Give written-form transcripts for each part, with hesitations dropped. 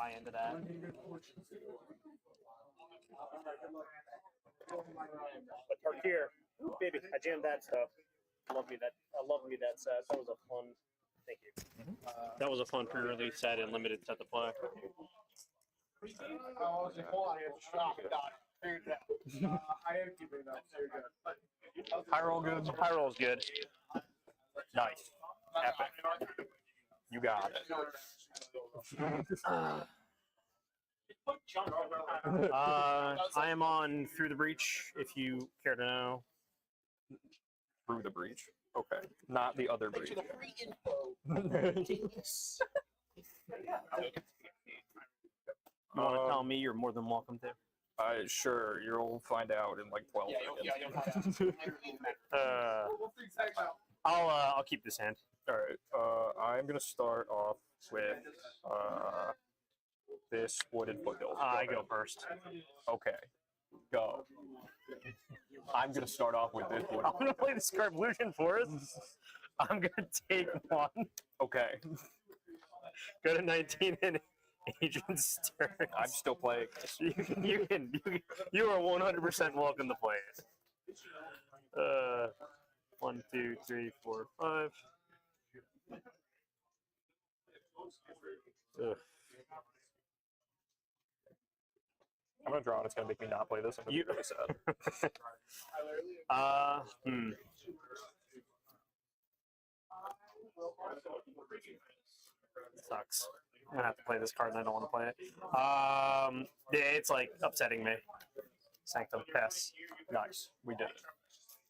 buy into that. But Tarkir, baby, I jammed that stuff. I love me that set. That was a fun. Thank you. That was a fun pre-release set and limited set to play. High roll good. High roll's good. Nice. Epic. You got it. I am on Through the Breach, if you care to know. Through the breach. Okay. Not the other breach. You want to tell me? You're more than welcome to. Sure, you'll find out in like 12 seconds. I'll keep this hand. All right. I'm gonna start off with this wooded foothills. I go first. Okay. Go. I'm gonna start off with this wooded. I'm gonna play the Scarvolution Forest. I'm gonna take one. Okay. Go to 19 and Agent's turn. I'm still playing this. You are 100% welcome to play it. 1, 2, 3, 4, 5. Ugh. I'm gonna draw and it's gonna make me not play this. I'm gonna be really sad. Sucks. I'm gonna have to play this card and I don't want to play it. Yeah, it's like upsetting me. Sanctum, pass. Nice. We did it.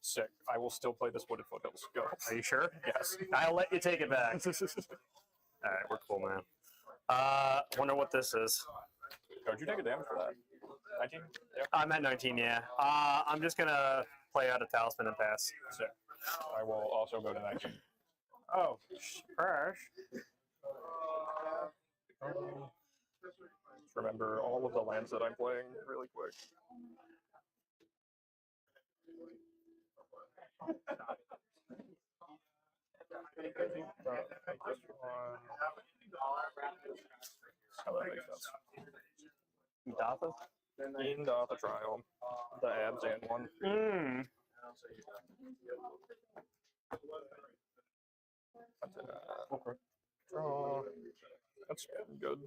Sick. I will still play this wooded foothills. Go. Are you sure? Yes. I'll let you take it back. Alright, we're cool, man. Wonder what this is. Oh, did you take a damage for that? 19? Yeah. I'm at 19, yeah. I'm just gonna play out a Talisman and pass. Sick. I will also go to 19. Oh, crash. Just remember all of the lands that I'm playing really quick. How that makes sense. Datha? In the trial, the abs and one. Okay. Draw. That's good.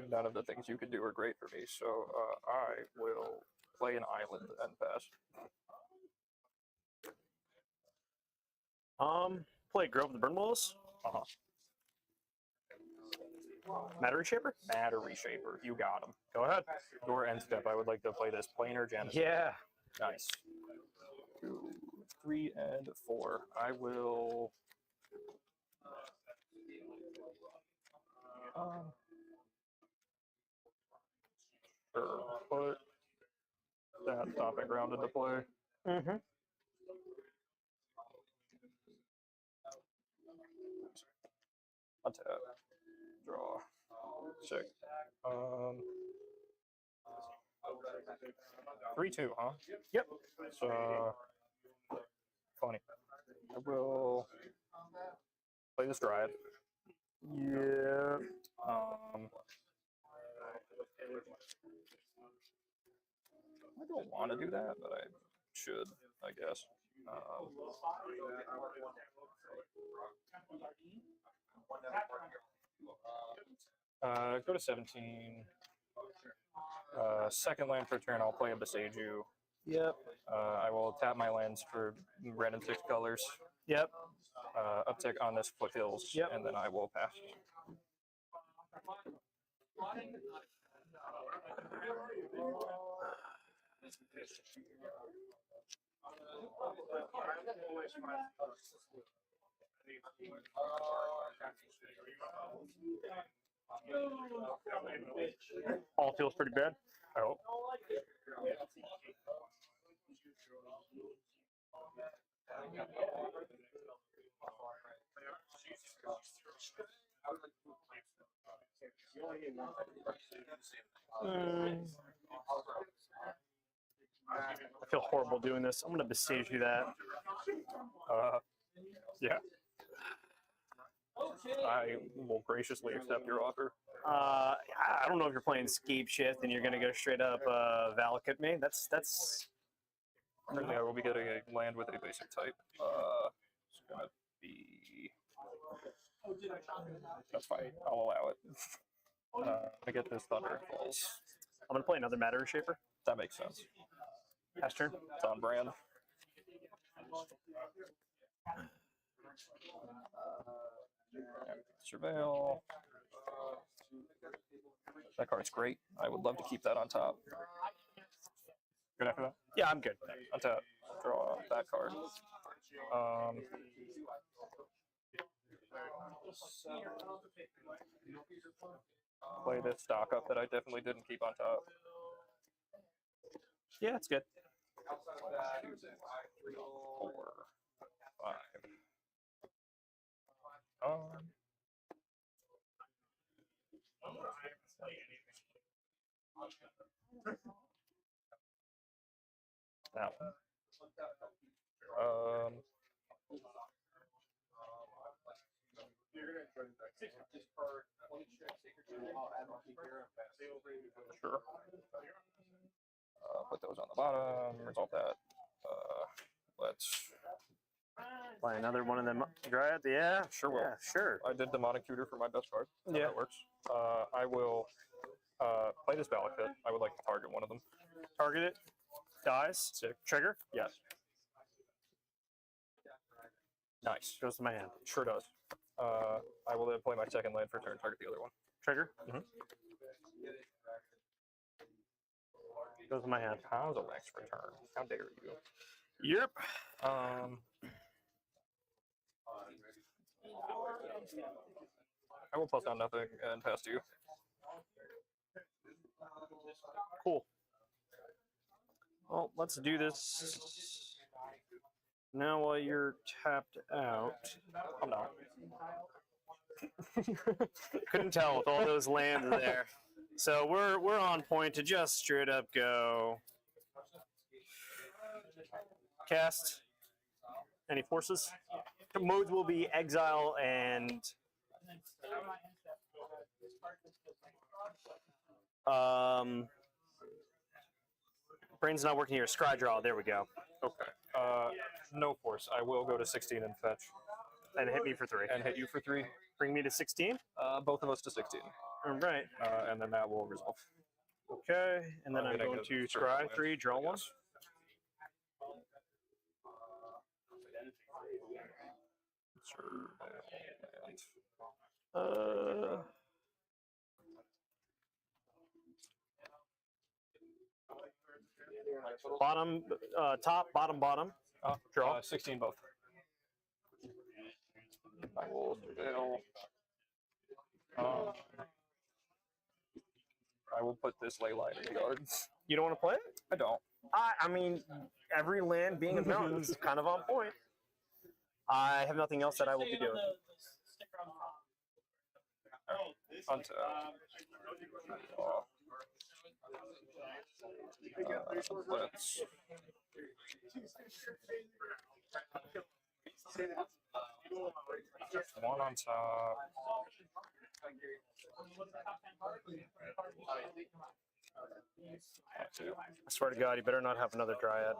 None of the things you can do are great for me, so I will play an island and pass. Play Grove of the Burnwillows. Matter Reshaper? Matter Reshaper. You got him. Go ahead. Your end step. I would like to play this planar Genesis. Yeah. Nice. 2, 3, and 4. I will. Sure. Put that stopping ground into play. Untap. Draw. Sick. 3/2, huh? Yep. It's funny. I will play this Dryad. Yeah. I don't want to do that, but I should, I guess. Go to 17. Second land for turn, I'll play a Beseiju. Yep. I will tap my lands for red and 6 colors. Yep. Uptick on this foothills, yep. And then I will pass. All feels pretty bad. I hope. I feel horrible doing this. I'm going to besiege you that. Yeah. I will graciously accept your offer. I don't know if you're playing Scape Shift and you're going to go straight up Valak at me. That's. Currently, I will be getting a land with a basic type. It's going to be... That's fine. I'll allow it. I get this Thunder Falls. I'm going to play another Matter Shaper. That makes sense. Pass turn. It's on brand. Surveil. That card's great. I would love to keep that on top. Good after that? Yeah, I'm good. Untap. Draw that card. Play this stock up that I definitely didn't keep on top. Yeah, it's good. 2, 3, 4, 5. That one. Sure. Put those on the bottom. Resolve that. Let's Play another one of them Dryad. Yeah, sure will. Yeah, sure. I did demonic tutor for my best card. Yeah, that works. I will play this ballot pit. I would like to target one of them. Target it. Dies. Sick. Trigger. Yes. Nice. Goes to my hand. Sure does. I will then play my second land for turn. Target the other one. Trigger. Mm-hmm. Goes to my hand. How's a Lex for turn? How dare you? Yep. I will plus down nothing and pass to you. Cool. Well, let's do this. Now while you're tapped out. I'm not. Couldn't tell with all those lands there. So we're on point to just straight up go cast any forces. The modes will be exile and brain's not working here. Scry draw. There we go. Okay. No force. I will go to 16 and fetch. And hit me for 3. And hit you for 3. Bring me to 16. Both of us to 16. All right. And then that will resolve. Okay. And then I'm going to scry 3, draw 1. Bottom, top, bottom, bottom. Draw. 16 both. I will surveil. I will put this ley line in the yard. You don't want to play it? I don't. I mean, every land being a mountain is kind of on point. I have nothing else that I will be doing. Untap. Let's. One on top. I swear to God, you better not have another Dryad.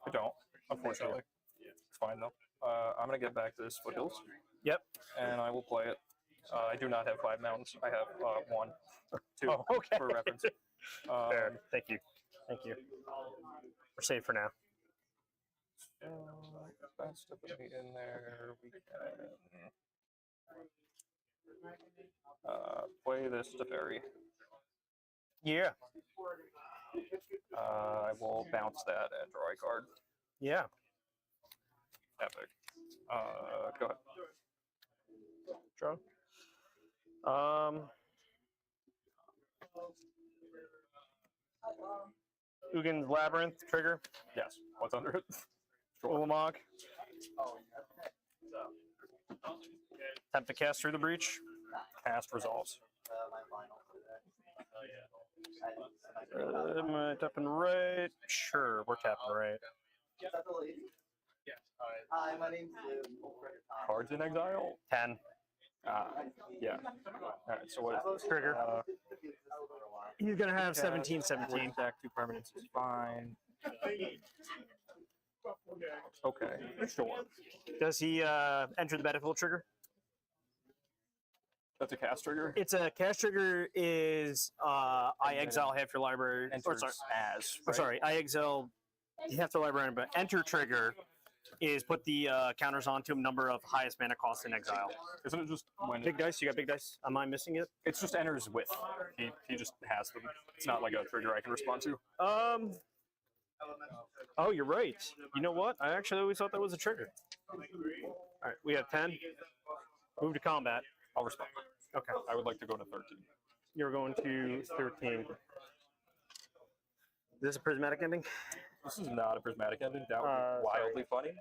I don't, unfortunately. It's fine though. I'm gonna get back to this foothills. Yep. And I will play it. I do not have 5 mountains. I have 1, 2 okay. for reference. Fair. Thank you. Thank you. We're safe for now. That's to put me in there. We can play this to ferry. Yeah. I will bounce that and draw a card. Yeah. Epic. Go ahead. Draw. Ugin's Labyrinth, trigger. Yes. What's under it? Ulamog. Attempt to cast through the breach. Cast resolves. Am I tapping right? Sure, we're tapping right. Hi, my name's Liv. Cards in exile? 10. Yeah. Alright, so what is this? Trigger. He's gonna have Yeah, 17, 17. Stack 2 permanents is fine. Okay, sure. Does he enter the battlefield trigger? That's a cast trigger? It's a cast trigger is I exile half your library. Or Enters sorry, as. I'm Right? sorry, I exile half the library, but enter trigger is put the counters onto a number of highest mana cost in exile. Isn't it just when Big dice, you got big dice? Am I missing it? it's just enters with? He just has them. It's not like a trigger I can respond to. Oh, you're right. You know what? I actually always thought that was a trigger. All right, we have 10. Move to combat. I'll respond. Okay. I would like to go to 13. You're going to 13. Is this a prismatic ending? This is not a prismatic ending. That would be wildly funny.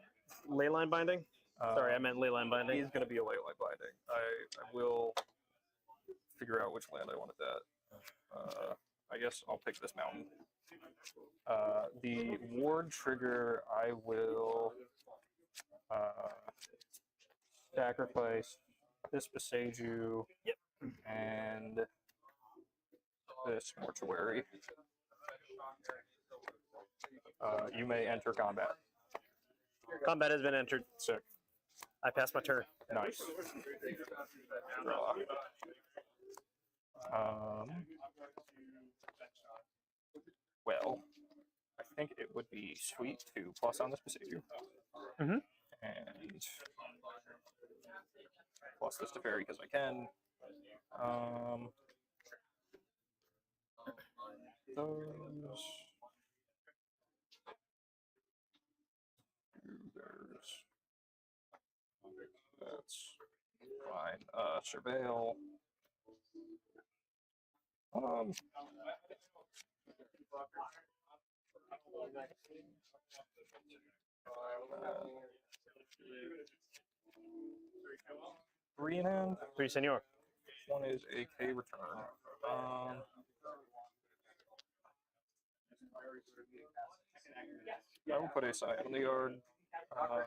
Leyline binding? Sorry, I meant leyline binding. He's going to be a leyline binding. I will figure out which land I wanted that. I guess I'll pick this mountain. The ward trigger, I will sacrifice this Beseju. Yep. And this mortuary. You may enter combat. Combat has been entered. Sick. I passed my turn. Nice. Draw. Well, I think it would be sweet to plus on this Beseju. Mhm. And plus this to fairy because I can. Those. That's fine. Surveil. Three in hand. 3, senor. One is a K return. I will put a sign on the yard. I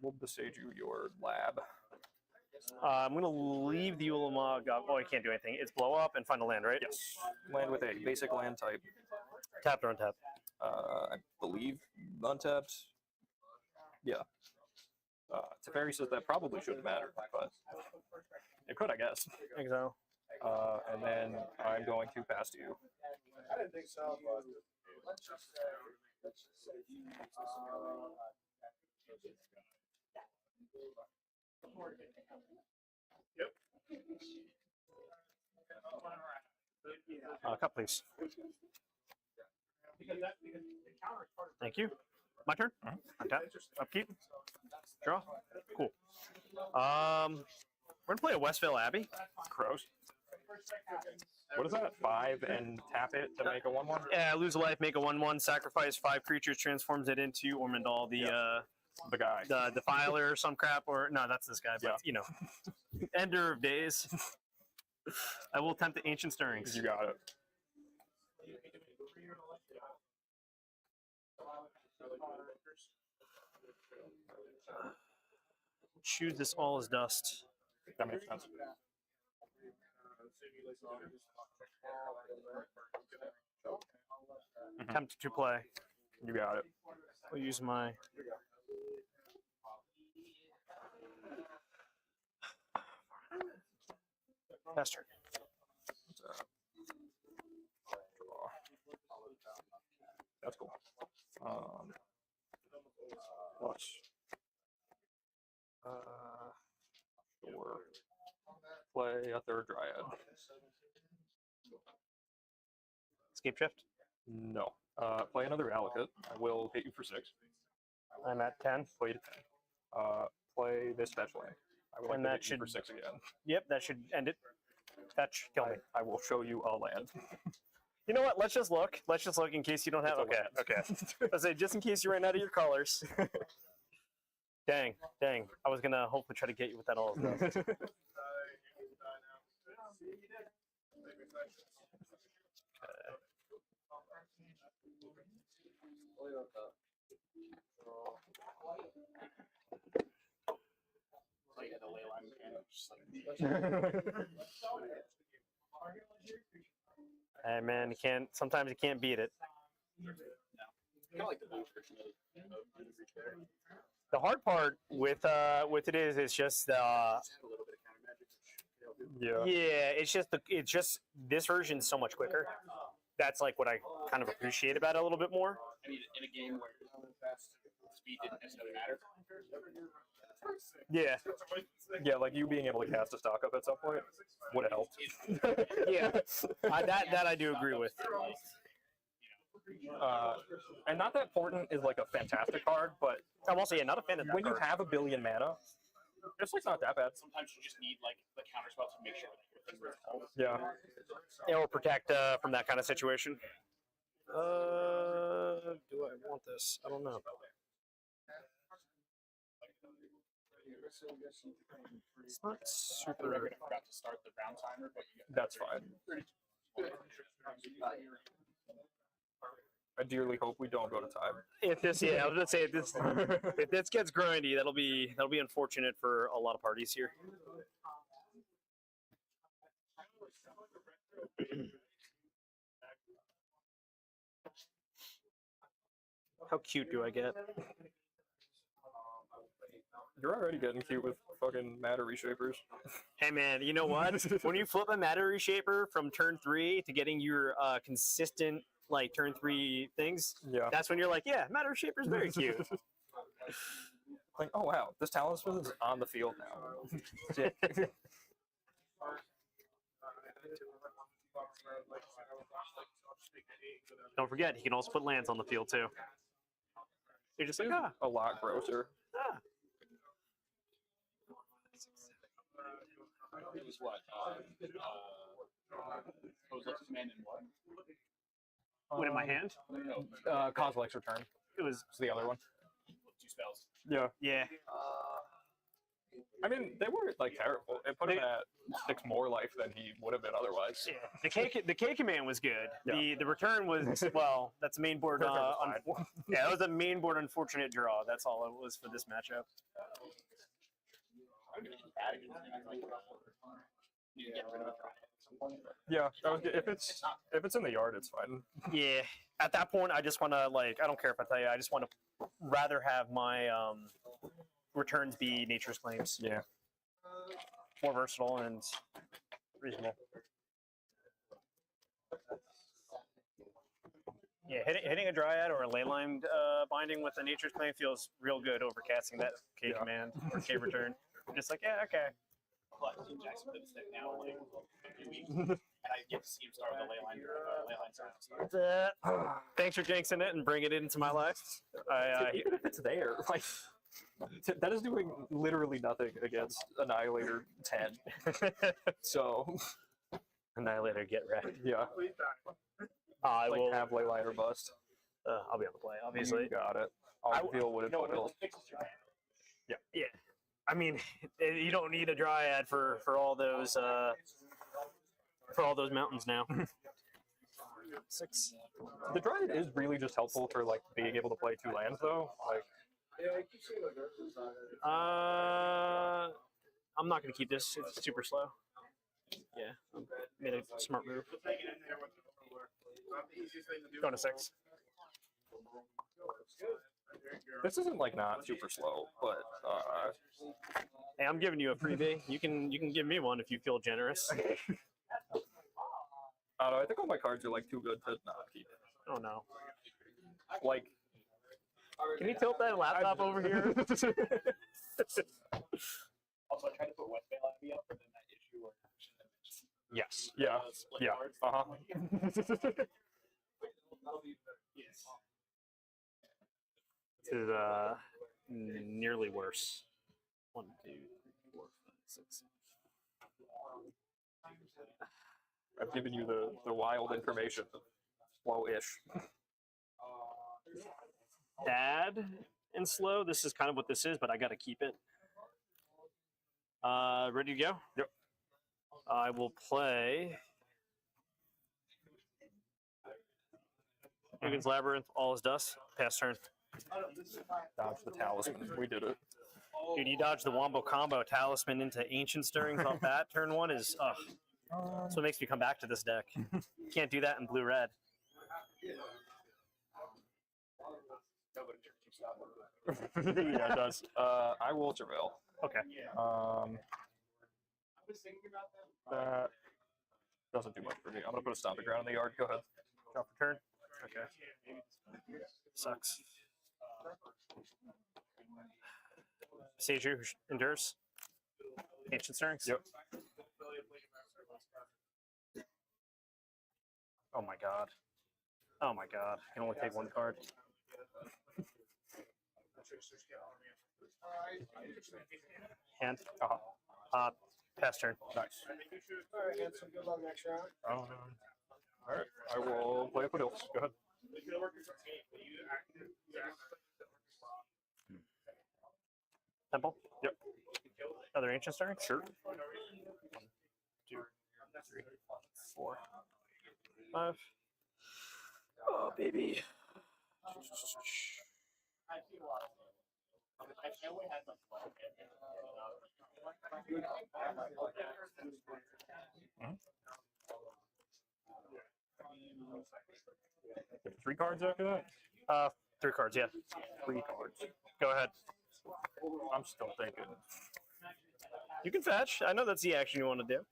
will Beseju your lab. I'm going to leave the Ulamog. Oh, I can't do anything. It's blow up and find a land, right? Yes. Land with a basic land type. Tapped or untapped? I believe untapped. Yeah. Teferi says that probably shouldn't matter, but it could, I guess. Exile. And then I'm going to pass to you. I didn't think so, but Cut, please. Thank you. My turn. Untap. Upkeep. Draw. Cool. We're gonna play a Westvale Abbey. Crows. What is that? 5 and tap it to make a 1/1? Yeah, lose a life, make a 1/1, sacrifice 5 creatures, transforms it into Ormondal, The guy. the defiler or some crap, or no, that's this guy, but Yeah. you know. Ender of Days. I will attempt the Ancient Stirrings. You got it. Choose this all as dust. That makes sense. Attempt to play. You got it. I'll use my pass turn. That's cool. Plus. Sure. Play a third dryad. Escape shift. No. Play another Alikut. I will hit you for 6. I'm at 10. Play to 10. Play this fetch land. I will And that hit you should- for 6 again. Yep, that should end it. Fetch, kill me. I will show you a land. You know what? Let's just look. Let's just look in case you don't have. Okay, okay. I say just in case you ran out of your colors. Dang. I was gonna hopefully try to get you with that all. Hey man, you can't. Sometimes you can't beat it. The hard part with it is it's just it's just this version's so much quicker. That's like what I kind of appreciate about it a little bit more. I mean, in a game where speed didn't necessarily matter. Yeah. Yeah, like you being able to cast a stock up at some point would have helped. Yeah. That I do agree with. And not that Portent is like a fantastic card, but I'm also not a fan of that when you card. have 1 billion mana, it's like not that bad. Sometimes you just need like the counter spell to make sure that your thing works. Yeah. Or protect from that kind of situation. Do I want this? I don't know. It's not super. I forgot to start the round timer, but you That's fine. I dearly hope we don't go to time. If this, I was gonna say if this gets grindy, that'll be unfortunate for a lot of parties here. How cute do I get? You're already getting cute with fucking matter reshapers. Hey man, you know what? When you flip a matter reshaper from turn 3 to getting your consistent like turn 3 things, Yeah. that's when you're like, yeah, matter reshaper is very cute. Like, oh wow, this talisman is on the field now. Sick. Don't forget, he can also put lands on the field too. You're just like, A lot grosser. it was what? Was left command in what? What in my hand? No, Kozilek's Return. It was It's the other one. 2 spells. Yeah. yeah. I mean, they weren't like terrible. It put him at 6 more life than he would have been otherwise. Yeah. The K command was good. Yeah. The return was well. That's a main board. Return was fine. Yeah, that was a main board unfortunate draw. That's all it was for this matchup. You get rid of it at some point. Yeah, if it's in the yard, it's fine. Yeah. At that point, I just want to like. I don't care if I tell you. I just want to rather have my returns be nature's claims. Yeah. More versatile and reasonable. Yeah, hitting a Dryad or a Leyline binding with a nature's claim feels real good over casting that K command or K return. Just like, yeah, okay. But Team Jackson lives there now, like a few weeks, and I get to see him start with a leyline start. Thanks for jinxing it and bringing it into my life. Even if it's there, like that is doing literally nothing against Annihilator 10. So Annihilator, get wrecked. yeah, I like will. have Leyline or bust. I'll be able to play, obviously. You got it. I'll deal with it. No, Will. it fixes your hand. Yeah. I mean, you don't need a Dryad for all those mountains now. 6. The Dryad is really just helpful for like being able to play 2 lands though. Like I'm not going to keep this. It's super slow. Yeah, I made a smart move. Going to 6. this isn't like not super slow, but Hey, I'm giving you a freebie. You can give me one if you feel generous. I don't know. I think all my cards are like too good to not keep. Oh no. Like, Can you tilt that laptop over here? Also, I tried to put West Bay Abbey up, but then that issue where yes, yeah, split yeah, cards. Yes. This is nearly worse. 1, 2, 4, 5, 6. I've given you the wild information. Slow-ish. Bad and slow. This is kind of what this is, but I got to keep it. Ready to go? Yep. I will play Higgins Labyrinth, all is dust. Pass turn. Dodge the talisman. We did it. Dude, you dodge the Wombo combo Talisman into Ancient Stirrings off that. Turn 1 is, that's what makes me come back to this deck. Can't do that in blue-red. Yeah, it does. I will surveil. Okay. That doesn't do much for me. I'm gonna put a stomping ground in the yard. Go ahead. Drop for turn. Okay. Sucks. Sage who endures. Ancient Stirrings. Yep. Oh my god. Oh my god. I can only take 1 card. Hand. Pass turn. Nice. Alright, Hanson, good luck next round. All right. I will play a Foothills. Go ahead. Temple. Yep. Other Ancient Stirring? Sure. 1, 2, 3, 4, 5. Oh, baby. Get 3 cards after that? 3 cards, yeah. 3 cards. Go ahead. I'm still thinking. You can fetch. I know that's the action you want to do.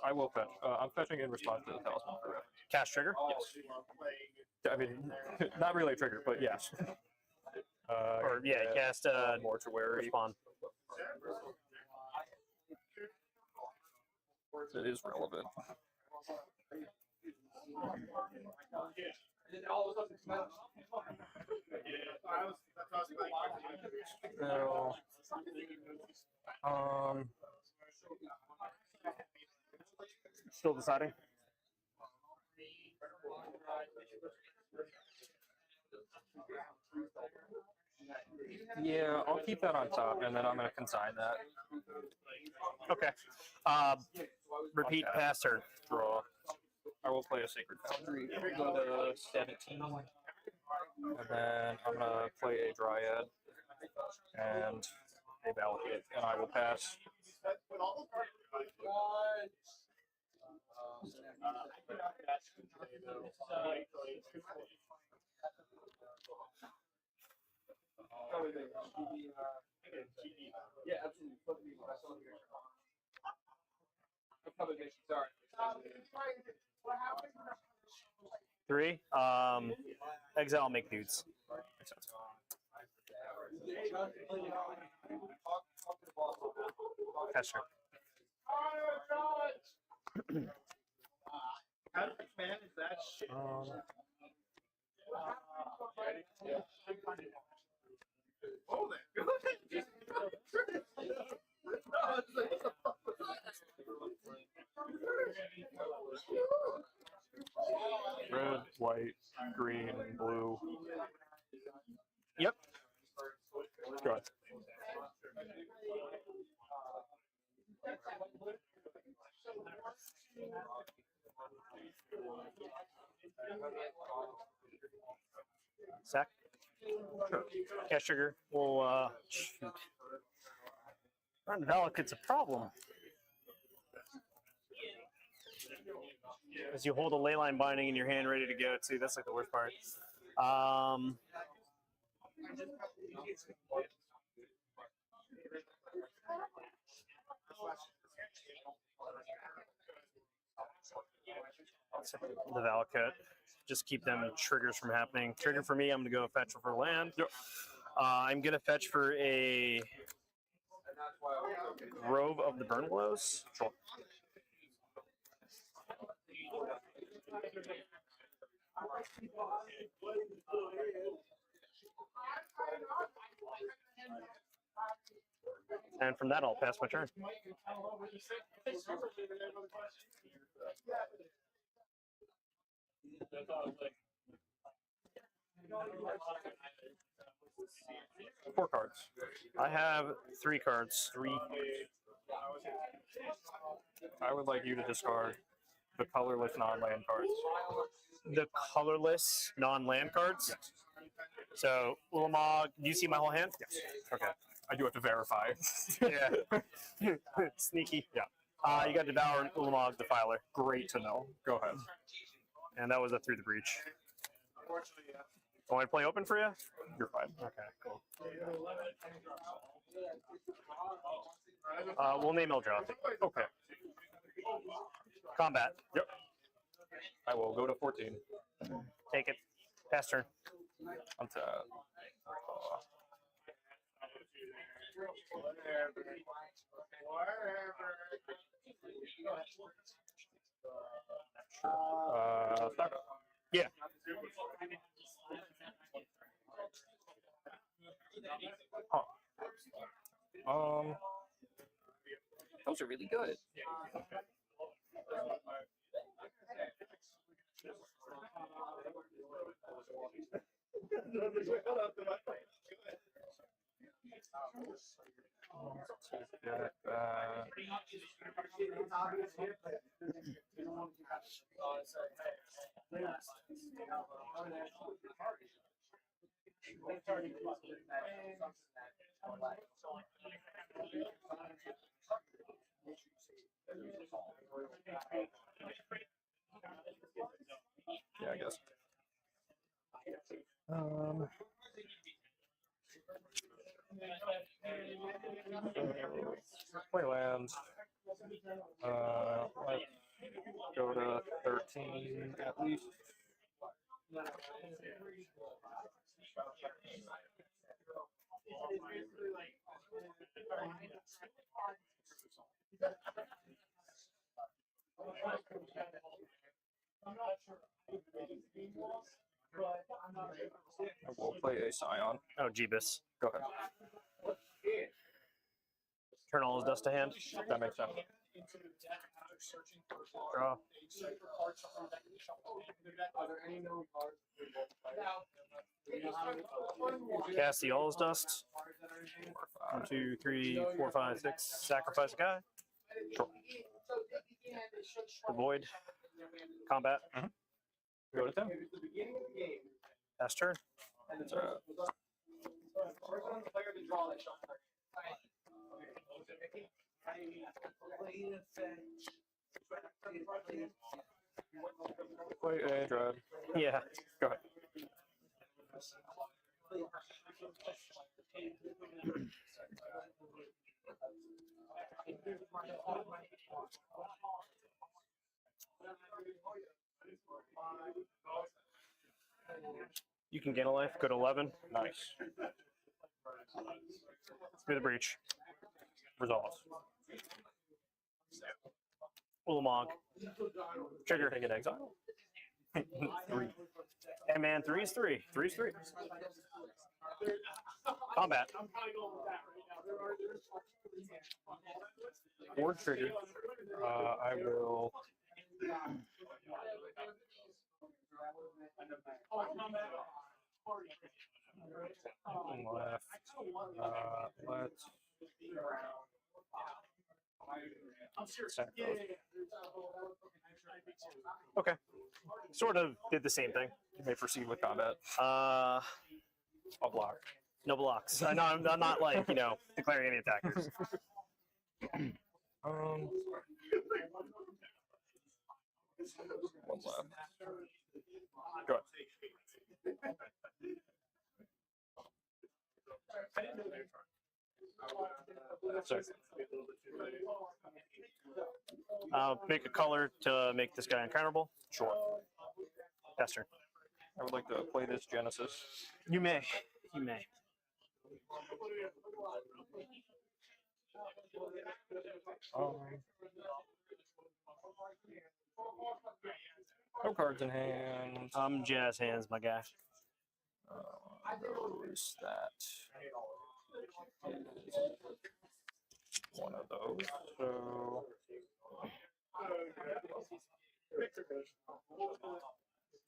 I will fetch. I'm fetching in response to the talisman. Cast trigger. Yes. I mean, not really a trigger, but yes. Or yeah, cast mortuary. respond. It is relevant. So, Still deciding. yeah, I'll keep that on top, and then I'm going to consign that. Okay. Repeat Okay. pass turn. Draw. I will play a Sacred Foundry. Go to 17. And then I'm going to play a Dryad and a Valakut, and I will pass. Yeah, absolutely. Sorry. 3. Exile, make dudes. Makes sense. Pass turn. How do you manage that shit? Oh, Red, white, green, blue. Yep. Go ahead. Sack. Sure. Cast trigger. We'll shoot. Run Valakut's a problem. As you hold a leyline binding in your hand ready to go too. That's like the worst part. The Valakut. Just keep them triggers from happening. Trigger for me, I'm going to go fetch for land. Yep. I'm going to fetch for a Grove of the Burnglows. Sure. And from that, I'll pass my turn. 4 cards. I have 3 cards. 3. I would like you to discard the colorless non-land cards. The colorless non-land cards. So Ulamog, do you see my whole hand? Yes. Okay. I do have to verify. Yeah. Sneaky. Yeah. You got Devour Ulamog Defiler. Great to know. Go ahead. And that was a Through the Breach. Want me to play open for you? You're fine. Okay, cool. We'll name Eldrazi. Okay. Combat. Yep. I will go to 14. Take it. Pass turn. I'm to stock up. Yeah. Those are really good. Yeah, I guess. Play land. Let's go to 13 at least. I will play a Scion. Oh, Jeebus. Go ahead. Turn all his dust to hand. That makes sense. Draw. Cast the all his dust. 1, 2, 3, 4, 5, 6. Sacrifice a guy. Sure. Avoid. Combat. Go to 10. Pass turn. Play a Dread. Yeah. Go ahead. You can gain a life. Go to 11. Nice. Through the Breach. Resolves. Ulamog. Trigger. Take an exile. 3. And man, 3 is 3. 3 is 3. Combat. 4 trigger. I will. Left. Let's. Okay. Sort of did the same thing. You may proceed with combat. I'll block. No blocks. No, I'm not like, declaring any attackers. One left. Go ahead. Sorry. Make a color to make this guy uncounterable. Sure. Pass turn. I would like to play this Genesis. You may. You may. No cards in hand. Jazz hands, my guy. Those that is one of those. So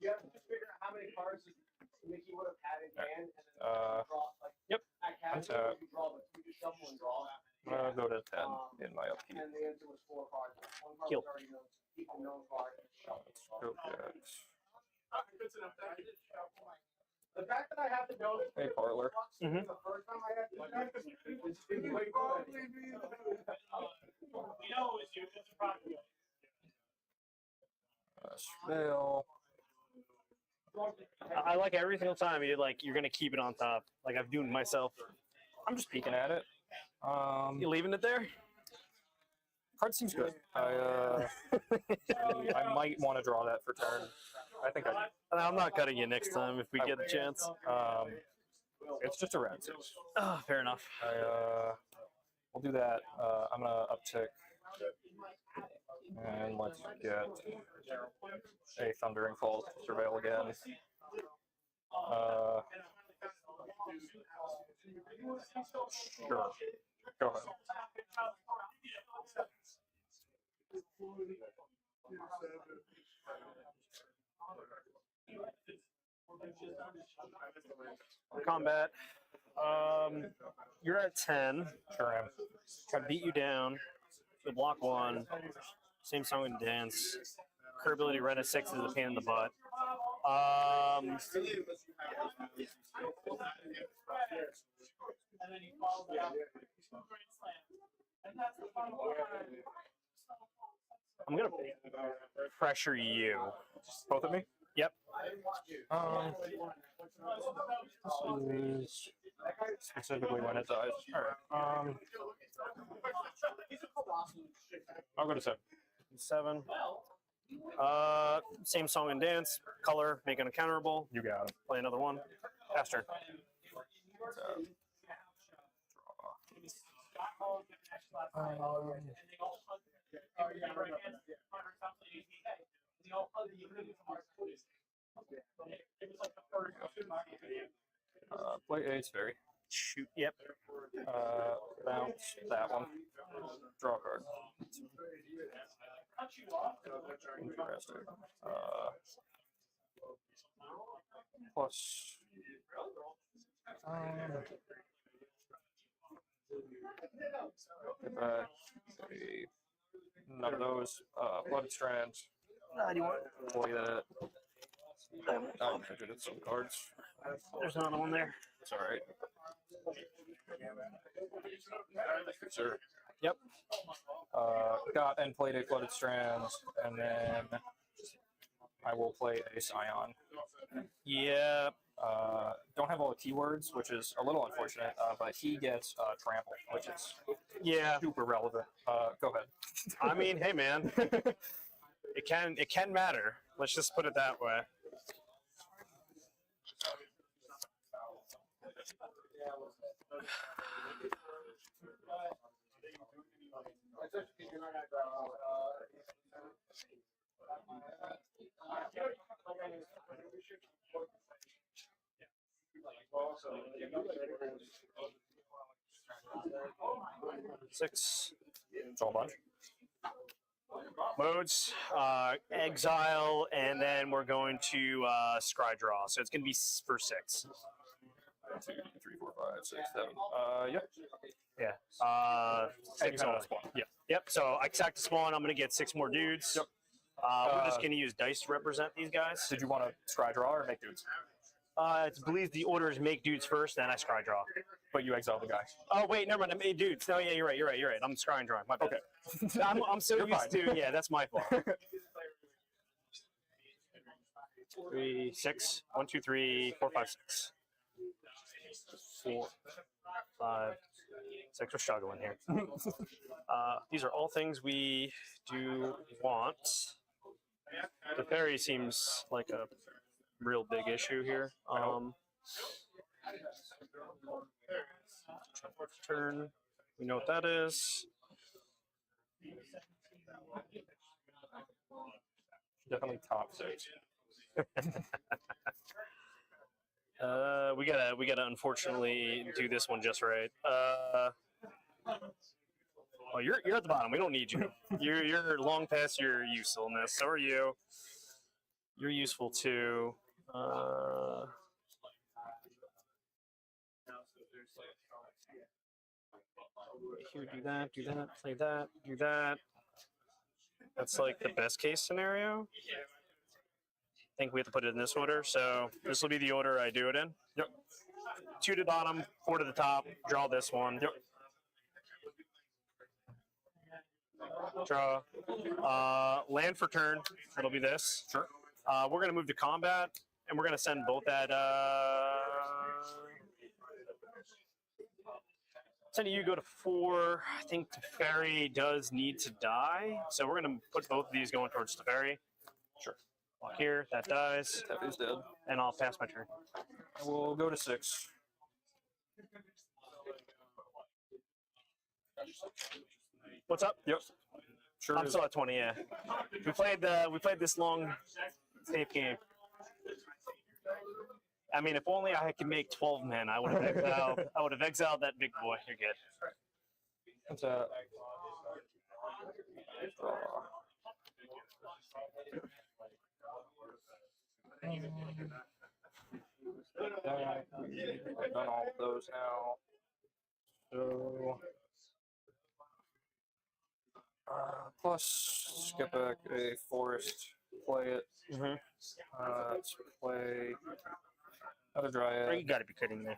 You have to figure out how many cards Mickey would have in my upkeep. And the answer was 4 cards. One card Kill. was already known. Keep the known card. Let's go get The fact that I have to go a parlor. Mhm. the first time I had to do it's probably be Spell. I like every single time you're gonna keep it on top. Like I've doomed myself. I'm just peeking at it. You leaving it there? Card seems good. I might want to draw that for turn. I think I. I'm not cutting you next time if we get the chance. It's just a red 6. Oh, fair enough. We'll do that. I'm gonna uptick, and let's get a Thundering Falls to surveil again. Sure. Go ahead. Combat. You're at 10. Sure am. Try to beat you down. So block 1. Same song and dance. Curve ability red at 6 is a pain in the butt. I'm gonna pressure you. Both of me? Yep. This is specifically when it dies. Alright. I'll go to 7. 7. Same song and dance. Color, make it uncounterable. You got it. Play another one. Pass turn. Play Ace Fairy. Shoot. Yep. Bounce that one. Draw a card. Interesting. Plus. Get back. None of those. Blooded Strands. Do you want? Play that. I figured some cards. There's another one there. It's alright. Sure. Yep. Got and played a Flooded Strands, and then I will play a Scion. Yeah. Don't have all the keywords, which is a little unfortunate, but he gets trample, which is Yeah. super relevant. Go ahead. I mean, hey man, it can matter. Let's just put it that way. Six. It's all a bunch. Modes, exile, and then we're going to scry draw. So it's going to be for 6. 1, 2, 3, 4, 5, 6, 7. Yep. Yeah. And you 6 had only. a spawn. Yep. Yep. So I sack the spawn. I'm going to get 6 more dudes. Yep. We're just going to use dice to represent these guys. Did you want to scry draw or make dudes? I believe the order is make dudes first, then I scry draw. But you exile the guy. Oh wait, never mind. I made dudes. No, yeah, you're right. I'm scrying drawing. My bad. Okay. I'm so You're used fine. to. Yeah, that's my fault. 3, 6. 1, 2, 3, 4, 5, 6. 4, 5, 6. We're struggling here. These are all things we do want. The fairy seems like a real big issue here. Turn. We know what that is. Definitely top 6. We gotta unfortunately do this one just right. Oh, you're at the bottom. We don't need you. You're long past your usefulness. So are you. You're useful too. Here, do that, play that, do that. That's like the best case scenario. I think we have to put it in this order, so this will be the order I do it in. Yep. 2 to the bottom, 4 to the top. Draw this one. Yep. Draw. Land for turn. It'll be this. Sure. We're gonna move to combat, and we're gonna send both at. Sending you go to 4. I think Teferi does need to die, so we're gonna put both of these going towards Teferi. Sure. Walk here. That dies, Teferi's dead. and I'll pass my turn. I will go to 6. What's up? Yep. Sure. I'm still at 20. Yeah. We played this long safe game. I mean, if only I could make 12 men, I would have exiled. I would have exiled that big boy. You're good. What's that? I've done all of those now. So plus skip back a forest, play it. Let's play another You dryad, got to be kidding me.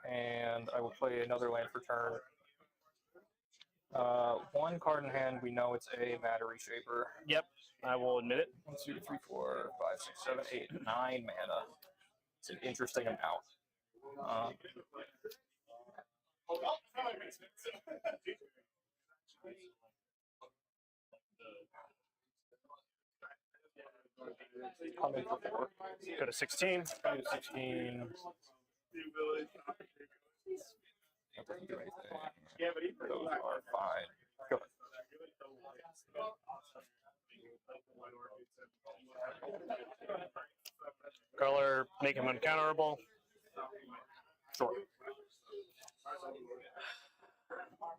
and I will play another land for turn. 1 card in hand. We know it's a matter reshaper. Yep, I will admit it. 1, 2, 3, 4, 5, 6, 7, 8, 9 mana. It's an interesting amount. Come in for 4. Go to 16. Go to 16. That doesn't do anything. Those are fine. Go ahead. Color, make him uncounterable. Sure.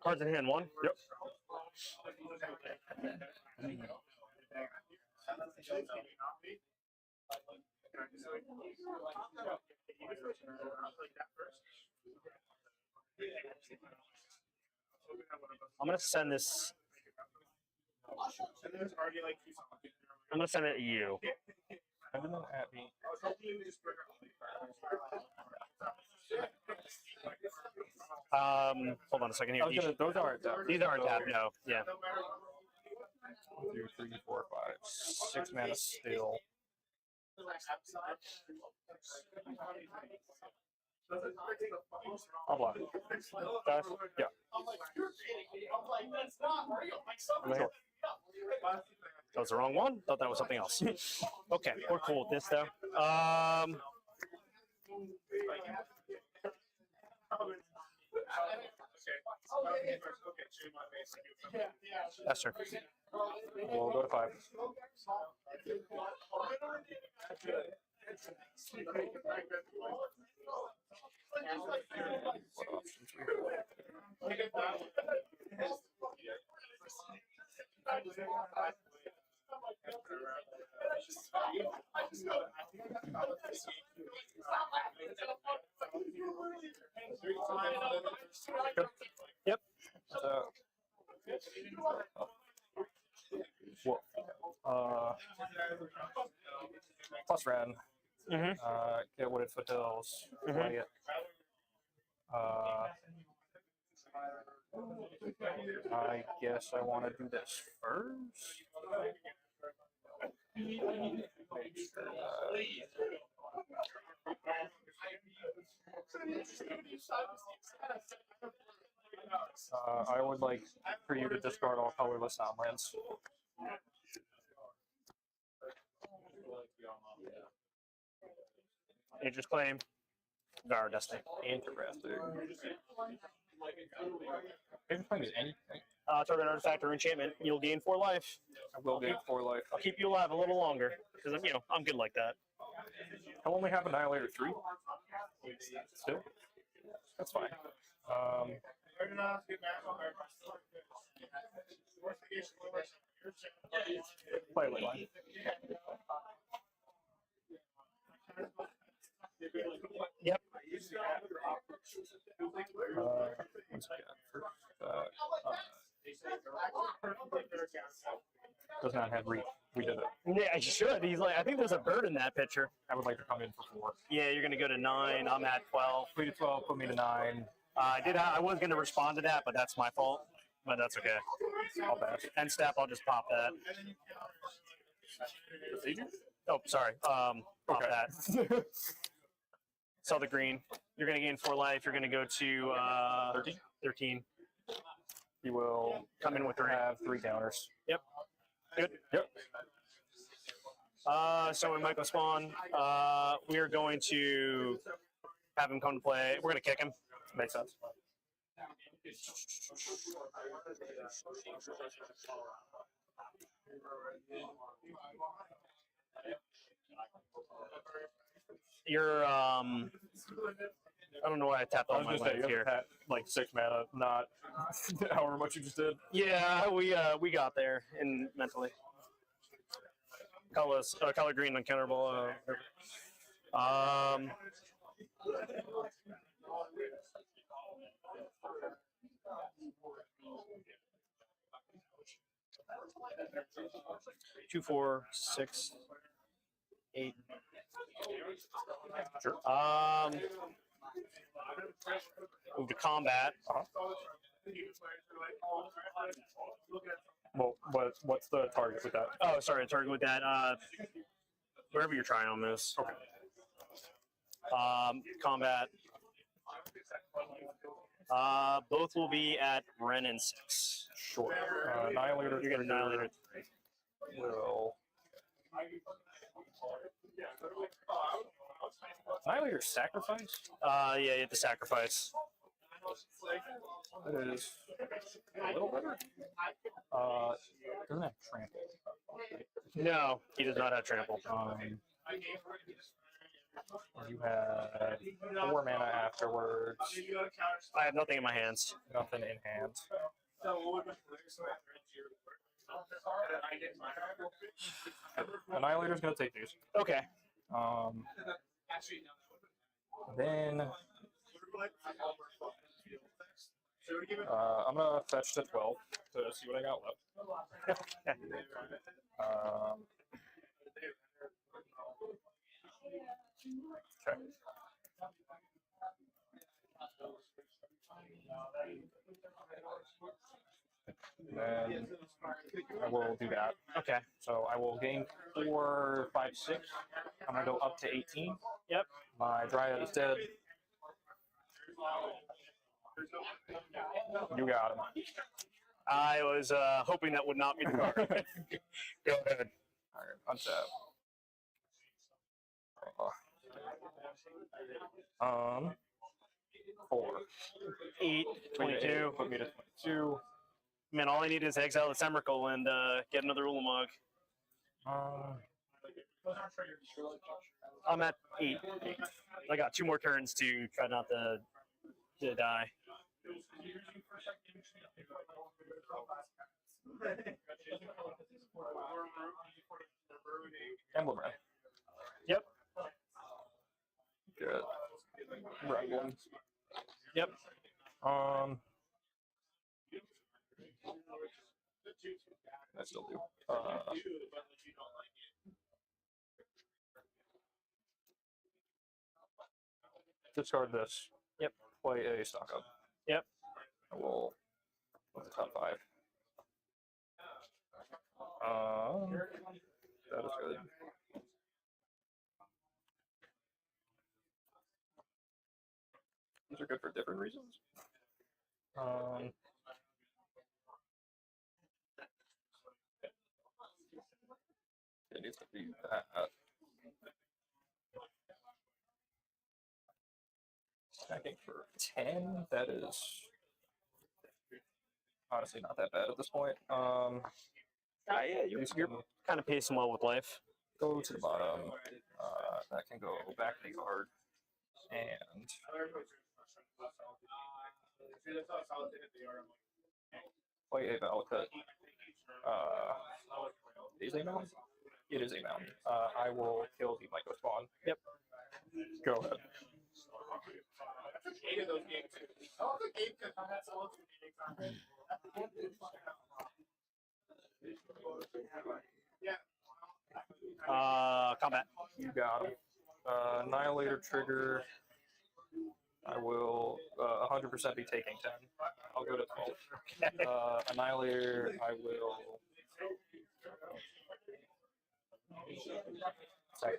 Cards in hand, 1. Yep. I'm gonna send this. I'm gonna send it to you. Send them at me. Hold on a second here. Those aren't tapped. These aren't tapped. No. Yeah. 1, 2, 3, 4, 5, 6 mana still. I'll block. Guys, Yeah. Sure. That was the wrong one. Thought that was something else. Okay, we're cool with this though. Yes, sir. We'll go to 5. What options we have? Yep. Plus red. Mm-hmm. Get Wooded Foothills. Play it. I guess I want to do this first. I would like for you to discard all colorless non-lands. Nature's Claim. Gar Destiny. Interesting. Nature's Claim is anything. Target artifact or enchantment. You'll gain 4 life. I will gain 4 life. I'll keep you alive a little longer because I'm good like that. I'll only have Annihilator 3. Still, that's fine. Play ley line. Yep. Once again, first, Does not have reach. We did it. Yeah, he should. He's like, I think there's a bird in that picture. I would like to come in for 4. Yeah, you're gonna go to 9. I'm at 12. Put me to 12. Put me to 9. I was gonna respond to that, but that's my fault. But that's okay. I'll pass. End step. I'll just pop that. Oh, sorry. Pop Okay. that. Sell the green. You're gonna gain 4 life. You're gonna go to 13. 13. He will Come in with 3. have 3 counters. Yep. Good. Yep. So when Michael spawn, we are going to have him come to play. We're gonna kick him. Makes sense. You're I don't know why I tapped I all was my just saying, life you here. have like 6 mana, not however much you just did. Yeah, we got there in mentally. Color green uncounterable. Two, 4, 6, 8. Sure. Move to combat. Well, what's the target with that? Oh, sorry, target with that. Wherever your triome is. Okay. Combat. Both will be at Ren and 6. Sure. Annihilator. You're gonna Annihilator. Will. Annihilator sacrifice? Yeah, you have to sacrifice. That is a little better. Doesn't have trample. No, he does not have trample. You have 4 mana afterwards. I have nothing in my hands. Nothing in hand. Annihilator's gonna take these. Okay. Then I'm gonna fetch to 12 to see what I got left. Okay. Then I will do that. Okay. So I will gain 4, 5, 6. I'm gonna go up to 18. Yep. My Dryad is dead. You got him. I was hoping that would not be the card. Go ahead. Alright, untap. 4. 8, 22. Put me to 22. Man, all I need is exile the Semmerkle and get another Ulamog. I'm at 8. I got 2 more turns to try not to die. Emblem Red. Yep. Good. Red one. Yep. I still do. Discard this. Yep. Play a stock up. Yep. I will put the top 5. That is good. These are good for different reasons. It needs to be that. Stacking for 10. That is honestly not that bad at this point. Yeah, you're kind of pacing well with life. Go to the bottom. That can go back to the yard. And play a Valakut. Is a mount? It is a mount. I will kill the Myco spawn. Yep. Go ahead. Combat. You got him. Annihilator trigger. I will 100% be taking 10. I'll go to 12. Annihilator, I will. Sorry.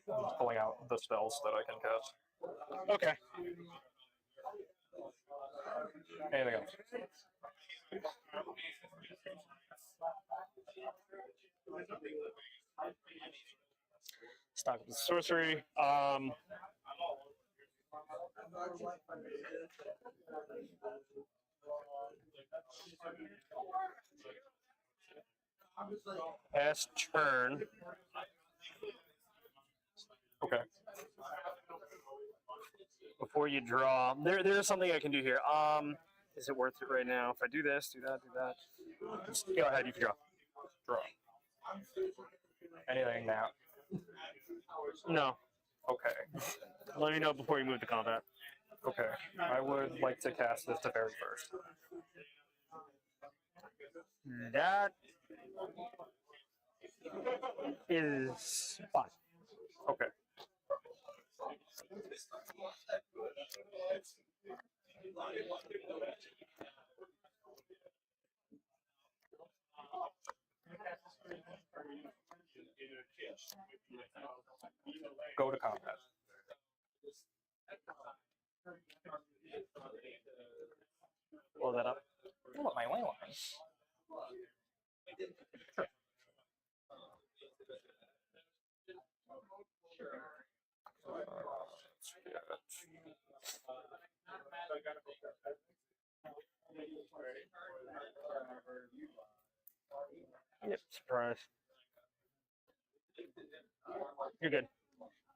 I'm pulling out the spells that I can cast. Okay. Anything else? Stock of the sorcery. Past turn. Okay. Before you draw, there's something I can do here. Is it worth it right now? If I do this, do that, do that. Just go ahead. You can draw. Draw. Anything now? No. Okay. Let me know before you move to combat. Okay. I would like to cast this to very first. That is fine. Okay. Go to combat. Blow that up. Pull up my ley lines. Yep, surprise. You're good.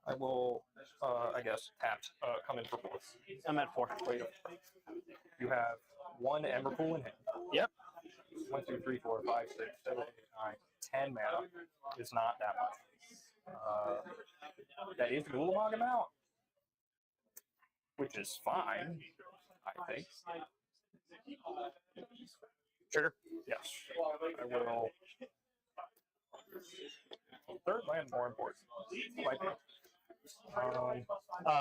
I will, I guess, tap, come in for 4. I'm at 4. Wait. You have 1 Ember Pool in hand. Yep. 1, 2, 3, 4, 5, 6, 7, 8, 9, 10 mana. It's not that much. That is Gulamog amount, which is fine, I think. Trigger. Yes. I will. Third land more important. Like,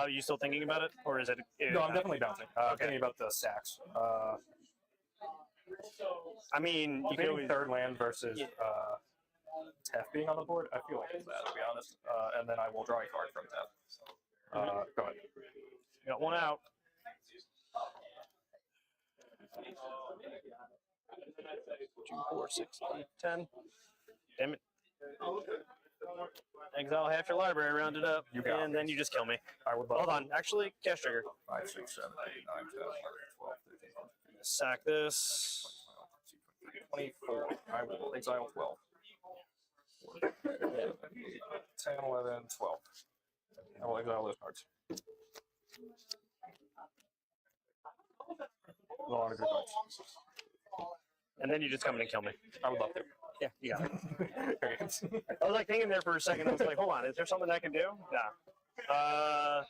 You still thinking about it, or is it? no, I'm definitely bouncing. I'm thinking about the sacks. I mean, you can Maybe always. third land versus Tef being on the board. I feel like it's that, to be honest. And then I will draw a card from Tef. Go ahead. You got 1 out. 2, 4, 6, 8, 10. Damn it. Exile half your library, round it up, You got and then you just kill me. I would love Hold on, actually, cast trigger. 5, 6, 7, 8, 9, 10, 11, 12, 13, 14, 15, Sack this. 24. I will exile 12. 10, 11, 12. I will exile those cards. A lot of good cards. And then you just come in and kill me. I would love to. Yeah, you got it. Very good. I was like thinking there for a second. I was like, hold on, is there something I can do? Nah.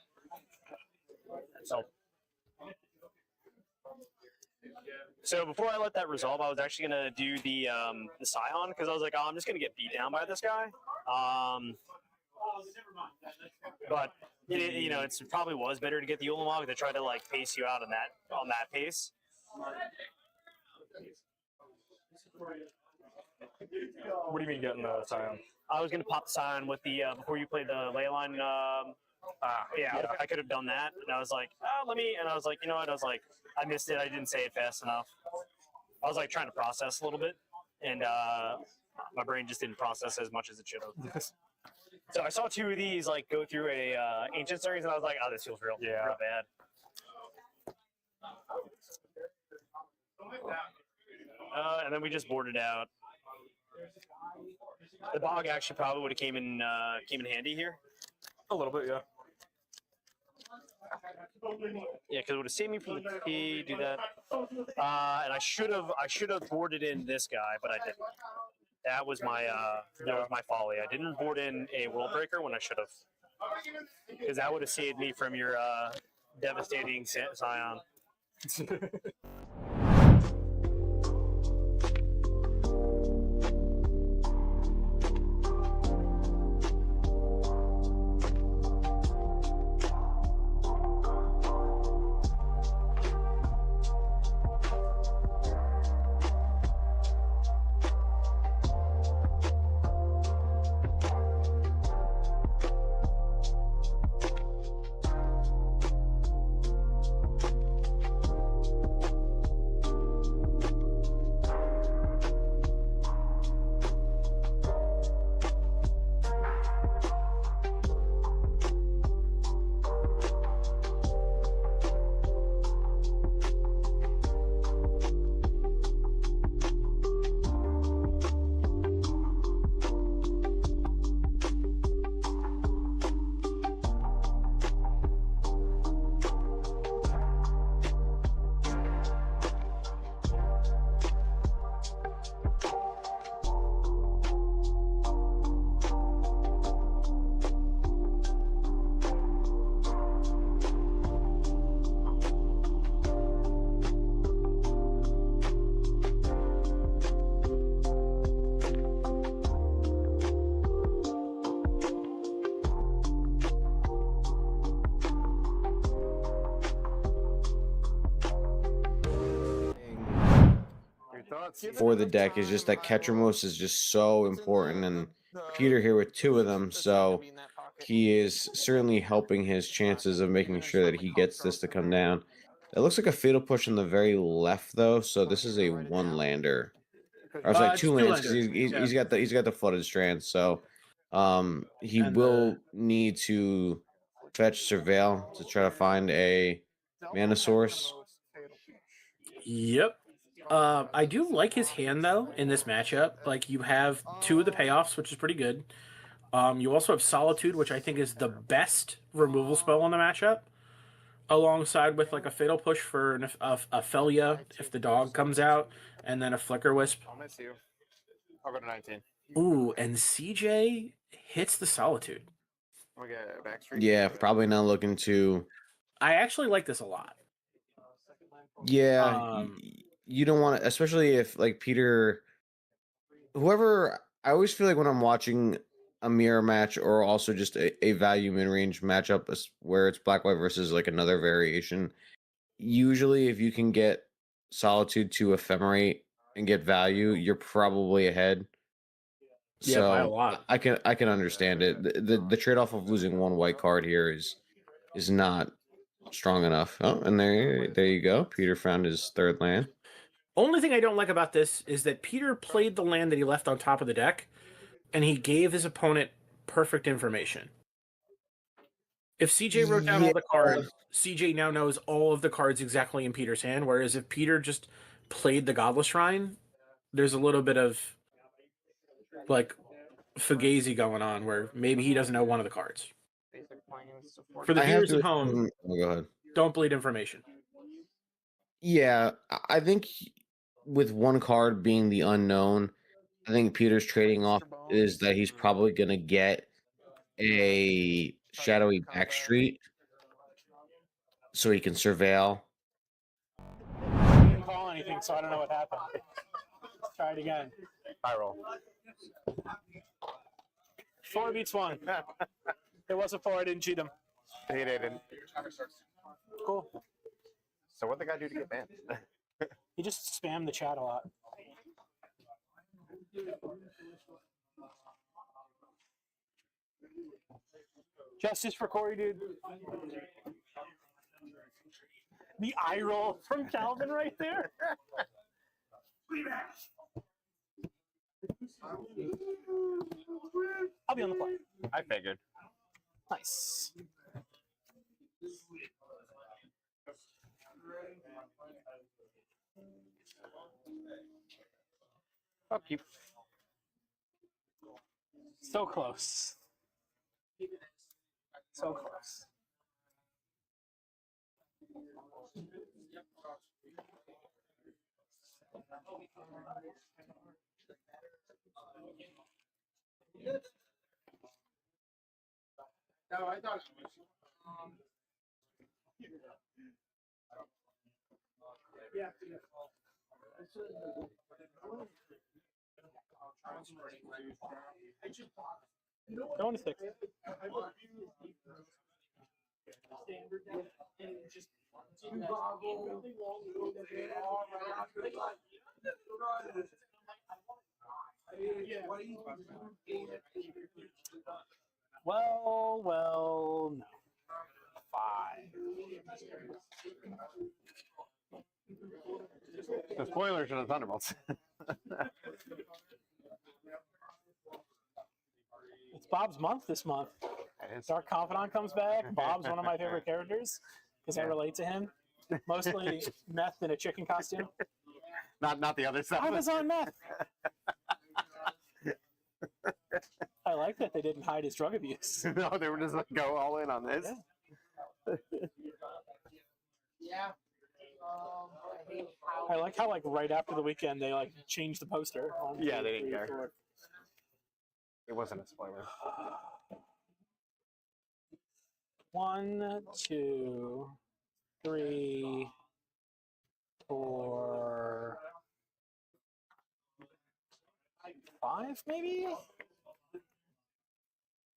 So before I let that resolve, I was actually gonna do the Scion because I was like, oh, I'm just gonna get beat down by this guy. But it probably was better to get the Ulamog to try to like pace you out on that pace. What do you mean getting the Scion? I was gonna pop the Scion with the before you played the Leyline. I could have done that, and I was like, and I was like, you know what? I was like, I missed it. I didn't say it fast enough. I was like trying to process a little bit, and my brain just didn't process as much as it should have. So I saw 2 of these like go through a ancient series, and I was like, oh, this feels real bad. And then we just boarded out. The bog actually probably would have came in handy here. A little bit, yeah. Yeah, because it would have saved me from the T. Do that, and I should have boarded in this guy, but I didn't. That was my folly. I didn't board in a World Breaker when I should have, because that would have saved me from your devastating Scion. For the deck is just that Ketramos is just so important, and Peter here with 2 of them, so he is certainly helping his chances of making sure that he gets this to come down. It looks like a fatal push on the very left though, so this is a 1-lander. Or sorry, It's 2 lands because two-lander. he's got the flooded strand, so he And will need to fetch Surveil to try to find a mana source. Yep. I do like his hand though in this matchup. Like you have 2 of the payoffs, which is pretty good. You also have Solitude, which I think is the best removal spell on the matchup, alongside with like a Fatal Push for a Felia if the dog comes out, and then a Flicker Wisp. I'll miss you. I'll go to 19. Ooh, and CJ hits the Solitude. We get Backstreet. Yeah, probably not looking to. I actually like this a lot. Yeah, you don't want to, especially if like Peter, whoever. I always feel like when I'm watching a mirror match or also just a value mid range matchup where it's black white versus like another variation. Usually, if you can get Solitude to Ephemerate and get value, you're probably ahead. Yeah, by a So lot. I can understand it. The trade off of losing 1 white card here is not strong enough. Oh, and there you go. Peter found his 3rd land. Only thing I don't like about this is that Peter played the land that he left on top of the deck, and he gave his opponent perfect information. If CJ wrote down all the cards, CJ now knows all of the cards exactly in Peter's hand, whereas if Peter just played the Godless Shrine, there's a little bit of like fugazi going on where maybe he doesn't know one of the cards. For the viewers at home, go ahead. Don't bleed information. Yeah, I think with 1 card being the unknown, I think Peter's trading off is that he's probably going to get a shadowy Backstreet so he can surveil. I didn't call anything, so I don't know what happened. Let's try it again. High roll. 4 beats 1. It was a 4. I didn't cheat him. He didn't. Cool. So what'd the guy do to get banned? He just spammed the chat a lot. Justice for Corey, dude. The eye roll from Calvin right there. I'll be on the play. I figured. Nice. I'll keep. So close. So close. No, I thought Going to 6. Well, no. 5. The spoilers are the Thunderbolts. It's Bob's month this month. It is. Dark Confidant comes back. Bob's one of my favorite characters because I relate to him. Mostly meth in a chicken costume. Not the other stuff. I was on meth. I like that they didn't hide his drug abuse. No, they were just like, go all in on this. Yeah. I like how, like, right after the weekend, they, like, changed the poster. On Yeah, 2, they didn't 3, care. 4. It wasn't a spoiler. 1, 2, 3, 4, 5, maybe?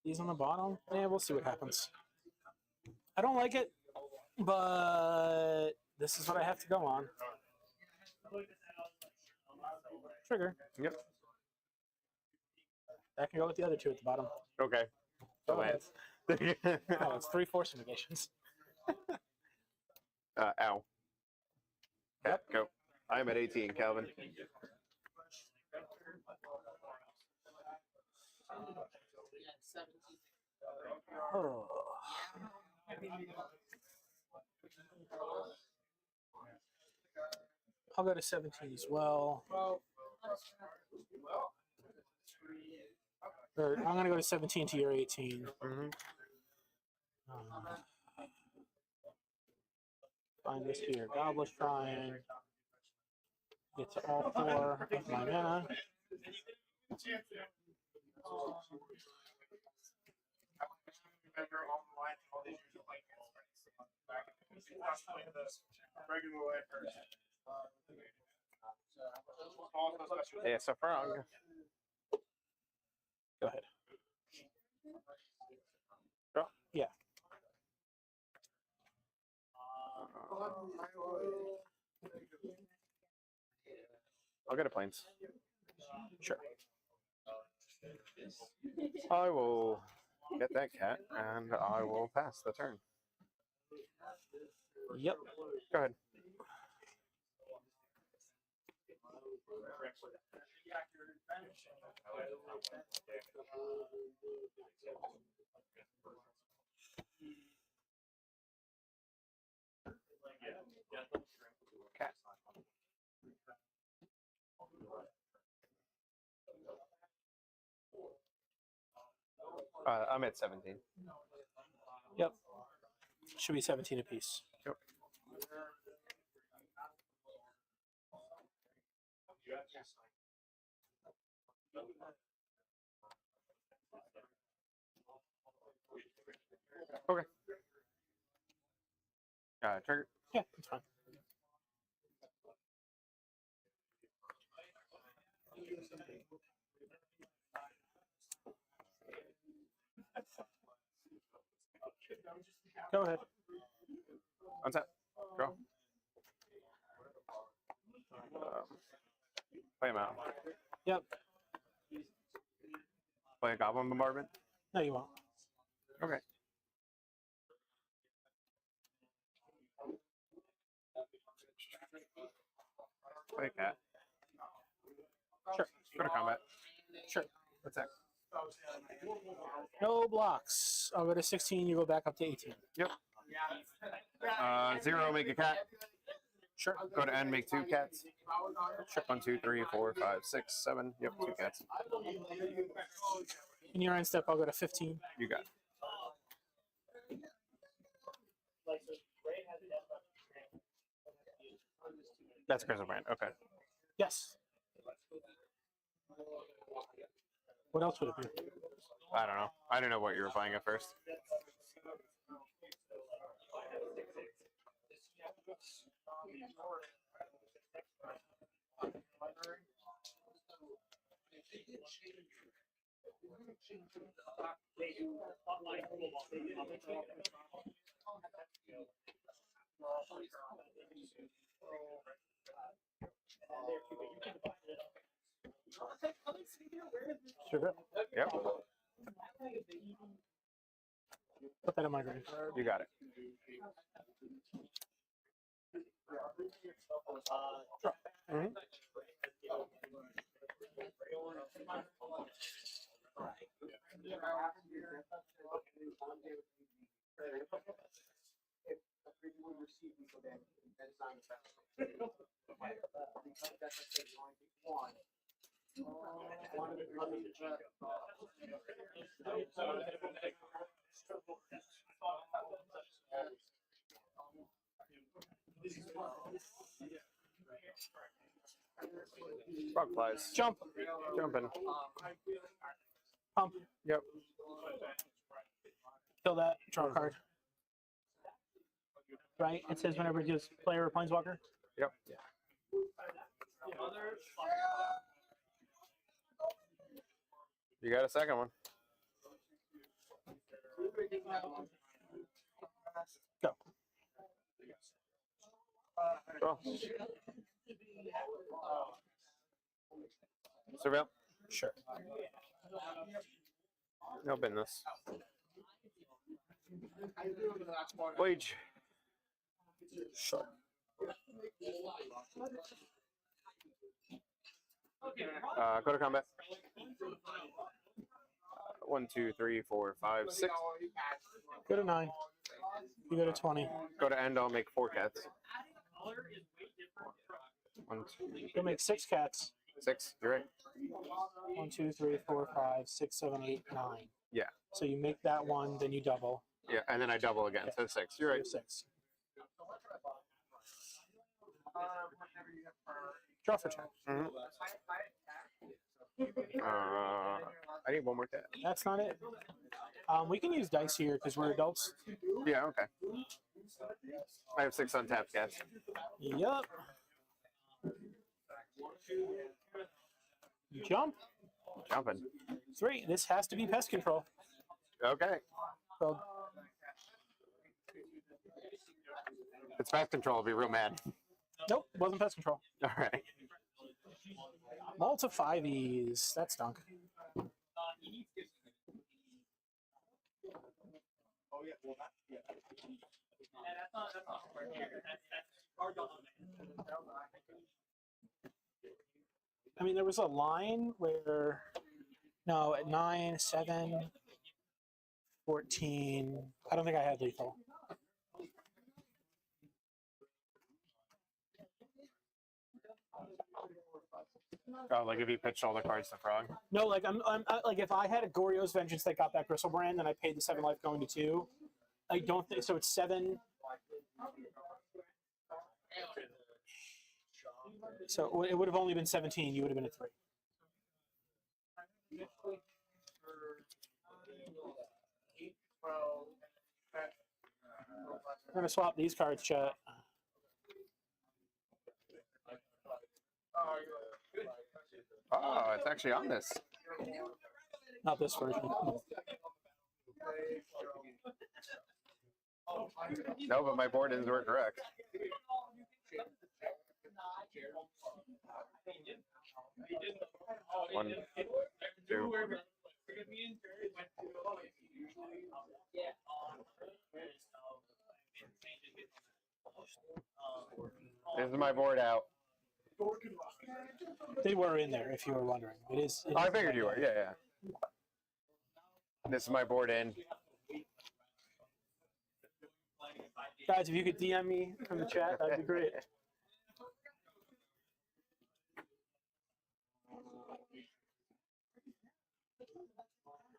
These on the bottom? Yeah, we'll see what happens. I don't like it, but this is what I have to go on. Trigger. Yep. That can go with the other 2 at the bottom. Okay. The Go ahead. Lance. Oh, it's 3 force negations. Ow. Cat, go. I'm at 18, Calvin. Oh. I'll go to 17 as well. Or I'm going to go to 17 to your 18. Find this here. Goblet Shrine. Get to all 4 of my mana. It's a frog. Go ahead. Draw? Yeah. I'll get a planes. Sure. I will get that cat, and I will pass the turn. Yep. Go ahead. Cat. I'm at 17. Yep. Should be 17 apiece. Yep. Okay. Trigger. Yeah, that's fine. Go ahead. Untap. Draw. Play him out. Yep. Play a Goblin Bombardment. No, you won't. Okay. Play a cat. Sure. Go to combat. Sure. Attack. No blocks. I'll go to 16. You go back up to 18. Yep. 0, make a cat. Sure. Go to end, make 2 cats. 1, 2, 3, 4, 5, 6, 7. Yep, 2 cats. In your end step, I'll go to 15. You got it. That's Crystal Brand. Okay. Yes. What else would it be? I don't know. I didn't know what you were playing at first. Sugar. Yep. Put that in my grave. You got it. Mhm. Frog flies. Jump. Jumping. Pump. Yep. Kill that. Draw a card. Right? It says whenever it gives player or planeswalker. Yep. You got a second one. Go. Go. Surveil. Sure. No business. Wage. Sure. Go to combat. 1, 2, 3, 4, 5, 6. Go to 9. You go to 20. Go to end. I'll make 4 cats. 1, 2, Go make 6 cats. 6. You're right. 1, 2, 3, 4, 5, 6, 7, 8, 9. Yeah. So you make that one, then you double. Yeah, and then I double again. So 6. You're So you right. have 6. Draw for check. I need one more cat. That's not it. We can use dice here because we're adults. Yeah, okay. I have 6 untapped cats. Yup. Jump. Jumping. 3. This has to be pest control. Okay. Well, If it's pest control, I'll be real mad. nope, wasn't pest control. All right. Multi 5Es. That stunk. I mean, there was a line where, no, at 9, 7, 14. I don't think I had lethal. Oh, like if you pitched all the cards to Frog? No, like like if I had a Goryo's Vengeance that got that Gristlebrand, then I paid the 7 life going to 2. I don't think so. It's 7. So it would have only been 17. You would have been at 3. We're gonna swap these cards, chat. Oh, it's actually on this. Not this version. No, but my board ends were correct. One, 2. This is my board out. They were in there, if you were wondering. It is. Oh, I figured you were. Yeah, yeah. This is my board in. Guys, if you could DM me from the chat, that'd be great.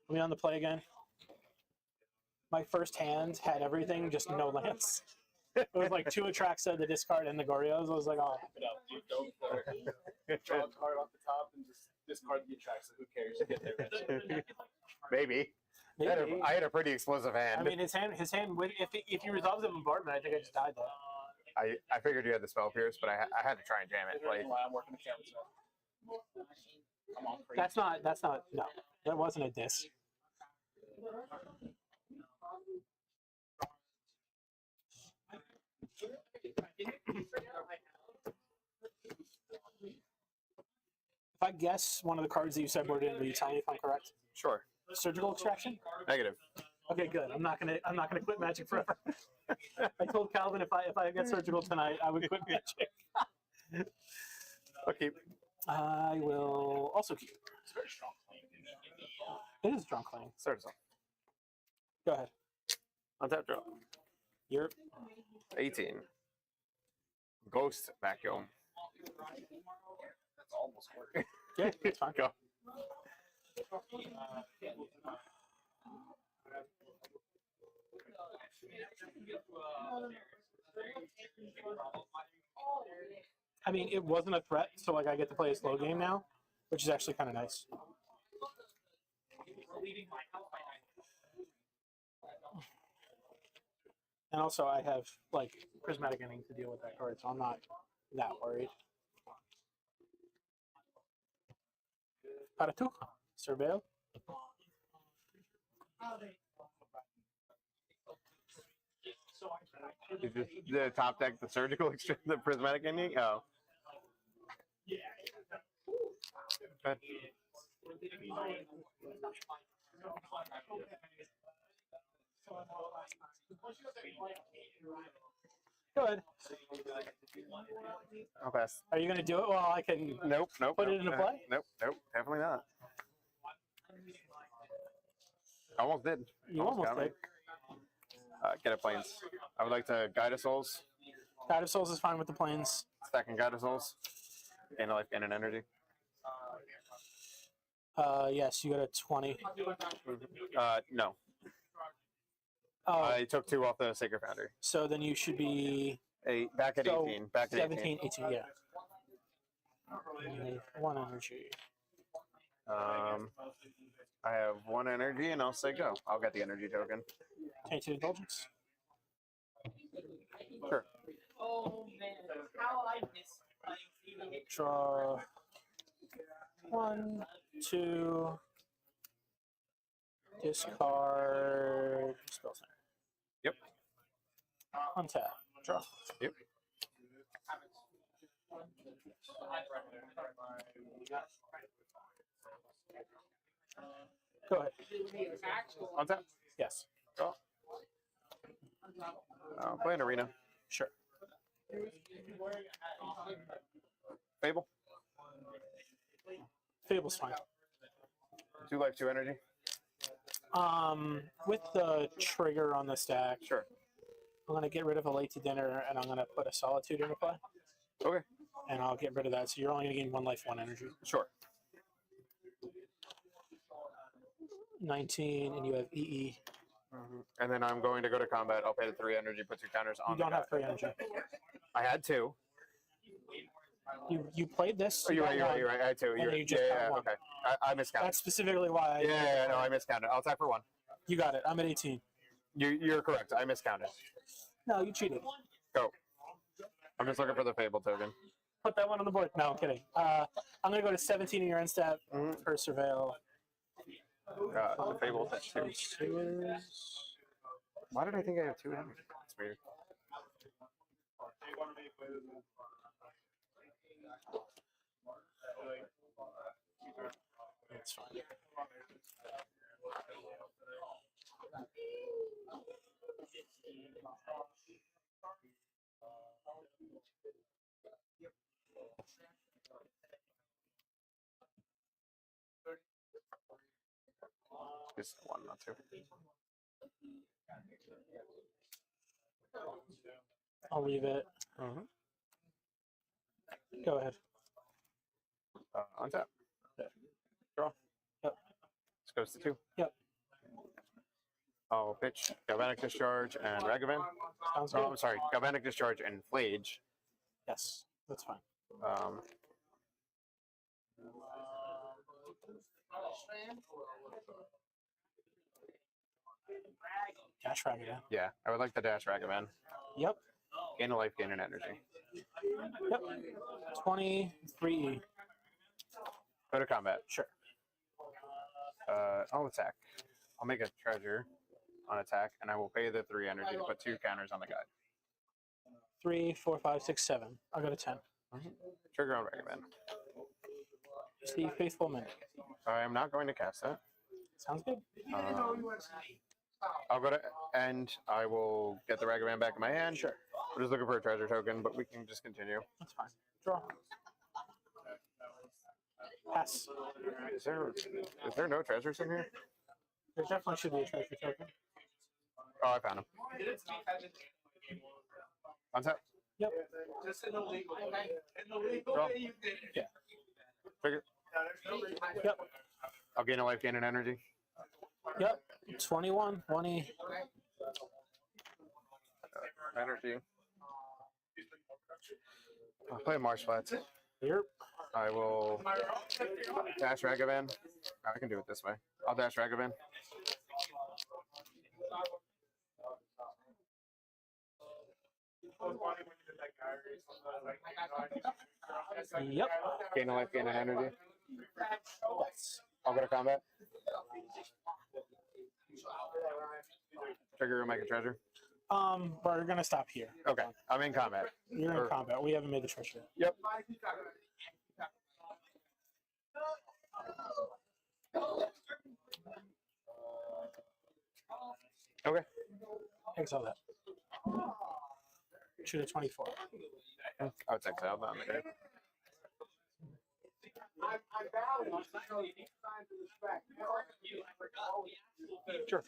Are we on the play again? My first hand had everything, just no lands. It was like 2 Atraxa, the discard, and the Goryo's. I was like, oh. Draw a card off the top and just discard the attraction. Who cares? You get there. Maybe. Maybe. I had a pretty explosive hand. I mean, his hand. If he resolves the bombardment, I think I just died there. I figured you had the spell pierce, but I had to try and jam it. Like, I'm working the camera. I'm all crazy. That's not, no. That wasn't a diss. If I guess one of the cards that you said were in, will you tell me if I'm correct? Sure. Surgical extraction? Negative. Okay, good. I'm not gonna quit Magic forever. I told Calvin if I get surgical tonight, I would quit Magic. I'll keep. I will also keep. It's very strong claim. It is strong claim. Certain. Go ahead. Untap draw. You're 18. Ghost vacuum. That's almost working. yeah, it's fine. Go. I mean, it wasn't a threat, so like I get to play a slow game now, which is actually kind of nice. And also, I have like prismatic ending to deal with that card, so I'm not that worried. Para tu, surveil. Is this the top deck, the surgical the prismatic ending? Oh. Okay. Good. I'll pass. Are you going to do it? Well, I can. Nope. Put it into play? Nope. Definitely not. Almost did. You almost got me. did. Get a planes. I would like to guide a souls. God of Souls is fine with the planes. Stacking guide a souls. Gain a life, gain an energy. Yes, you got a 20. No. Oh, I took 2 off the Sacred Foundry. so then you should be Back at So, 18. Back at 17, 18. 18, yeah. One energy. I have 1 energy, and I'll say go. I'll get the energy token. Tainted Indulgence. Sure. Draw 1, 2. Discard. Spell center. Yep. Untap. Draw. Yep. Go ahead. On tap. Yes. Draw. Play an arena. Sure. Fable. Fable's fine. 2 life, 2 energy. With the trigger on the stack, Sure. I'm gonna get rid of a late to dinner, and I'm gonna put a Solitude into play, Okay. and I'll get rid of that. So you're only gonna gain 1 life, 1 energy. Sure. 19, and you have EE. And then I'm going to go to combat. I'll pay the 3 energy, put 2 counters on. You don't the have guy. 3 energy. I had 2. You played this. Oh, you're right. got You're one. right. I had 2. then You're, you just yeah, got yeah, one. okay. I miscounted. That's specifically why. Yeah, no, I miscounted. I'll attack for 1. You got it. I'm at 18. You're correct. I miscounted. No, you cheated. Go. I'm just looking for the Fable token. Put that one on the board. No, I'm kidding. I'm gonna go to 17 in your end step for surveil. The Fable at 2. Why did I think I have 2 energy? That's weird. That's fine. Just 1, not 2. I'll leave it. Go ahead. On tap. Draw. Yep. This goes to 2. Yep. I'll pitch Galvanic Discharge and Ragavan. Sounds Oh, good. I'm sorry. Galvanic Discharge and Flage. Yes, that's fine. Dash Ragavan. Yeah, I would like the Dash Ragavan. Yep. Gain a life, gain an energy. Yep. 23. Go to combat. Sure. I'll attack. I'll make a treasure on attack, and I will pay the 3 energy to put 2 counters on the guide. 3, 4, 5, 6, 7. I'll go to 10. Trigger on recommend. It's the faithful minute. I am not going to cast that. Sounds good. I'll go to end. I will get the Ragavan back in my hand. Sure. We're just looking for a treasure token, but we can just continue. That's fine. Draw. Pass. Is there no treasures in here? There definitely should be a treasure token. Oh, I found him. On top. Yep. Just in the legal way. In the legal Draw. way you did it. Yeah. Trigger. Yep. I'll gain a life, gain an energy. Yep. 21, 20. Energy. I'll play Marsh Flats. Here. I will dash Ragavan. I can do it this way. I'll dash Ragavan. Yep. Gain a life, gain an energy. Yes. I'll go to combat. Trigger, make a treasure. We're gonna stop here. Okay, I'm in combat. You're in Or- combat. We haven't made the treasure. Yep. Okay. Exile that. Shoot a 24. I would exile that on the grave. I value signs of respect. Sure.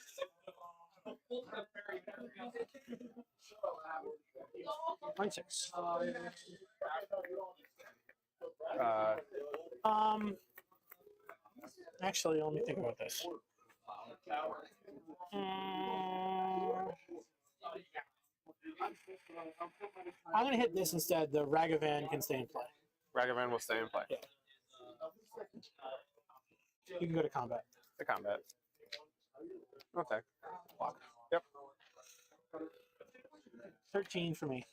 26. Actually, let me think about this. I'm gonna hit this instead. The Ragavan can stay in play. Ragavan will stay in play. Yeah. You can go to combat. The combat. Okay. Block. Yep. 13 for me.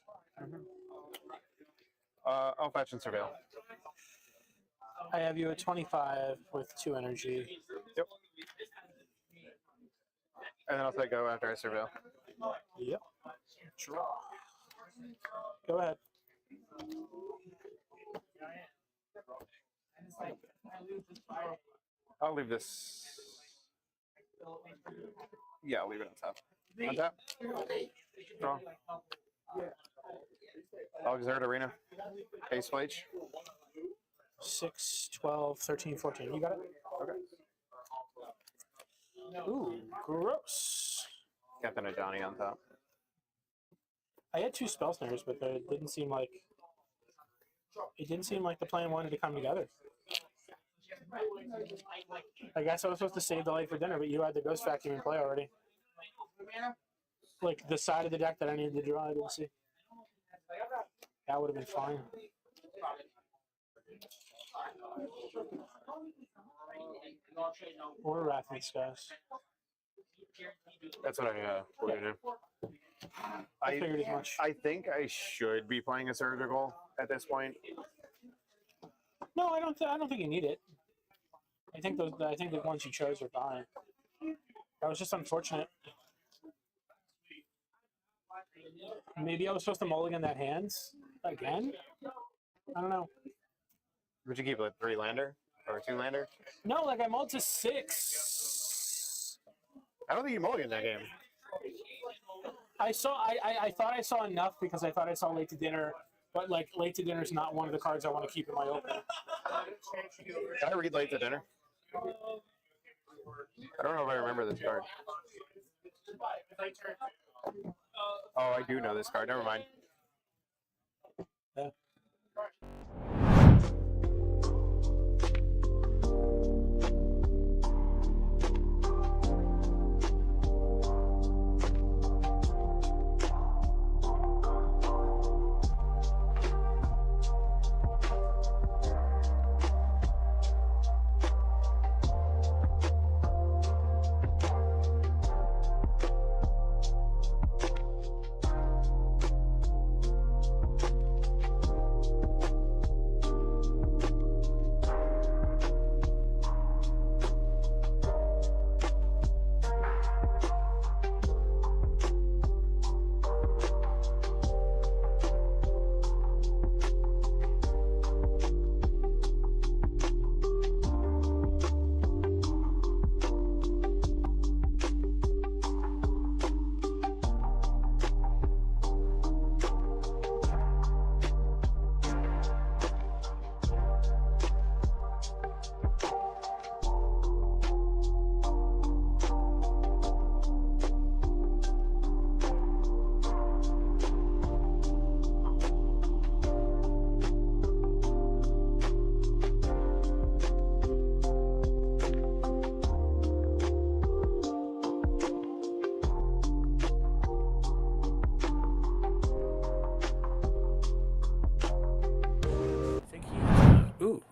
I'll fetch and surveil. I have you at 25 with 2 energy. Yep. And then I'll say go after I surveil. Yep. Draw. Go ahead. I'll leave this. Yeah, I'll leave it on top. On top. Draw. I'll exert arena. Ace Flage. 6, 12, 13, 14. You got it? Okay. Ooh, gross. Captain Ajani on top. I had 2 spell snares, but it didn't seem like the plan wanted to come together. I guess I was supposed to save the light for dinner, but you had the Ghost Vacuum in play already. Like the side of the deck that I needed to draw, I didn't see. That would have been fine. Or Wrathing Skies. That's what I we're gonna do. I figured as much. I think I should be playing a surgical at this point. No, I don't think you need it. I think the ones you chose are fine. That was just unfortunate. Maybe I was supposed to mulligan that hands again. I don't know. Would you keep a 3-lander or a 2-lander? No, like I mulled to 6. I don't think you mulligan that game. I thought I saw enough because I thought I saw Late to Dinner, but like Late to Dinner is not one of the cards I want to keep in my open. Can I read Late to Dinner? I don't know if I remember this card. Oh, I do know this card. Never mind. Yeah.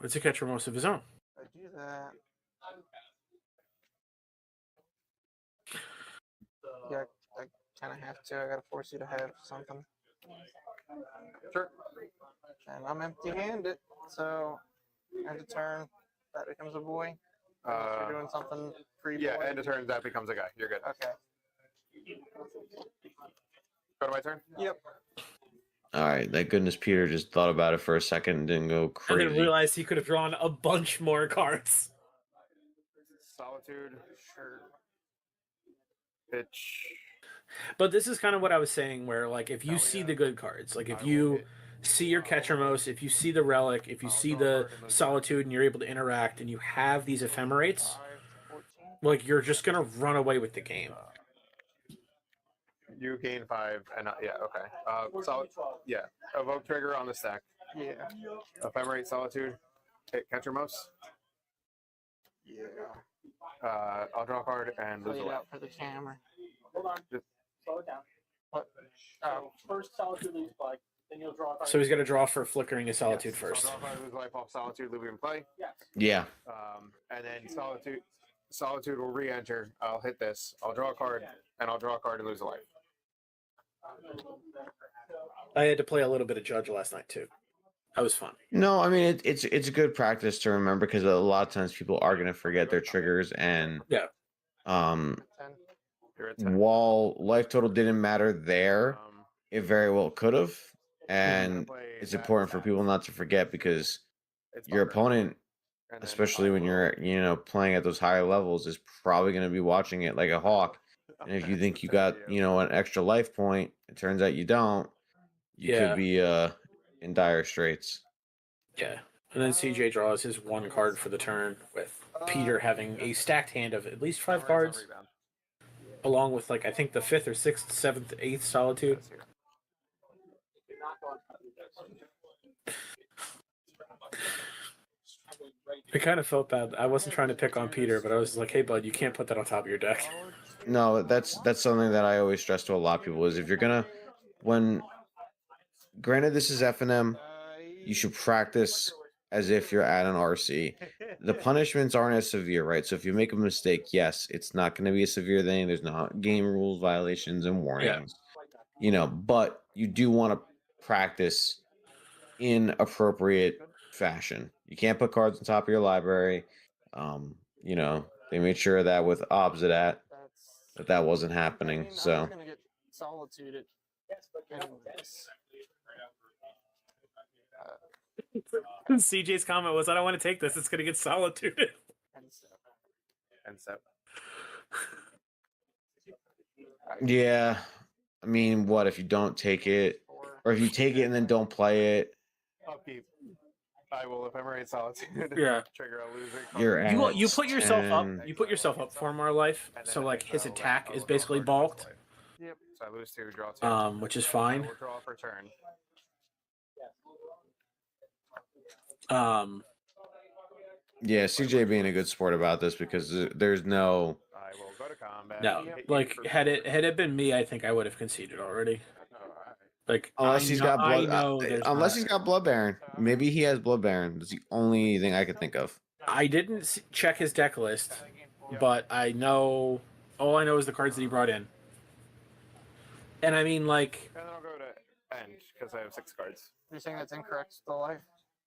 It's a catcher most of his own. I do that. Yeah, I kind of have to. I gotta force you to have something. Sure. And I'm empty-handed, so end of turn, that becomes a boy. Unless you're doing something free. Yeah, end of turn, that becomes a guy. You're good. Okay. Go to my turn? Yep. All right, thank goodness Peter just thought about it for a second and didn't go And crazy. then realized he could have drawn a bunch more cards. Solitude. Sure. Pitch. But this is kind of what I was saying, where like if you see the good cards, like if you see your Ketchermos, if you see the Relic, if you see the Solitude and you're able to interact and you have these ephemerates, like you're just gonna run away with the game. You gain 5, and yeah, okay. Yeah, evoke trigger on the stack. Yeah. Ephemerate Solitude. Hit Ketchermos. Yeah. I'll draw a card and lose Play a it life. out for the camera. Hold on. Just- Slow it down. What? Oh. First Solitude leaves play. Then you'll draw a card. So he's gonna draw for flickering his Solitude Yes, first. I'll draw a card, lose a life off Solitude, leave it in play. Yes. Yeah. And then Solitude will re-enter. I'll hit this. I'll draw a card, and I'll draw a card and lose a life. I had to play a little bit of Judge last night too. That was fun. No, I mean it's a good practice to remember because a lot of times people are gonna forget their triggers and Yeah. 10. You're at 10. While life total didn't matter there, it very well could have, and it's important for people not to forget because your opponent, especially when you're playing at those higher levels, is probably going to be watching it like a hawk. And if you think you got an extra life point, it turns out you don't. You Yeah. could be in dire straits. Yeah. And then CJ draws his one card for the turn, with Peter having a stacked hand of at least 5 cards, along with like I think the 5th or 6th, 7th, 8th Solitude. I kind of felt bad. I wasn't trying to pick on Peter, but I was like, "Hey, bud, you can't put that on top of your deck." No, that's something that I always stress to a lot of people is if you're gonna granted this is FNM, you should practice as if you're at an RC. The punishments aren't as severe, right? So if you make a mistake, yes, it's not going to be a severe thing. There's not game rules violations and warnings, but you do want to practice in appropriate fashion. You can't put cards on top of your library. They made sure that with OBS that wasn't happening. So I'm gonna get solitude. CJ's comment was, "I don't want to take this. It's going to get solitude." And so. yeah, I mean, what if you don't take it, or if you take it and then don't play it? Upkeep. I will ephemerate Solitude. Yeah. Trigger a loser. You're You put yourself up. 10. You put yourself up for more life. So like his attack is basically balked, Yep. So I lose 2, draw 2. which is I fine. will draw for turn. Yeah, CJ being a good sport about this because there's no. I will go to combat. No, hit you like for had it been me, I think I would have conceded already. Alright. Like Unless he's got I blood, know there's unless not. he's got Blood Baron. Maybe he has Blood Baron. That's the only thing I could think of. I didn't check his deck list, but I know. All I know is the cards that he brought in. And I mean, like, And then I'll go to end because I have 6 cards. You're saying that's incorrect still life?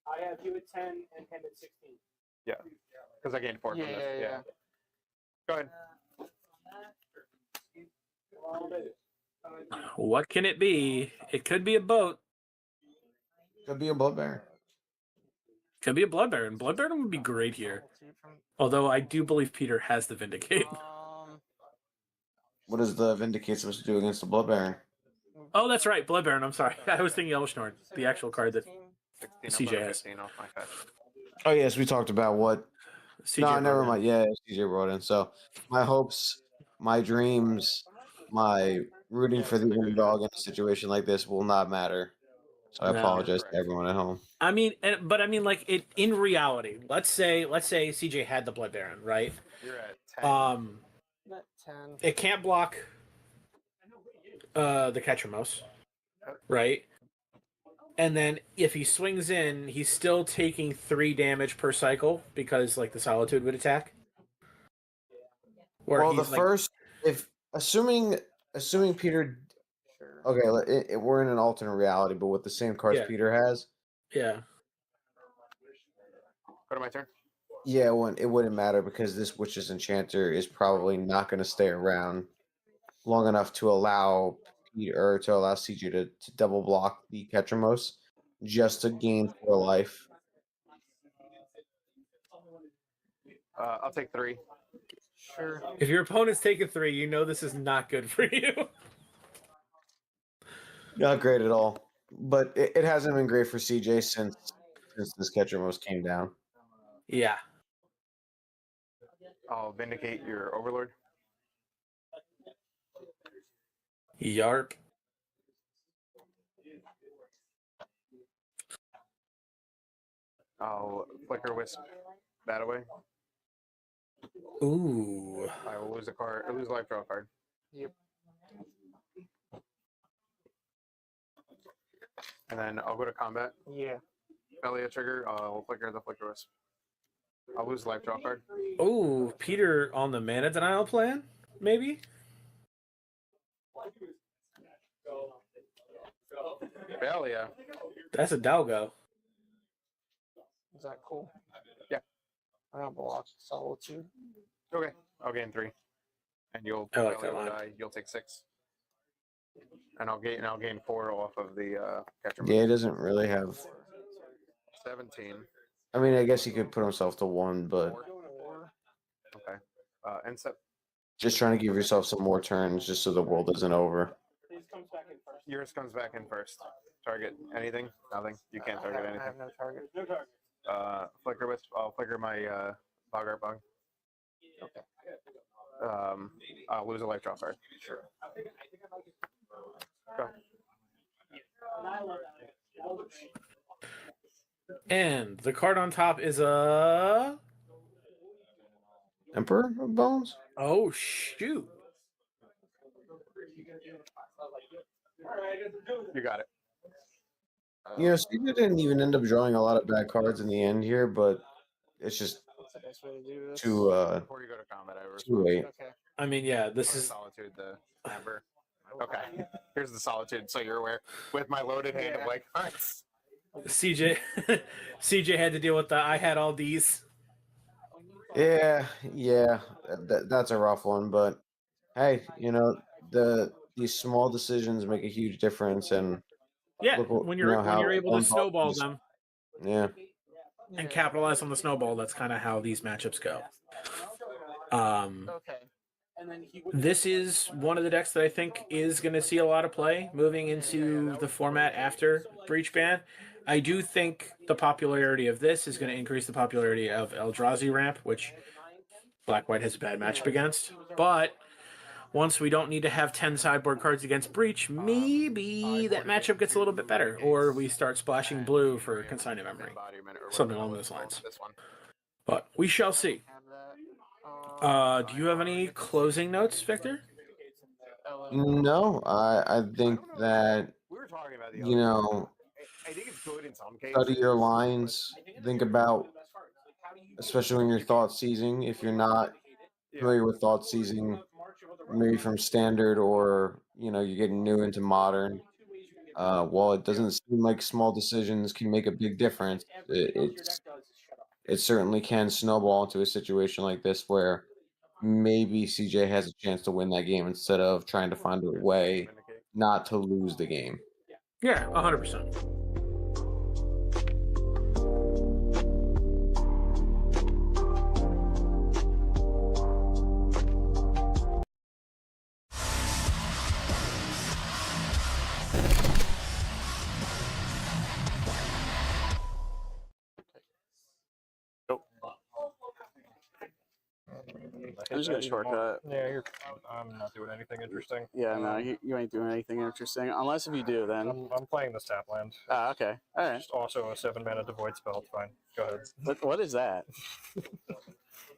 I have you at 10 and him at 16. Yeah. Because I gained 4 Yeah, from this. yeah. Go ahead. what can it be? It could be a boat. Could be a Blood Baron. Could be a Blood Baron. Blood Baron would be great here. Although I do believe Peter has the Vindicate. What is the Vindicate supposed to do against the Blood Baron? Oh, that's right, Blood Baron. I'm sorry. I was thinking Elshnorn, the actual card that 16, CJ has. 15 off my fetch. Oh yes, we talked about what. CJ No, brought never in. mind. Yeah, CJ brought in. So my hopes, my dreams, my rooting for the underdog in a situation like this will not matter. So I No. apologize to everyone at home. I mean, but I mean, like it in reality. Let's say CJ had the Blood Baron, right? You're at 10. At 10. It can't block the Ketchermos, right? And then if he swings in, he's still taking 3 damage per cycle because like the Solitude would attack. Where Well, the he's like, first, if assuming Peter, Sure. okay, we're in an alternate reality, but with the same cards Yeah. Peter has, yeah, Go to my turn. yeah, it wouldn't matter because this Witch's Enchanter is probably not going to stay around long enough to allow Peter or to allow CJ to double block the Ketramos just to gain 4 life. I'll take 3. Sure. if your opponent's taking 3, you know this is not good for you. Not great at all, but it hasn't been great for CJ since this Ketramos came down. Yeah. I'll vindicate your Overlord. Yarp. I'll Flicker Wisp that away. Ooh. I will lose a card. I lose a life draw card. Yep. And then I'll go to combat. Yeah. Belly a trigger. I'll Flicker the Flicker Wisp. I'll lose a life draw card. Ooh, Peter on the mana denial plan, maybe? Belly, yeah. That's a Dalgo. Is that cool? Yeah. I'll block Solitude. Okay. I'll gain 3. And you'll I like Belly that will line. die. You'll take 6. And I'll gain 4 off of the catcher. Yeah, he doesn't really have. 17. I mean, I guess he could put himself to 1, but 4. Okay. And so just trying to give yourself some more turns just so the world isn't over. yours comes back in first. Target anything? Nothing. You can't target I anything. have no target. Flicker Wisp. I'll flicker my Bogart Bug. Okay. I'll lose a life draw card. Sure. Go. And the card on top is a... Emperor of Bones? Oh, shoot. You got it. You know, Steve didn't even end up drawing a lot of bad cards in the end here, but it's just What's the best way to do this? too Before you go to combat, I too late. Okay. I mean, yeah, this is... Solitude, the Emperor. Okay. Here's the Solitude, so you're aware. With my loaded hand of Yeah. like cards. CJ CJ had to deal with the I had all these. Yeah, that's a rough one, but hey, you know, these small decisions make a huge difference, and Yeah, look what, when you you're know, when how you're able to one snowball just- them Yeah. and capitalize on the snowball, that's kind of how these matchups go. Okay. This is one of the decks that I think is going to see a lot of play moving into the format after Breach Ban. I do think the popularity of this is going to increase the popularity of Eldrazi Ramp, which Black-White has a bad matchup against. But once we don't need to have 10 sideboard cards against Breach, maybe that matchup gets a little bit better. Or we start splashing blue for Consignment Memory. Something along those lines. This one. But we shall see. Have that. Do you have any closing notes, Victor? No, I think that, We were talking about the you know, I think it's good in some cases. study your lines, think about, especially when you're thought seizing, if you're not familiar with thought seizing, maybe from standard or, you know, you're getting new into modern. While it doesn't seem like small decisions can make a big difference, it certainly can snowball into a situation like this where maybe CJ has a chance to win that game instead of trying to find a way not to lose the game. Yeah, 100%. I'm just gonna shortcut. Yeah, I'm not doing anything interesting. Yeah, no, you ain't doing anything interesting. Unless if you do, then. I'm playing this tap land. Ah, okay. All right. Just also a 7-mana devoid spell. It's fine. Go ahead. What is that?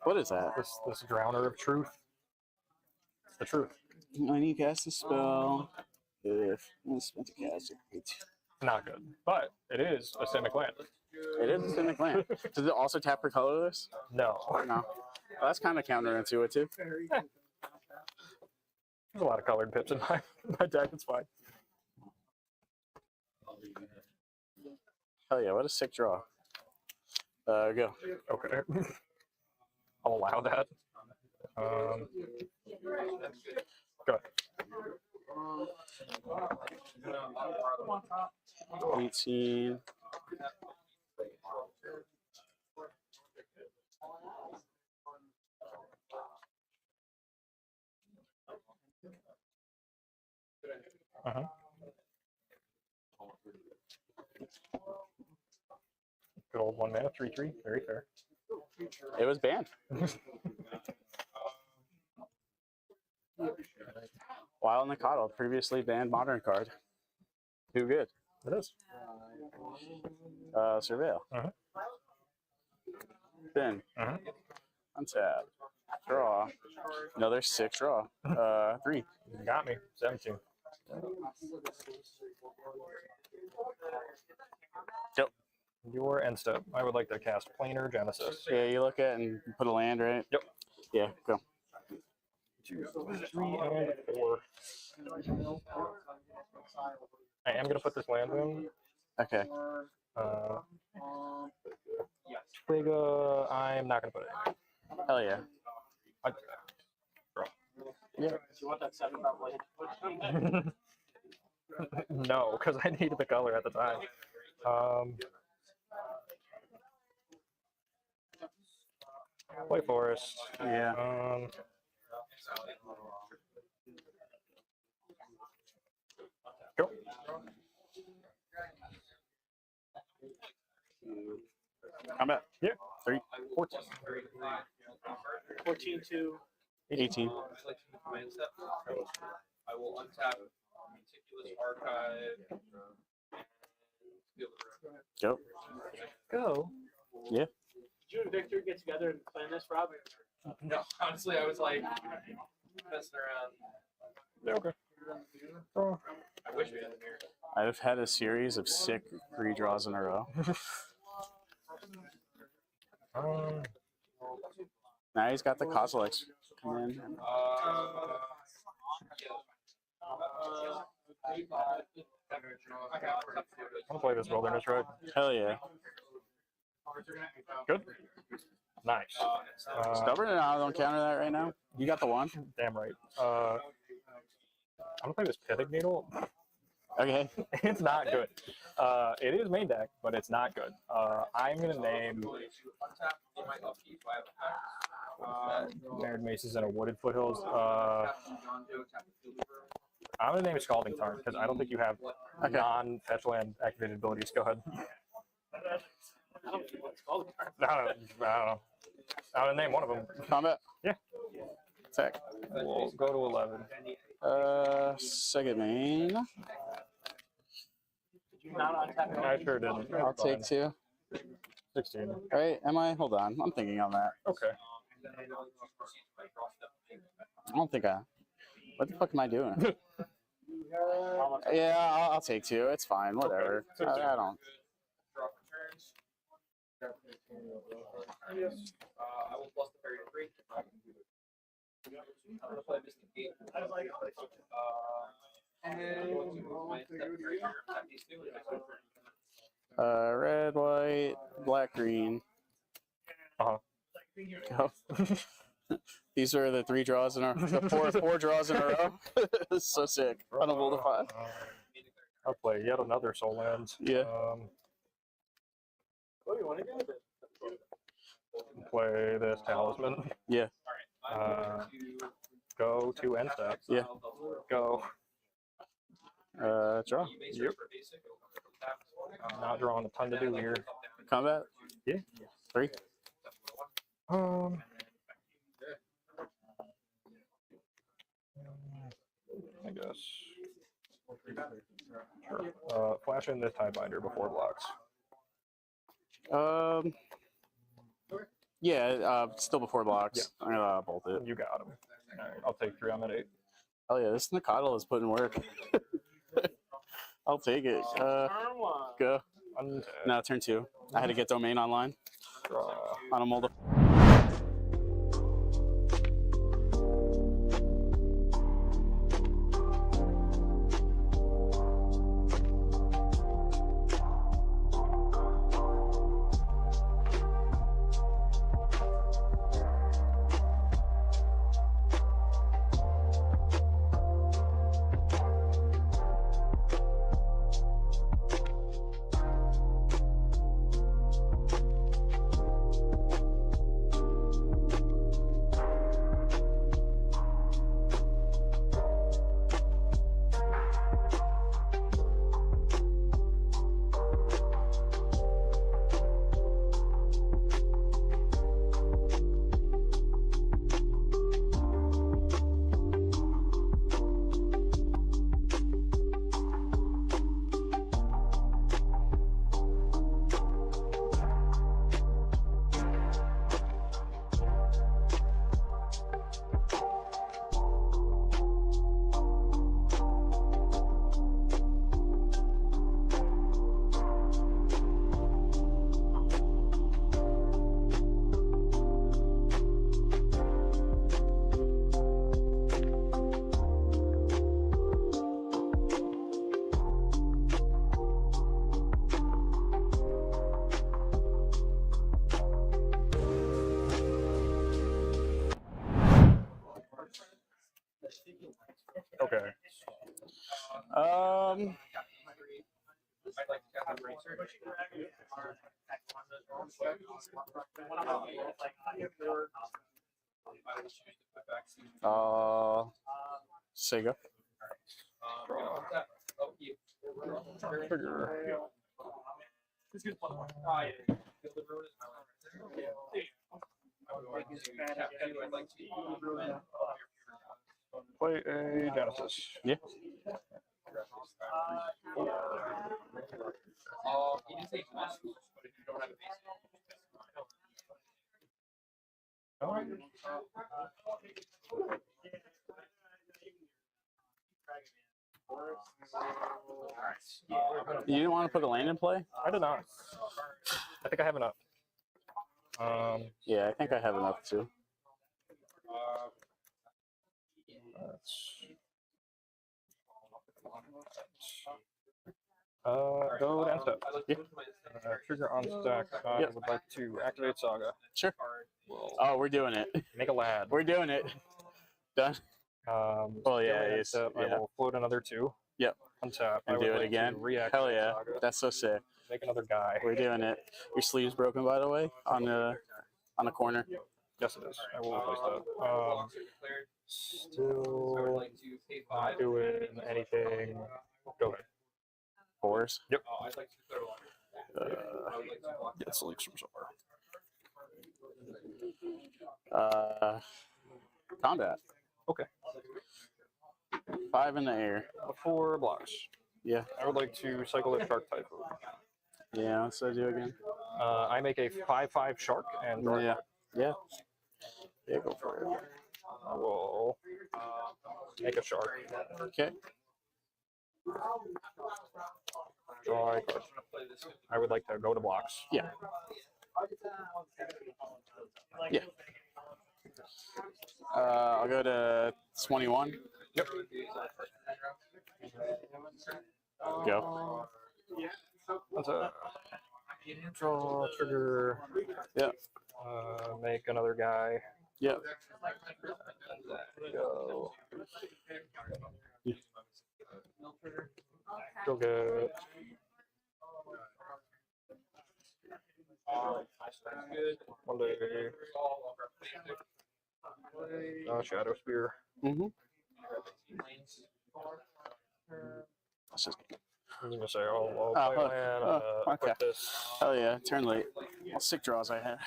What is that? This Drowner of Truth. It's the truth. When you cast a spell, if I spent to cast it, Not good, but it is a Simic land. It is a Simic land. Does it also tap for colorless? No. No. Well, that's kind of counterintuitive. There's a lot of colored pips in my deck. It's fine. Hell yeah, what a sick draw. Go. Okay. I'll allow that. Go ahead. 18. Uh-huh. Good old 1 mana, 3/3. Very fair. It was banned. Wild Nikado, previously banned modern card. Too good. It is. Surveil. Uh-huh. Then. Uh-huh. Untap. Draw. Another 6 draw. 3. You got me. 17. Yep. Your end step. I would like to cast Planar Genesis. Yeah, you look at and put a land, right? Yep. Yeah, go. 2, 3, and 4. I am going to put this land in. Okay. Trigger, I'm not going to put it in. Hell yeah. Do you want that 7 probably? No, because I needed the color at the time. Play Forest. Yeah. Go. Combat. Yeah. 3. 14. 14 to 18. I will untap Meticulous Archive. Go. Go. Yeah. Did you and Victor get together and plan this, Rob? No, honestly, I was like messing around. Yeah, okay. Oh. I wish we had a mirror. I've had a series of sick redraws in a row. Now he's got the Kozileks. Come in. I'll play this Wilderness Road. Hell yeah. Good. Nice. Stubborn and I don't counter that right now. You got the 1. Damn right. I'm gonna play this Pithig Needle. Okay. It's not good. It is main deck, but it's not good. I'm gonna name Nerd Maces and a Wooded Foothills. I'm gonna name it Scalding Tarn because I don't think you have non-fetch land activated abilities. Go ahead. I don't know what's called. I don't know. I'm gonna name one of them. Combat. Yeah. Attack. We'll go to 11. Second main. Not untap. I sure didn't. I'll take 2. 16. Right? Am I? Hold on. I'm thinking on that. Okay. I don't think I. What the fuck am I doing? Yeah, I'll take 2. It's fine. Whatever. I don't. I will plus the parry to 3. I'm gonna play Mystic Gate. Red, white, black, green. Uh-huh. Go. These are the 3 draws in a the 4 draws in a row. This is so sick. Unable to find. I'll play yet another Soul Land. Yeah. Oh, you want to go? Play this Talisman. Yeah. Go to end step. Yeah. Go. Draw. Yep. I'm not drawing a ton to do here. Combat. Yeah. 3. I guess. Sure. Flash in this Tidebinder before blocks. Yeah, still before blocks. Yeah. I'm gonna bolt it. You got him. All right, I'll take 3 on that 8. Oh yeah, this Nikado is putting work. I'll take it. Go. No, turn 2. I had to get domain online. On a mold. Okay. Sega. Trigger. Play a Genesis. Yeah. You didn't want to put a land in play? I did not. I think I have enough. Yeah, I think I have enough too. Go down step. Yeah. Trigger on stack. I would like to activate Saga. Sure. Oh, we're doing it. Make a lad. We're doing it. Done. Oh yeah, I will float another 2. Yep. Untap. And do it again. Hell yeah. Saga. That's so sick. Make another guy. We're doing it. Your sleeve's broken, by the way, on the corner. Yes, it is. I will replace that. Still not doing anything. Go ahead. 4s. Yep. Get sleeves from somewhere. Combat. Okay. 5 in the air. 4 blocks. Yeah. I would like to cycle a shark type. Yeah, let's do again. I make a 5/5 shark and draw. Yeah. Yeah. Yeah, go for it. I will make a shark. Okay. Draw a card. I would like to go to blocks. Yeah. Yeah. I'll go to 21. Yep. Go. That's a draw trigger. Yep. Make another guy. Yep. Go. Go get. One day. Shadow Spear. Mm-hmm. I'm gonna say I'll play land, okay. put this. Hell yeah, turn late. Well, sick draws I had.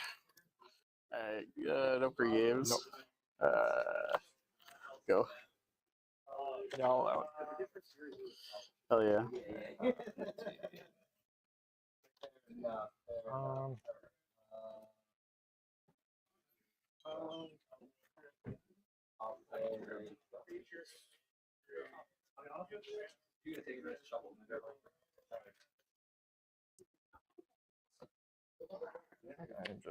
No pre-games. Nope. Go. Yeah, I'll allow it. Hell yeah. I'm just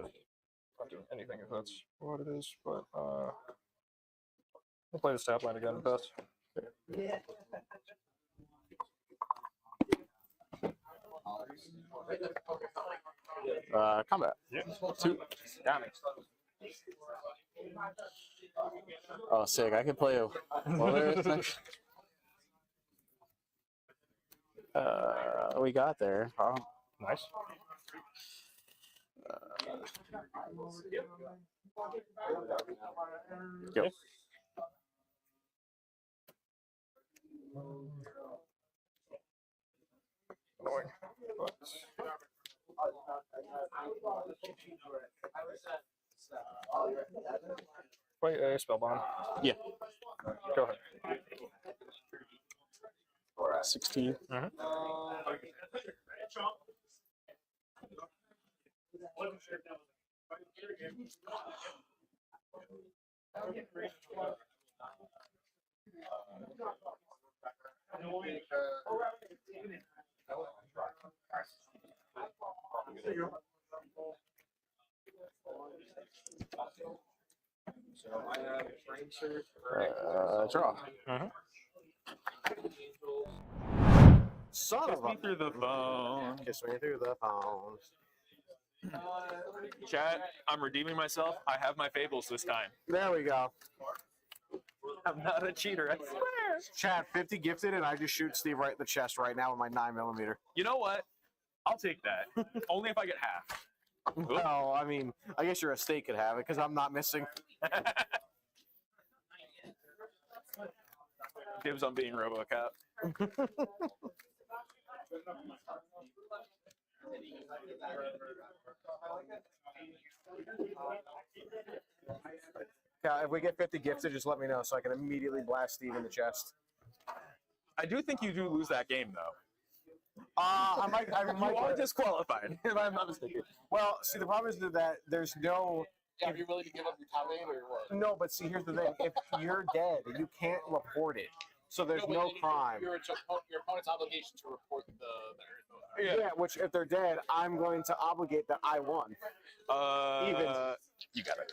not doing anything if that's what it is, but I'll play the stat line again best. Combat. Yeah. 2. Got me. Oh, sick. I could play a. We got there. Oh. Nice. Yep. Annoying. But play a spellbond. Yeah. Go ahead. 16. Draw. Son Kiss of me a. through the phone. Kiss me through the phone. Chat, I'm redeeming myself. I have my fables this time. There we go. I'm not a cheater, I swear. Chad, 50 gifted, and I just shoot Steve right in the chest right now with my 9mm. You know what? I'll take that. Only if I get half. Well, I mean, I guess your estate could have it because I'm not missing. Dibs on being RoboCop. Yeah, if we get 50 gifted, just let me know so I can immediately blast Steve in the chest. I do think you do lose that game, though. I might You are disqualified, if I'm not mistaken. Well, see, the problem is that there's no. Yeah, are you willing to give up your top eight or what? No, but see, here's the thing: if you're dead, you can't report it, so there's but no crime. Your opponent's obligation to report the Yeah, which if they're dead, I'm going to obligate that I won. Even. You got it.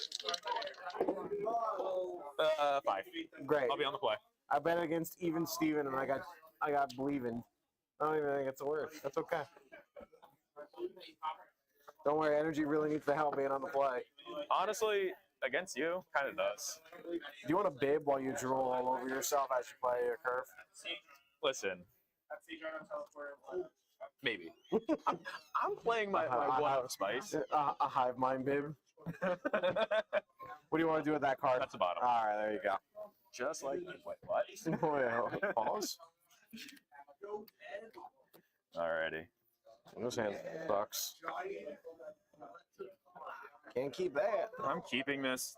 5. Great. I'll be on the play. I bet against even Steven, and I got believing. I don't even think it's a word. That's okay. Don't worry, energy really needs the help being on the play. Honestly, against you, kind of does. Do you want to bib while you drool all over yourself as you play a curve? Listen. Maybe. I'm playing my one out of spice. A hive mind bib. What do you want to do with that card? That's the bottom. All right, there you go. Just like wait, what? Wait, pause. Alrighty. This hand sucks. Can't keep that. I'm keeping this.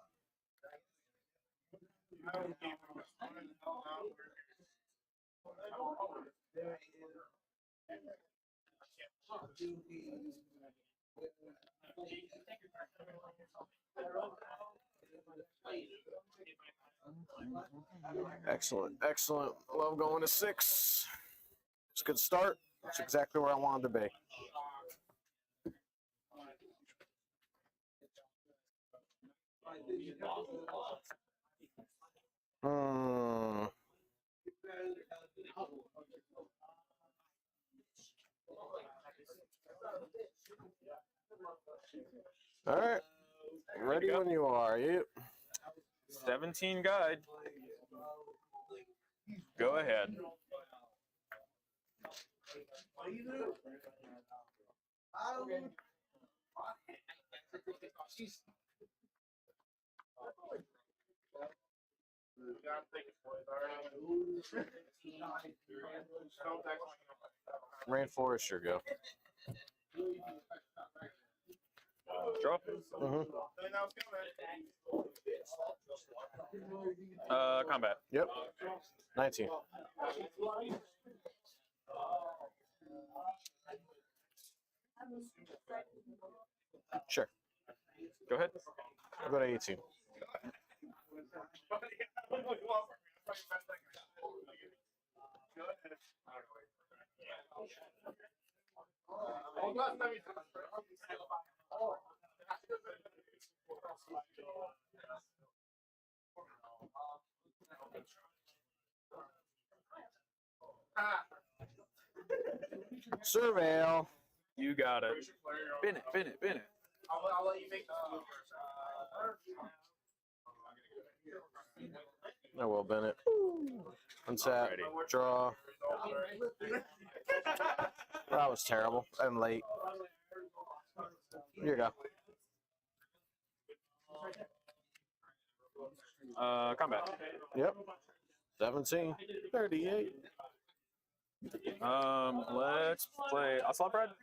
Excellent, excellent. Love going to 6. It's a good start. It's exactly where I wanted to be. All right. Ready when you are. Yep. 17 guide. Go ahead. Rainforest, go. Draw. Combat. Yep. 19. Sure. Go ahead. I'll go to 18. Surveil. You got it. Bin it, bin it, bin it. I'll let you make this one first. I will, Bennett. Untap. Draw. That was terrible. I'm late. Here you go. Combat. Yep. 17. 38. Let's play Ocelot.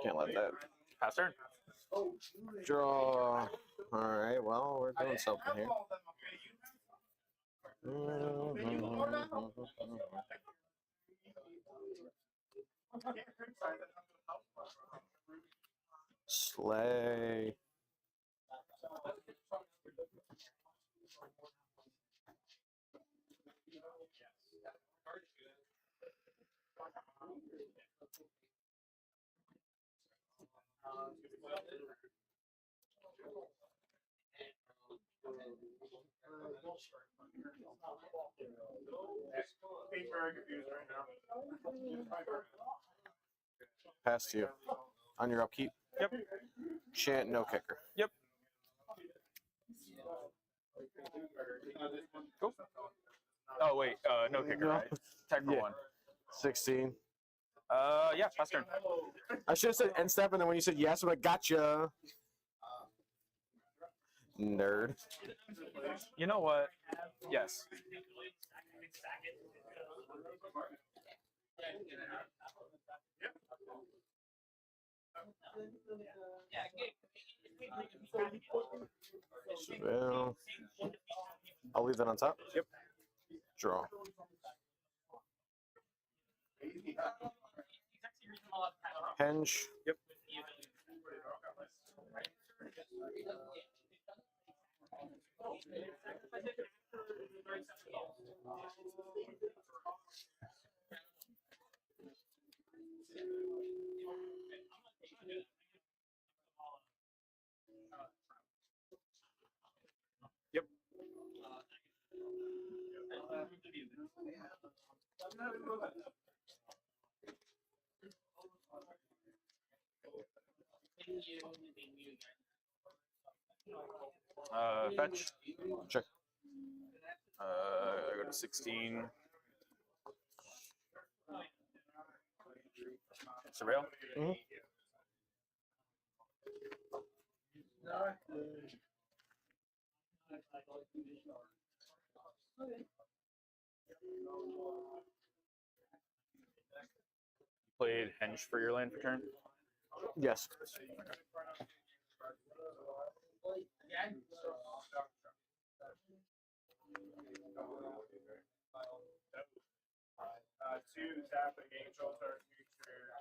Can't let that. Pass turn. Draw. Alright, well, we're doing something here. Slay. He's very confused right now. Pass to you. On your upkeep. Yep. Chant, no kicker. Yep. Cool. Oh wait, no kicker, right? Tech for Yeah. 1. 16. Yeah, pass turn. I should have said end step, and then when you said yes, I'm like, gotcha. Nerd. You know what? Yes. Well, I'll leave that on top. Yep. Draw. Henge. Yep. Yep. Fetch. Check. I go to 16. Surveil. Mhm. Played Henge for your land for turn. Yes. Two tap and game shelter future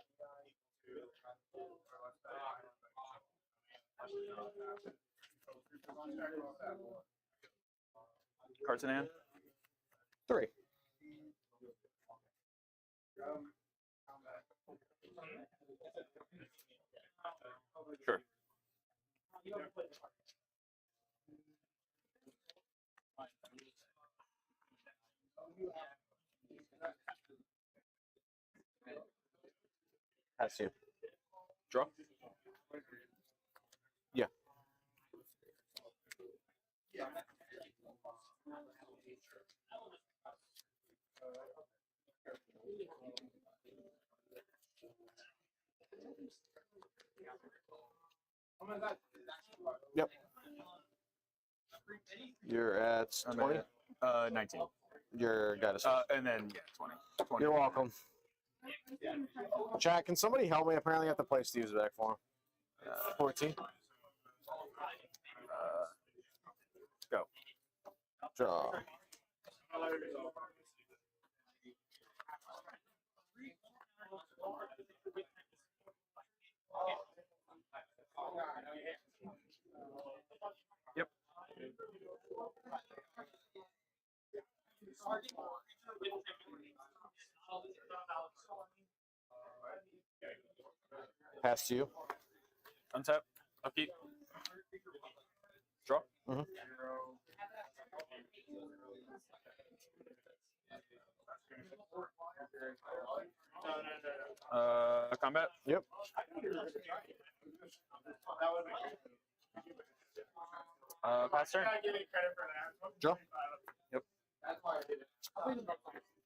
equal to or less than. Cards in hand. 3. Sure. Pass you. Draw. Yeah. Yep. You're at 20. 19. You're got us. And then yeah, 20. 20. You're welcome. Chat, can somebody help me? Apparently, I have to play Steve's back for him. 14. Go. Draw. Yep. Pass to you. Untap. Upkeep. Draw. Mhm. Combat. Yep. Pass turn. Draw. Yep. That's why I did it.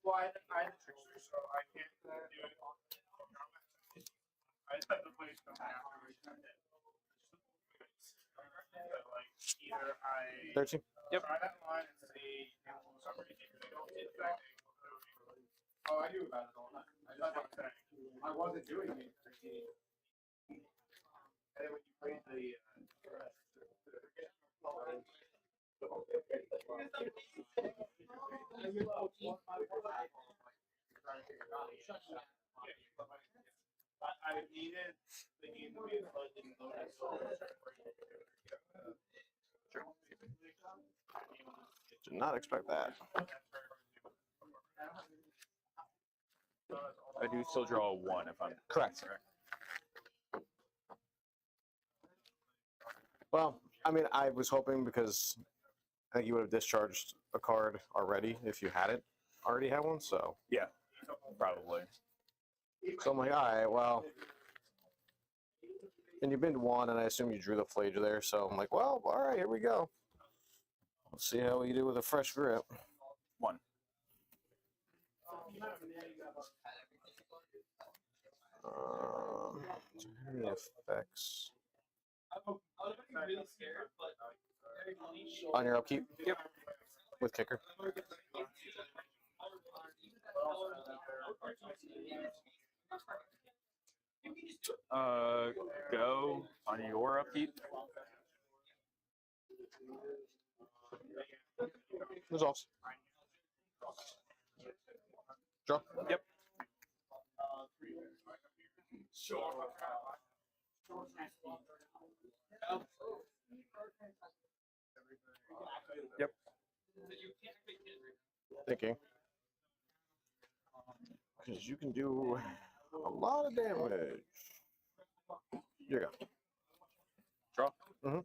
Well, I had the trickster, so I can't do it. I just had the place come afterwards. So, like, either I 13. Yep. try that line and see for some reason they don't get back. Oh, I knew about it all the time. That's what I'm saying. I wasn't doing it. And then when you played the I needed the game to be slightly Did not expect that. I do still draw 1 if I'm Correct. Well, I mean, I was hoping because I think you would have discharged a card already if you had it. Already had one, so. Yeah, probably. So I'm like, all right, well. And you binned 1, and I assume you drew the Flage there, so I'm like, well, all right, here we go. Let's see how we do with a fresh grip. 1. Any effects? On your upkeep? Yep. With kicker. Go on your upkeep. Resolves. Draw. Yep. Yep. Thinking. Because you can do a lot of damage. Here you go. Draw. Mm-hmm.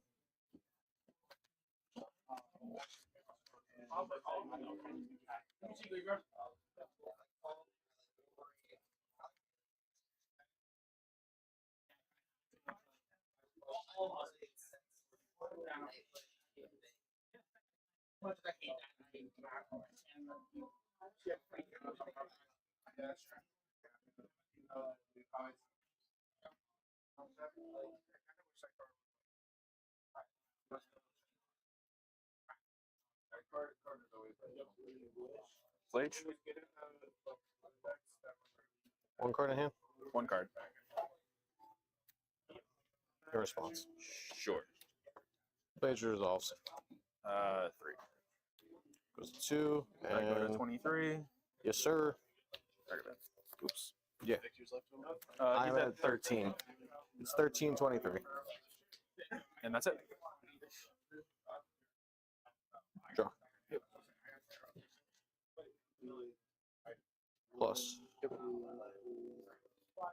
Flage. 1 card in hand. 1 card. Your response. Sure. Flage resolves. 3. Goes to 2. I go to And 23. yes, sir. Oops. Yeah. I'm at 13. It's 13-23. And that's it. Draw. Plus.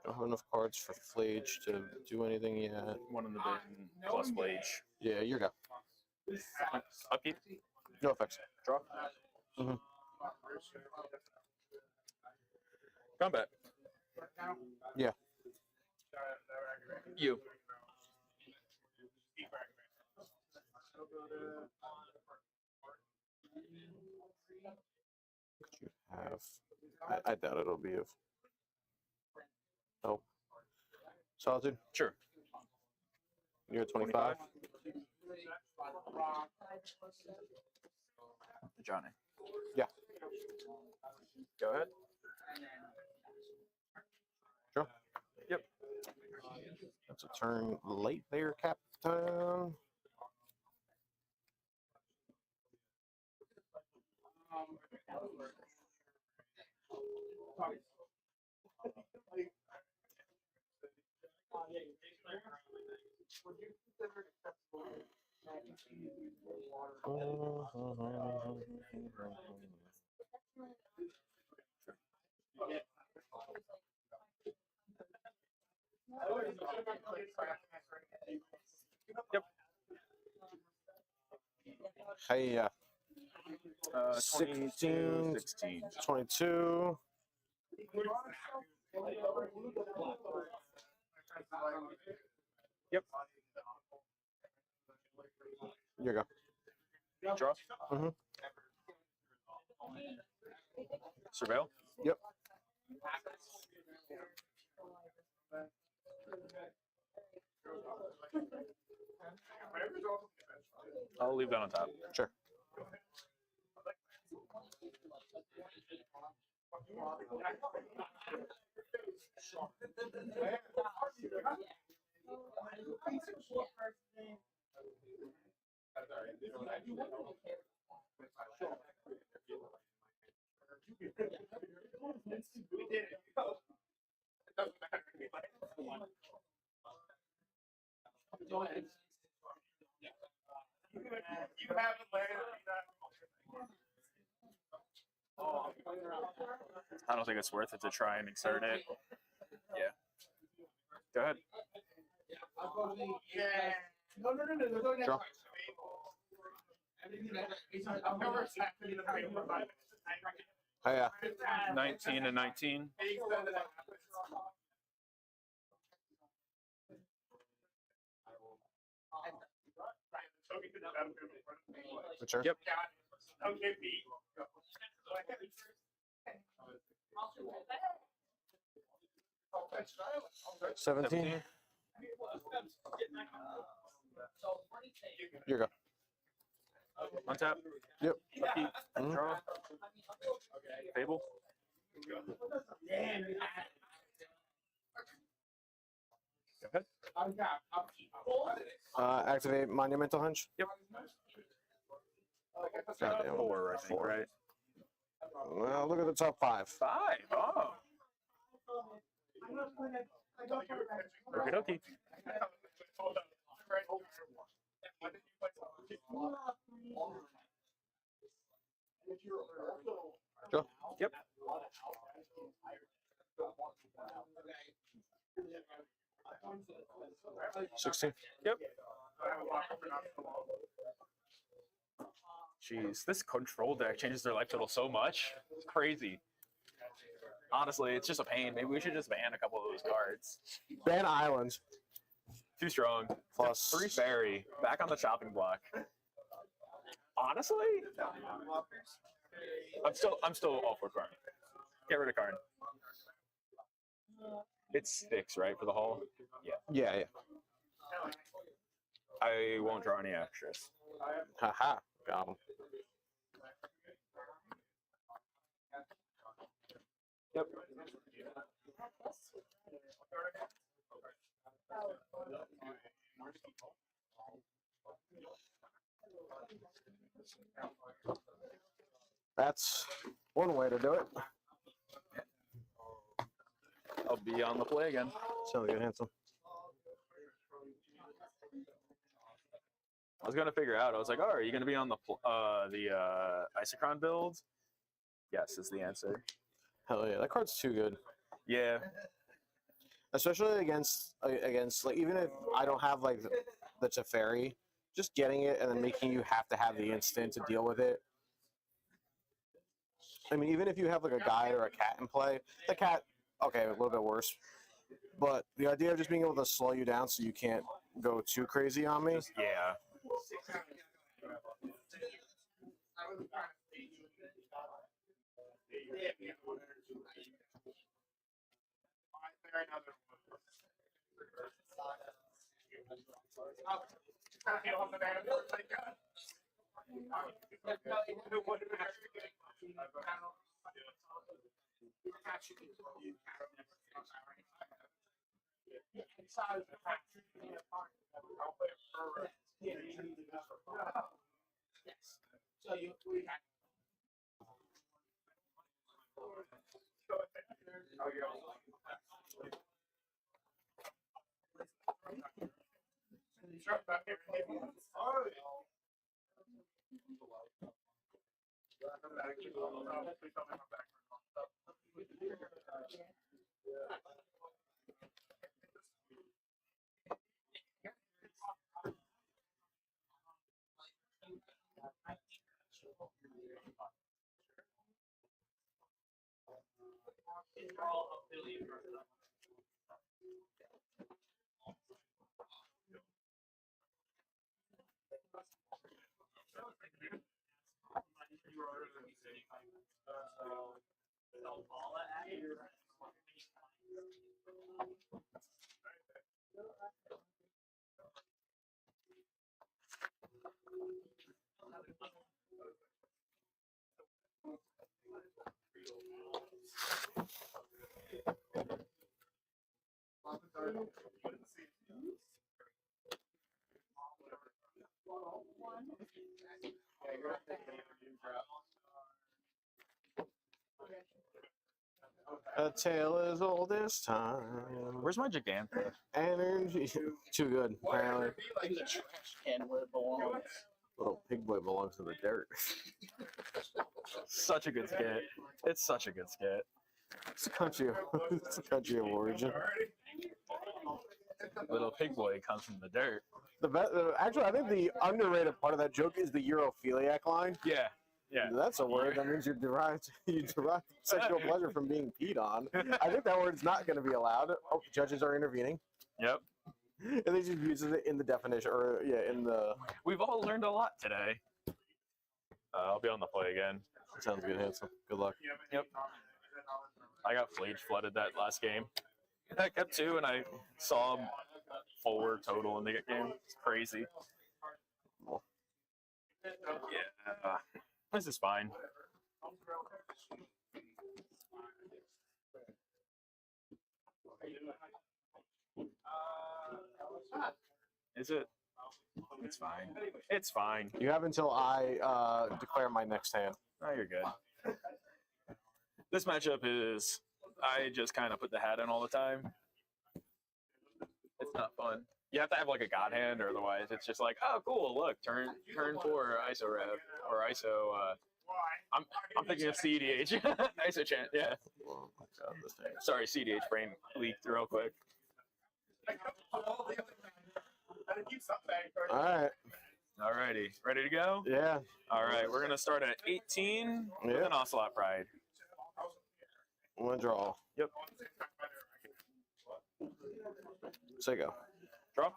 Don't have enough cards for Flage to do anything yet. 1 in the bin plus Flage. Yeah, you go. Upkeep. No effects. Draw. Mm-hmm. Combat. Yeah. You. You have. I doubt it'll be of help. Solitude. Sure. You're at 25. Johnny. Yeah. Go ahead. Sure. Yep. That's a turn late there, Captain. Yep. Hey, 16, 16. 22. Yep. Here you go. Draw. Mm-hmm. Surveil. Yep. I'll leave that on top. Sure. You haven't landed that. I don't think it's worth it to try and insert it. Yeah. Go ahead. Yeah. No. Draw. Oh, yeah. 19 and 19. Mature. Yep. Okay, B. 17. Here you go. Untap. Yep. Lucky. Mhm. Draw. Fable. Go ahead. Activate Monumental Hunch. Yep. Goddamn. 4, I think, 4. right? Well, look at the top 5. 5. Oh. Okie dokie. Go. Yep. $16. Yep. Jeez, this control deck changes their life total so much. It's crazy. Honestly, it's just a pain. Maybe we should just ban a couple of those cards. Ban Islands. Too strong. Plus 3 fairy. Back on the chopping block. Honestly, I'm still all for Karn. Get rid of Karn. It's 6, right, for the hull? Yeah. Yeah. I won't draw any extras. Haha. Got him. Yep. That's one way to do it. I'll be on the play again. Sounds good, handsome. I was gonna figure out. I was like, "Oh, are you gonna be on the Isochron build?" Yes, is the answer. Hell yeah, that card's too good. Yeah. Especially against like, even if I don't have like the Teferi, just getting it and then making you have to have the instant to deal with it. I mean, even if you have like a guy or a cat in play, the cat, okay, a little bit worse. But the idea of just being able to slow you down so you can't go too crazy on me. Yeah. A tale as old as time. Where's my Giganta? Energy. Too good, apparently. Like the trash can where it belongs. Little pig boy belongs in the dirt. Such a good skit. It's such a good skit. It's a country. It's a country of origin. Little pig boy comes from the dirt. Actually, I think the underrated part of that joke is the Europhiliac line. Yeah. Yeah. That's a word. That means you derive sexual pleasure from being peed on. I think that word's not going to be allowed. Oh, judges are intervening. Yep. And they just uses it in the definition, or in the. We've all learned a lot today. I'll be on the play again. Sounds good, handsome. Good luck. Yep. I got flooded that last game. I kept 2, and I saw 4 total in the game. It's crazy. Yeah. This is fine. Is it? It's fine. It's fine. You have until I declare my next hand. Oh, you're good. This matchup is, I just kind of put the hat in all the time. It's not fun. You have to have like a god hand, or otherwise it's just like, oh, cool, look, turn 4 ISO rev or ISO. I'm thinking of CDH, ISO chant. Yeah. Oh my God, this thing. Sorry, CDH brain leaked real quick. All right. Alrighty, ready to go? Yeah. All right, we're gonna start at 18 with Yeah. an Ocelot Pride. One draw. Yep. Say go. Draw.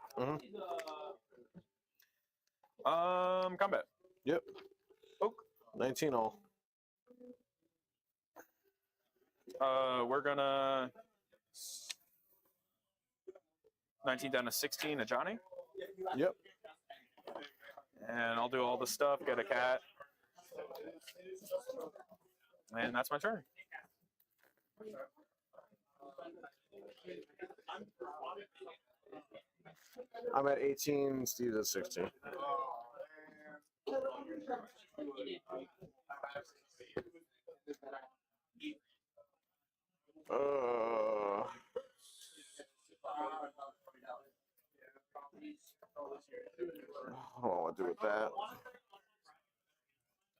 Combat. Yep. Poke. 19 all. We're gonna 19 down to 16, a Johnny. Yep. And I'll do all the stuff, get a cat. And that's my turn. I'm at 18. Steve's at 16. I don't know what to do with that.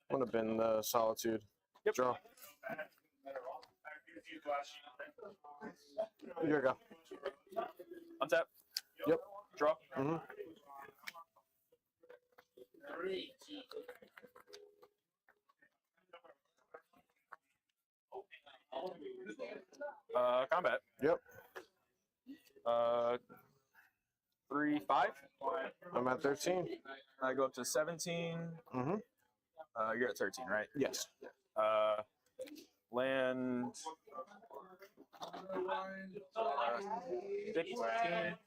I'm gonna bend the solitude. Yep. Draw. Here we go. Untap. Yep. Draw. Combat. Yep. 3, 5. I'm at 13. I go up to 17. You're at 13, right? Yes. Land. 15.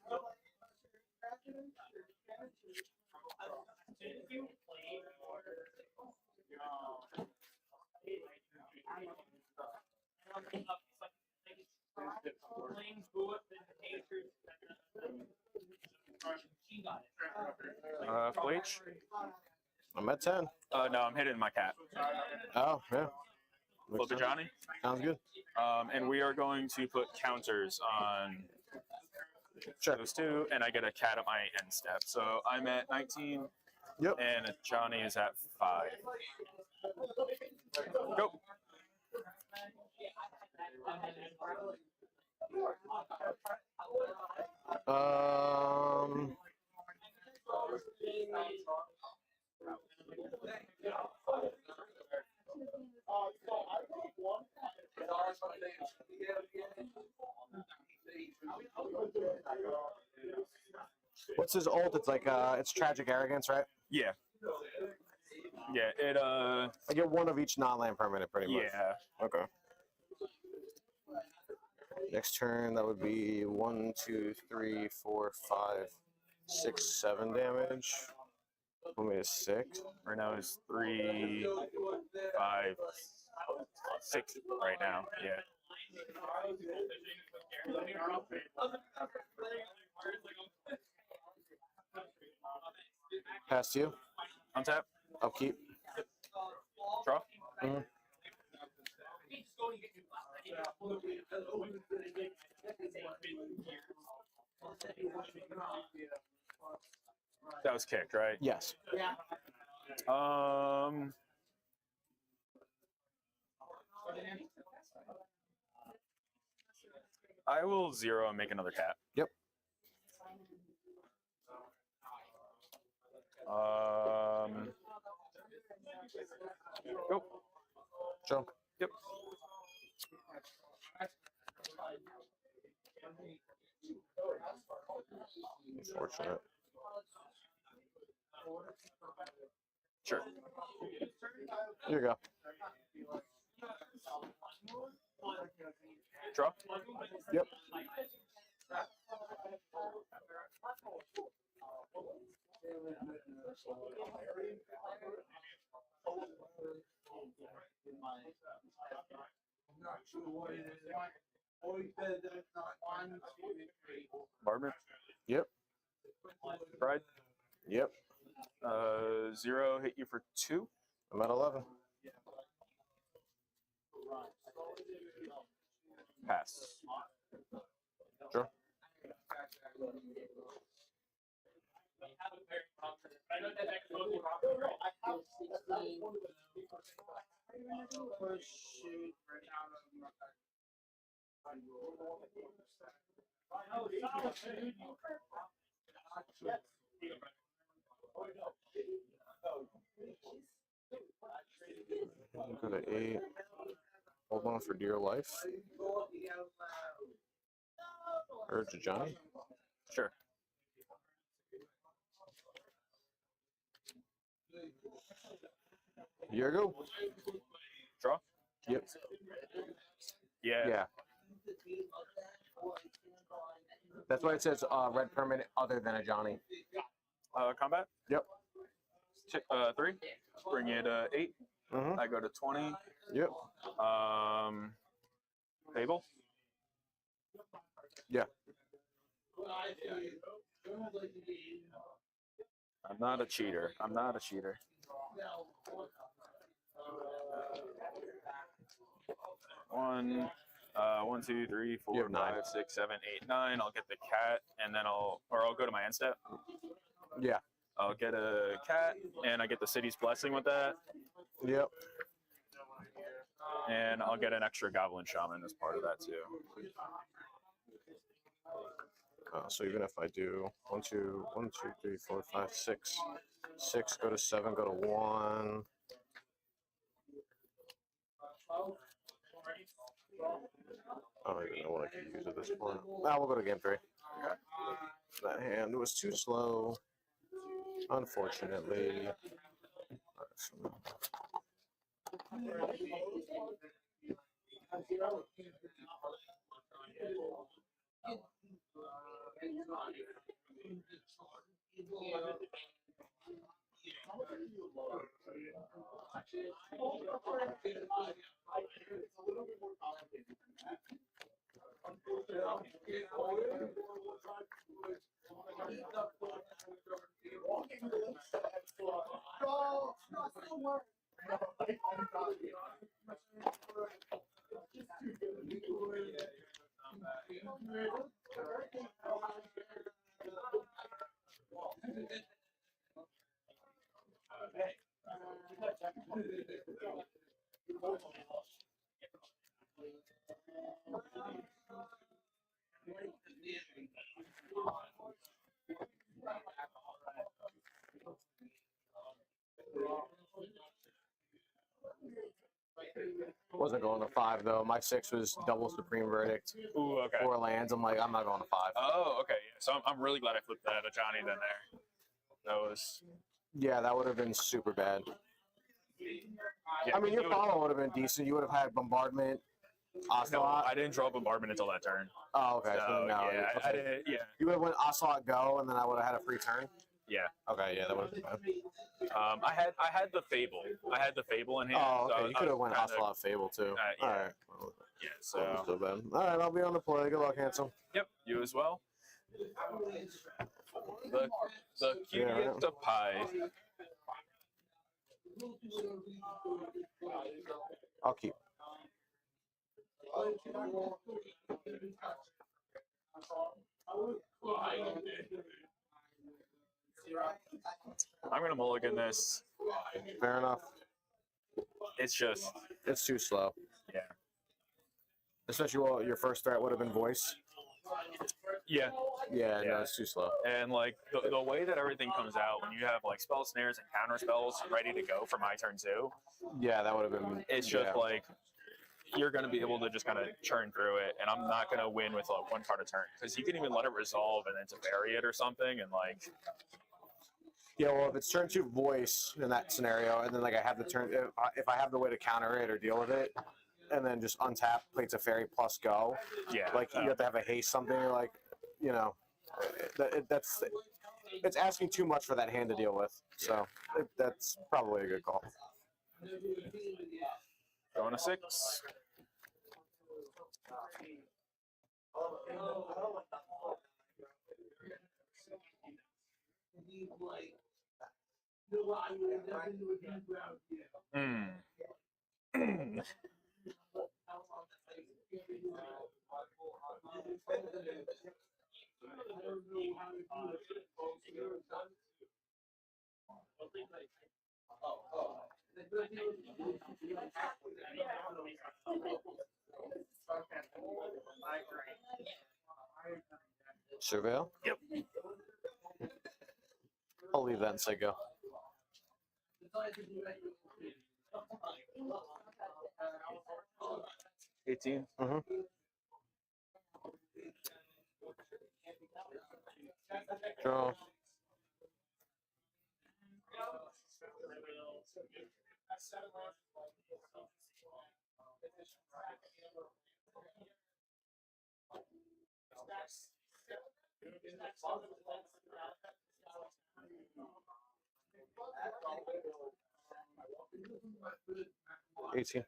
Bleach. I'm at 10. No, I'm hitting my cat. Oh, yeah. Flip to Johnny. Sounds good. And we are going to put counters on those 2, and I get a cat at my end step. So I'm at 19. Yep. And Johnny is at 5. Go. What's his ult? It's like it's tragic arrogance, right? Yeah. Yeah, it I get one of each non-land permanent, pretty much. yeah. Okay. Next turn, that would be 1, 2, 3, 4, 5, 6, 7 damage. Put me to 6. Right now is 3, 5, 6 right now. Yeah. Pass to you. Untap. Upkeep. Draw. That was kicked, right? Yes. I will 0 and make another cat. Yep. Go. Jump. Yep. Unfortunate. Sure. Here you go. Draw. Yep. Barber. Yep. Pride. Yep. 0 hit you for 2. I'm at 11. Pass. Sure. Go to 8. Hold on for dear life. Urge Johnny. Sure. Here you go. Draw. Yep. Yeah. Yeah. That's why it says red permanent other than a Johnny. Combat. Yep. 3. Bring it 8. Mm-hmm. I go to 20. Yep. Fable. Yeah. I'm not a cheater. I'm not a cheater. One, 1, 2, 3, You 4, have 9. 5, 6, 7, 8, 9. I'll get the cat, and then I'll go to my end step. Yeah. I'll get a cat, and I get the city's blessing with that, Yep. and I'll get an extra goblin shaman as part of that too. So even if I do 1, 2, 3, 4, 5, 6, 6, go to 7, go to 1. I don't even know what I can use at this point. Now we'll go to game 3. That hand was too slow, unfortunately. Wasn't going to 5 though. My 6 was double supreme verdict. Ooh, okay. 4 lands. I'm like, I'm not going to 5. Oh, okay. Yeah. So I'm really glad I flipped that at Johnny then there. That was. Yeah, that would have been super bad. Yeah, I mean, your follow would have been decent. You would have had bombardment. No, Ocelot. I didn't draw bombardment until that turn. Oh, okay. So, no, yeah, okay. I didn't. Yeah. You would have went Ocelot go, and then I would have had a free turn. Yeah. Okay, yeah, that would have been bad. I had the Fable. I had the Fable in hand. Oh, okay. So You could have went kinda- Ocelot Fable too. yeah. All right. Well, Yeah. so So. bad. All right, I'll be on the play. Good luck, handsome. Yep. You as well. The cutest of pie. I'll keep. I'm gonna mulligan this. Fair enough. It's just. It's too slow. Yeah. Especially while your first threat would have been voice. Yeah. Yeah, Yeah. no, it's too slow. And like the way that everything comes out when you have like spell snares and counter spells ready to go for my turn too, Yeah, that would have been. it's just yeah. like you're going to be able to just kind of churn through it, and I'm not going to win with like one card a turn because you can even let it resolve and then to bury it or something, and like Yeah, well, if it's turn 2 voice in that scenario, and then like I have the turn, if I have the way to counter it or deal with it, and then just untap, plates a fairy plus go. yeah, Like you have to have a haste something, like you know, it's asking too much for that hand to deal with. So that's probably a good call. going to 6. Hmm. Surveil? Yep. I'll leave that and say go. $18. Mm-hmm. Draw. $18.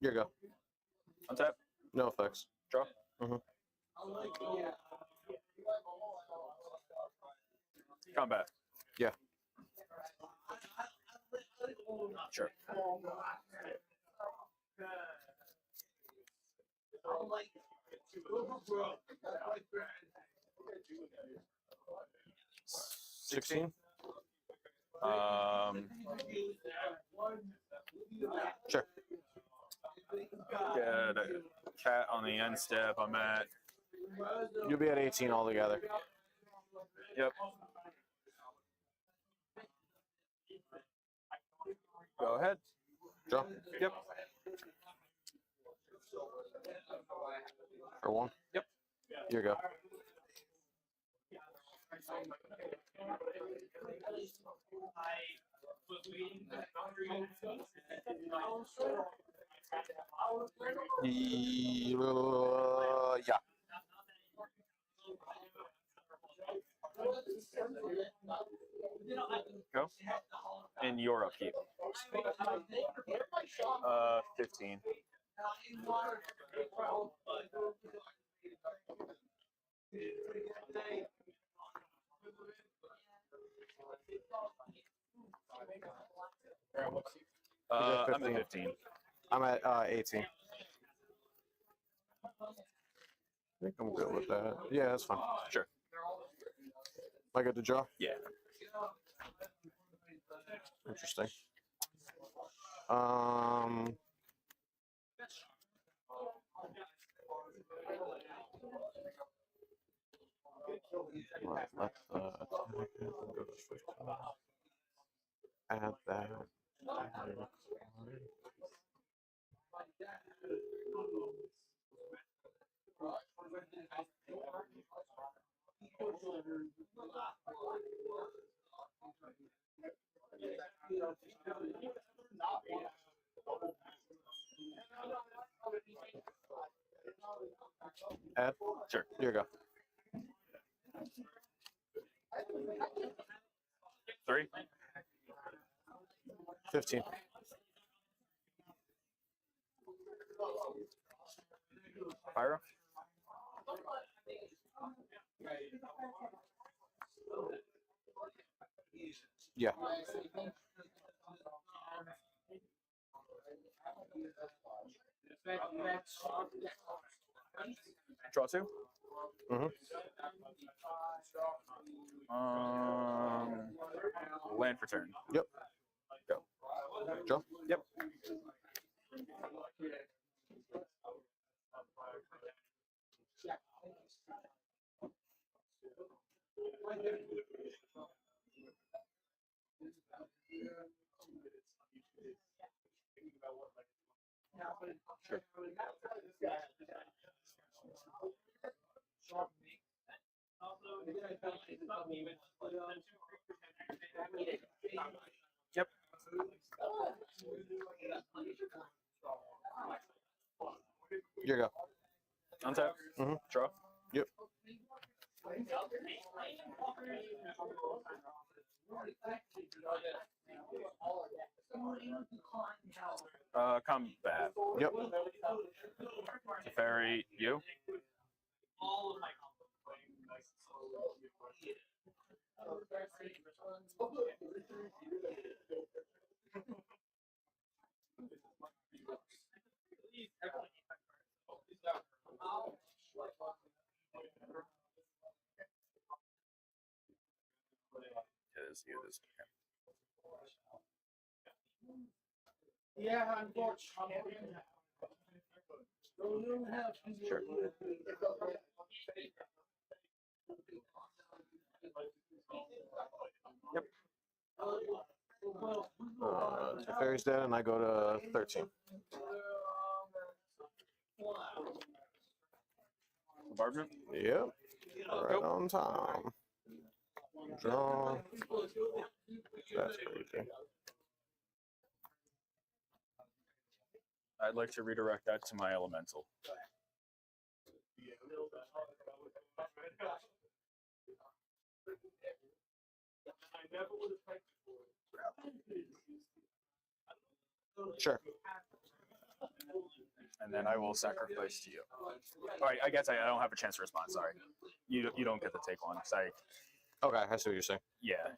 Here you go. Untap. No effects. Draw. Mhm. Combat. Yeah. Sure. $16. Sure. Get a cat on the end step. I'm at. You'll be at 18 altogether. Yep. Go ahead. Draw. Yep. For 1. Yep. Here you go. Yeah. Go. In your upkeep. 15. I'm at 15. I'm at 18. I think I'm good with that. Yeah, that's fine. Sure. I get to draw? Yeah. Interesting. Right, let's attack it. We'll go to 15. Add that. Add. Sure. Here you go. 3. 15. Pyro. Yeah. Draw 2. Mhm. Land for turn. Yep. Go. Draw. Yep. Sure. Yep. Here you go. Untap. Mhm. Draw. Yep. Combat. Yep. Teferi, you. It is you this weekend. Yeah, unfortunately. Sure. Yep. Teferi's dead, and I go to 13. Bombardment. Yep. Right on time. Draw. That's crazy. I'd like to redirect that to my elemental. Sure. And then I will sacrifice to you. All right, I guess I don't have a chance to respond. Sorry, you don't get to take one. Sorry. Okay, I see what you're saying. Yeah.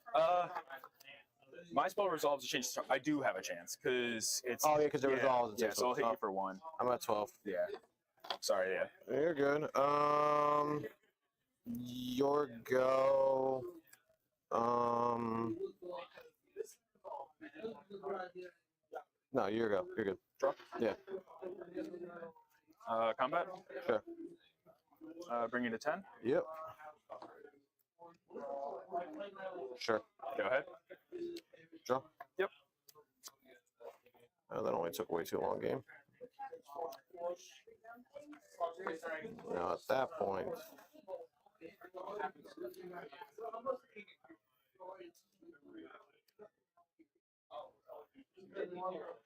My spell resolves to change. I do have a chance because it's. Oh, yeah, because it resolves. Yeah, so I'll hit you for 1. I'm at 12. Yeah. Sorry. Yeah. You're good. Your go. No, your go. You're good. Draw. Yeah. Combat. Sure. Bring you to 10. Yep. Sure. Go ahead. Draw. Yep. Oh, that only took way too long, game. Now at that point.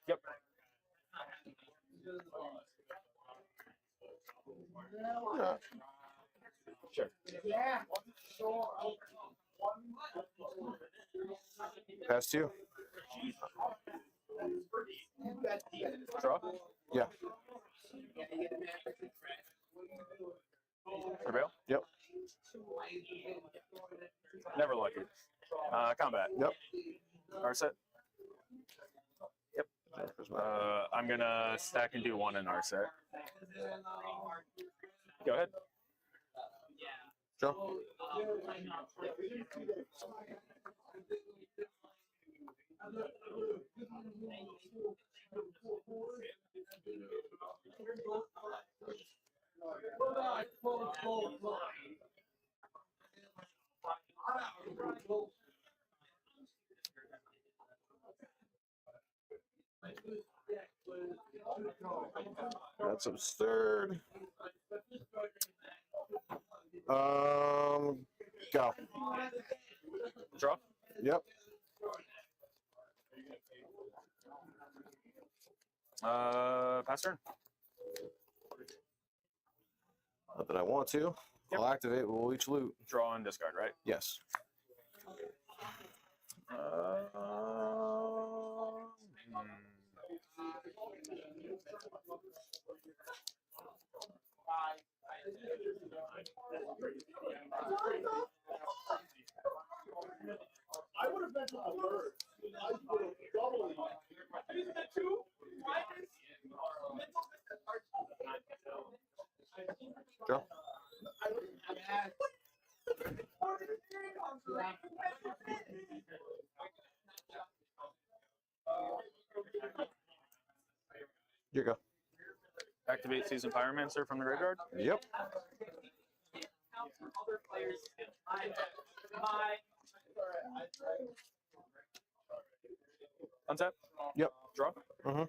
Yep. Yeah. Sure. Pass to you. Draw. Yeah. Prevail. Yep. Never lucky. Combat. Yep. Arset. Yep. I'm gonna stack and do 1 in Arset. Go ahead. Draw. That's absurd. Go. Draw. Yep. Pass turn. Not that I want to. I'll activate. We'll each loot. Draw and discard, right? Yes. I would have been to the third. I would have doubly. Isn't that two? Draw. You go. Activate Season Pyromancer from the graveyard. Yep. Untap. Yep. Draw. Mm-hmm.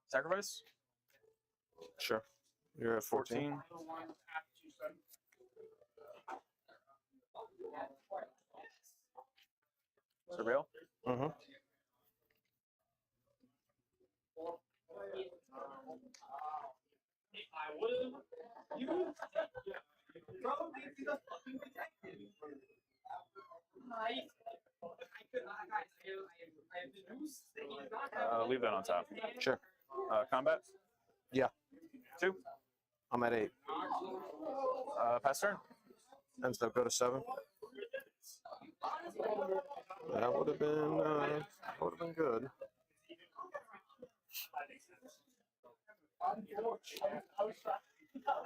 Sacrifice. Sure. You're at 14. 14. Surveil. Mm-hmm. Leave that on top. Sure. Combat. Yeah. 2. I'm at 8. Pass turn. And so go to 7. That would have been good.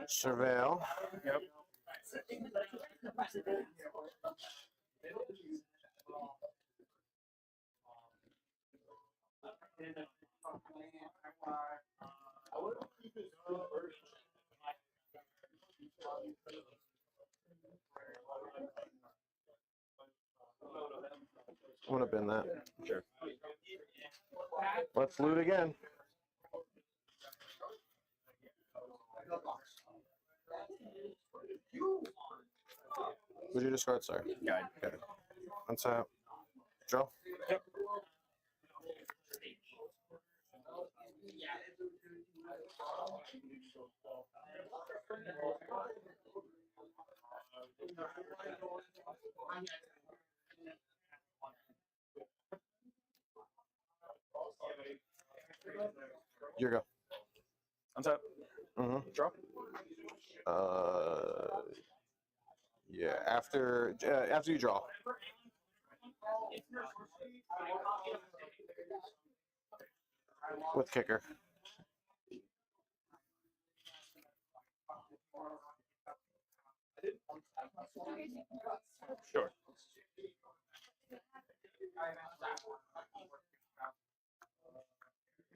Surveil. Yep. Would have been that. Sure. Let's loot again. Would you discard? Sorry. Guide. Okay. Untap. Draw. Yep. You go. Untap. Mm-hmm. Draw. Yeah. After you draw. With kicker. Sure.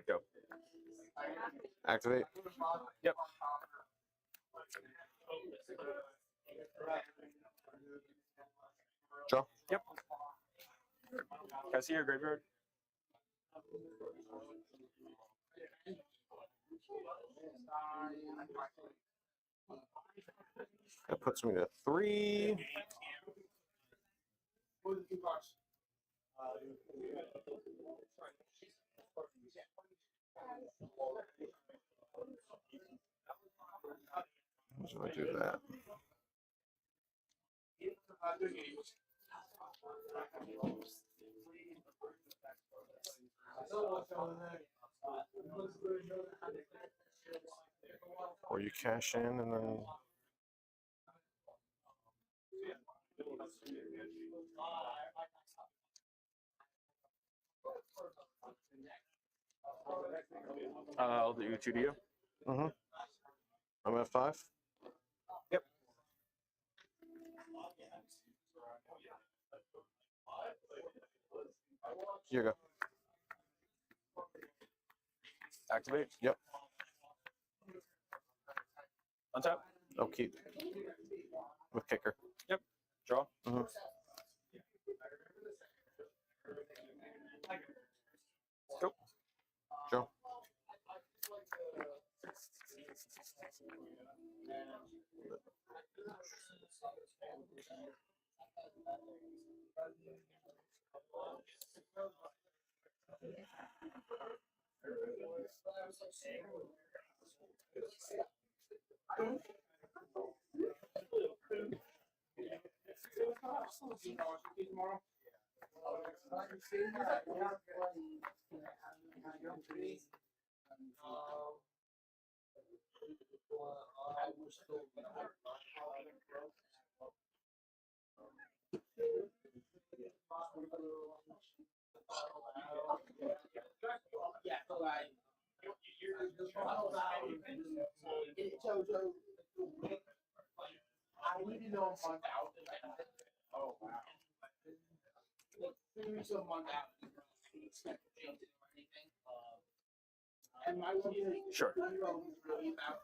Go. Activate. Yep. Draw. Yep. Can I see your graveyard? That puts me to 3. So I do that. Or you cash in and then. I'll do 2 to you. Mm-hmm. I'm at 5. Yep. You go. Activate. Yep. Untap. I'll keep. With kicker. Yep. Draw. Mm-hmm. I need to know a month out. Oh wow. 3 weeks to a month out. And my one is Sure. really about.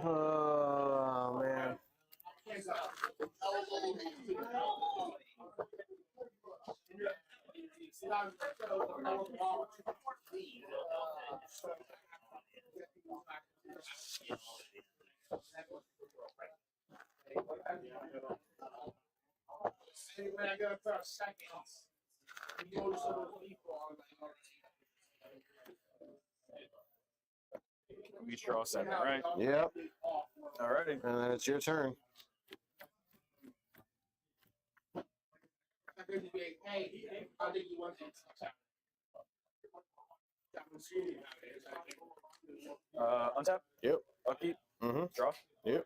Oh man. When I go for seconds, you notice all those people on We draw 7, right? Yep. Alrighty. And then it's your turn. Hey, I think you want to. Untap. Yep. Upkeep. Mm-hmm. Draw. Yep.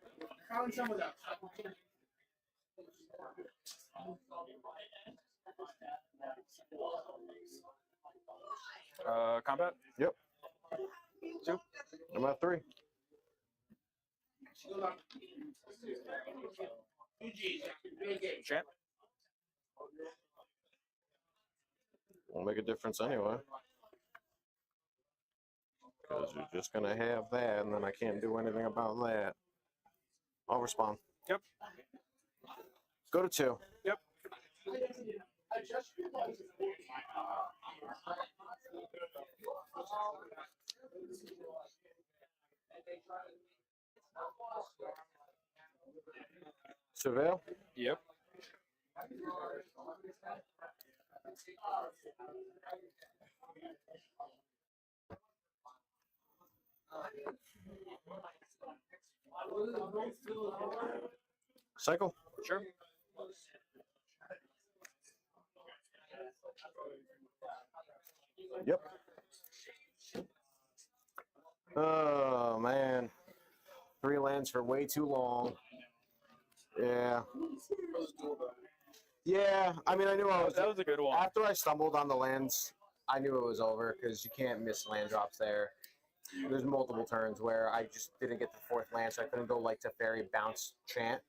Combat. Yep. 2. I'm at 3. Champ. Won't make a difference anyway. Because you're just going to have that, and then I can't do anything about that. I'll respond. Yep. Go to 2. Yep. Surveil? Yep. Cycle? Sure. Yep. Oh, man. 3 lands for way too long. Yeah. Yeah, I mean, I knew I was. That was a good one. After I stumbled on the lands, I knew it was over because you can't miss land drops there. There's multiple turns where I just didn't get the 4th land, so I couldn't go like to fairy bounce chant,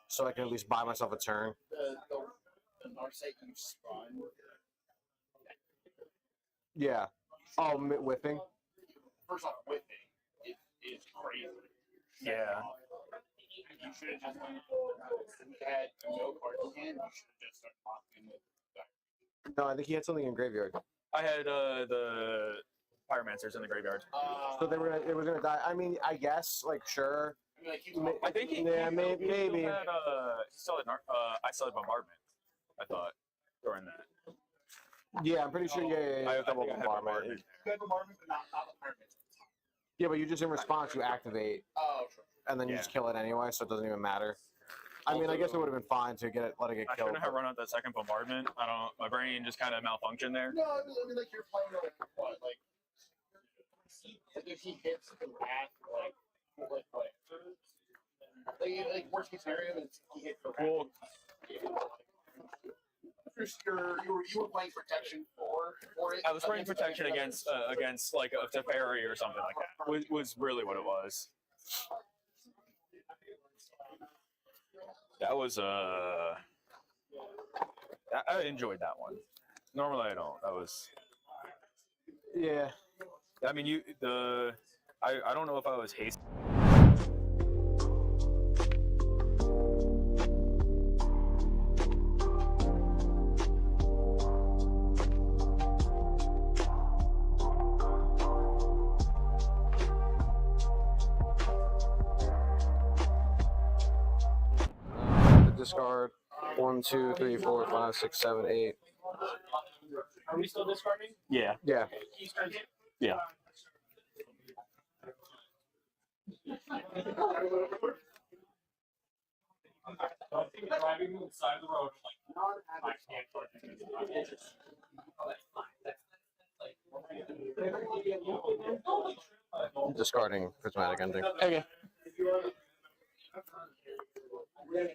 so I can at least buy myself a turn. The Narset you spawn. Yeah. Oh, whiffing. First off, whipping is crazy. Yeah. You should have just had no cards in hand. You should have just started talking with. No, I think he had something in graveyard. I had the Pyromancers in the graveyard. So it was gonna die. I mean, I guess, like, sure. I think he. Yeah, he maybe. Had, still had I still had bombardment. I thought during that. Yeah, I'm pretty sure. Yeah, I double think I had bombardment. You had bombardment, but not the pyramid. Yeah, but you just in response you activate, Oh, sure. and then you just kill it anyway, so it doesn't even matter. I mean, I guess it would have been fine to let it get I killed. shouldn't have run out that second bombardment. My brain just kind of malfunctioned there. No, I mean, like you're playing like what, like if he hits the wrath, like worst case scenario is he hits the wrath. Well, you were playing protection for it. I was playing protection against like a Teferi or something like that. Was really what it was. That was I enjoyed that one. Normally I don't. That was. Yeah. I mean, I don't know if I was hasty. discard 1, 2, 3, 4, 5, 6, 7, 8. Are we still discarding? Yeah. Yeah. Yeah. Driving to the side of the road, I can't Discarding prismatic ending. Okay.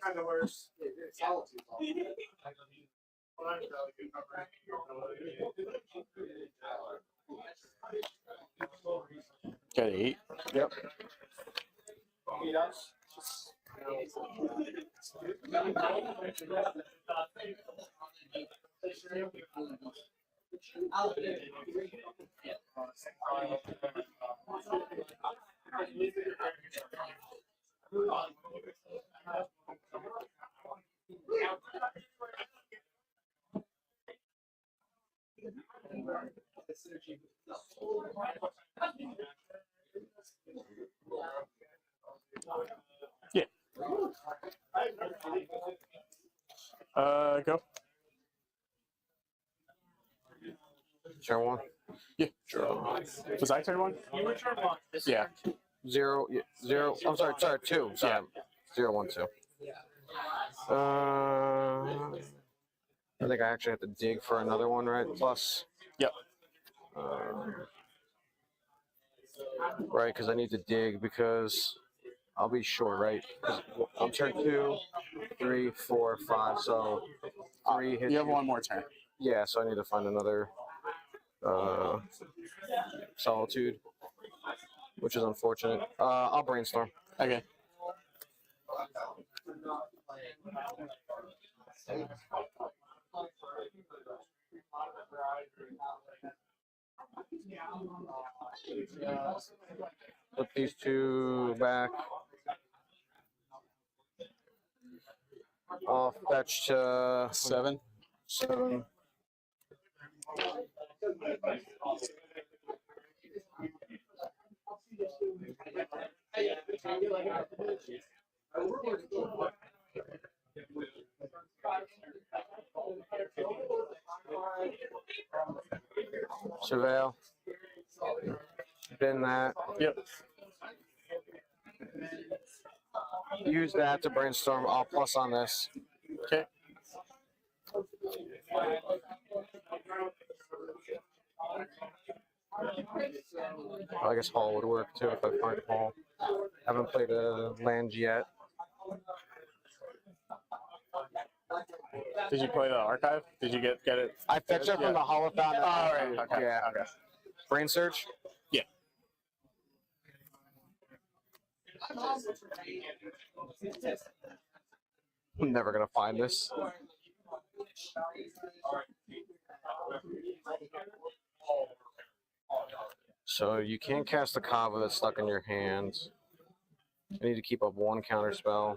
Kind of worse. Solitude. Got 8. Yep. Yeah. Go. Turn 1. Yeah. Sure. Was I turn 1? You were turn 1. This is Yeah. turn 2. 0. Yeah, 0. I'm sorry. 2. Sorry. 0, 1, 2. I think I actually have to dig for another one, right? Plus. Yep. Right, because I need to dig because I'll be short, right? 'Cause I'm turn 2, 3, 4, 5. So 3 hits. You have one more turn. Yeah, so I need to find another solitude, which is unfortunate. I'll brainstorm. Okay. Put these 2 back. I'll fetch to 7. 7. Surveil. Bin that. Yep. Use that to brainstorm. I'll plus on this. Okay. I guess Hall would work too if I find Hall. Haven't played a land yet. Did you play the archive? Did you get it? I fetched it from the Holothon. Oh, all right. Okay. Yeah. Okay. Brain search? Yeah. I'm never gonna find this. So you can't cast the Kava that's stuck in your hand. You need to keep up 1 counter spell.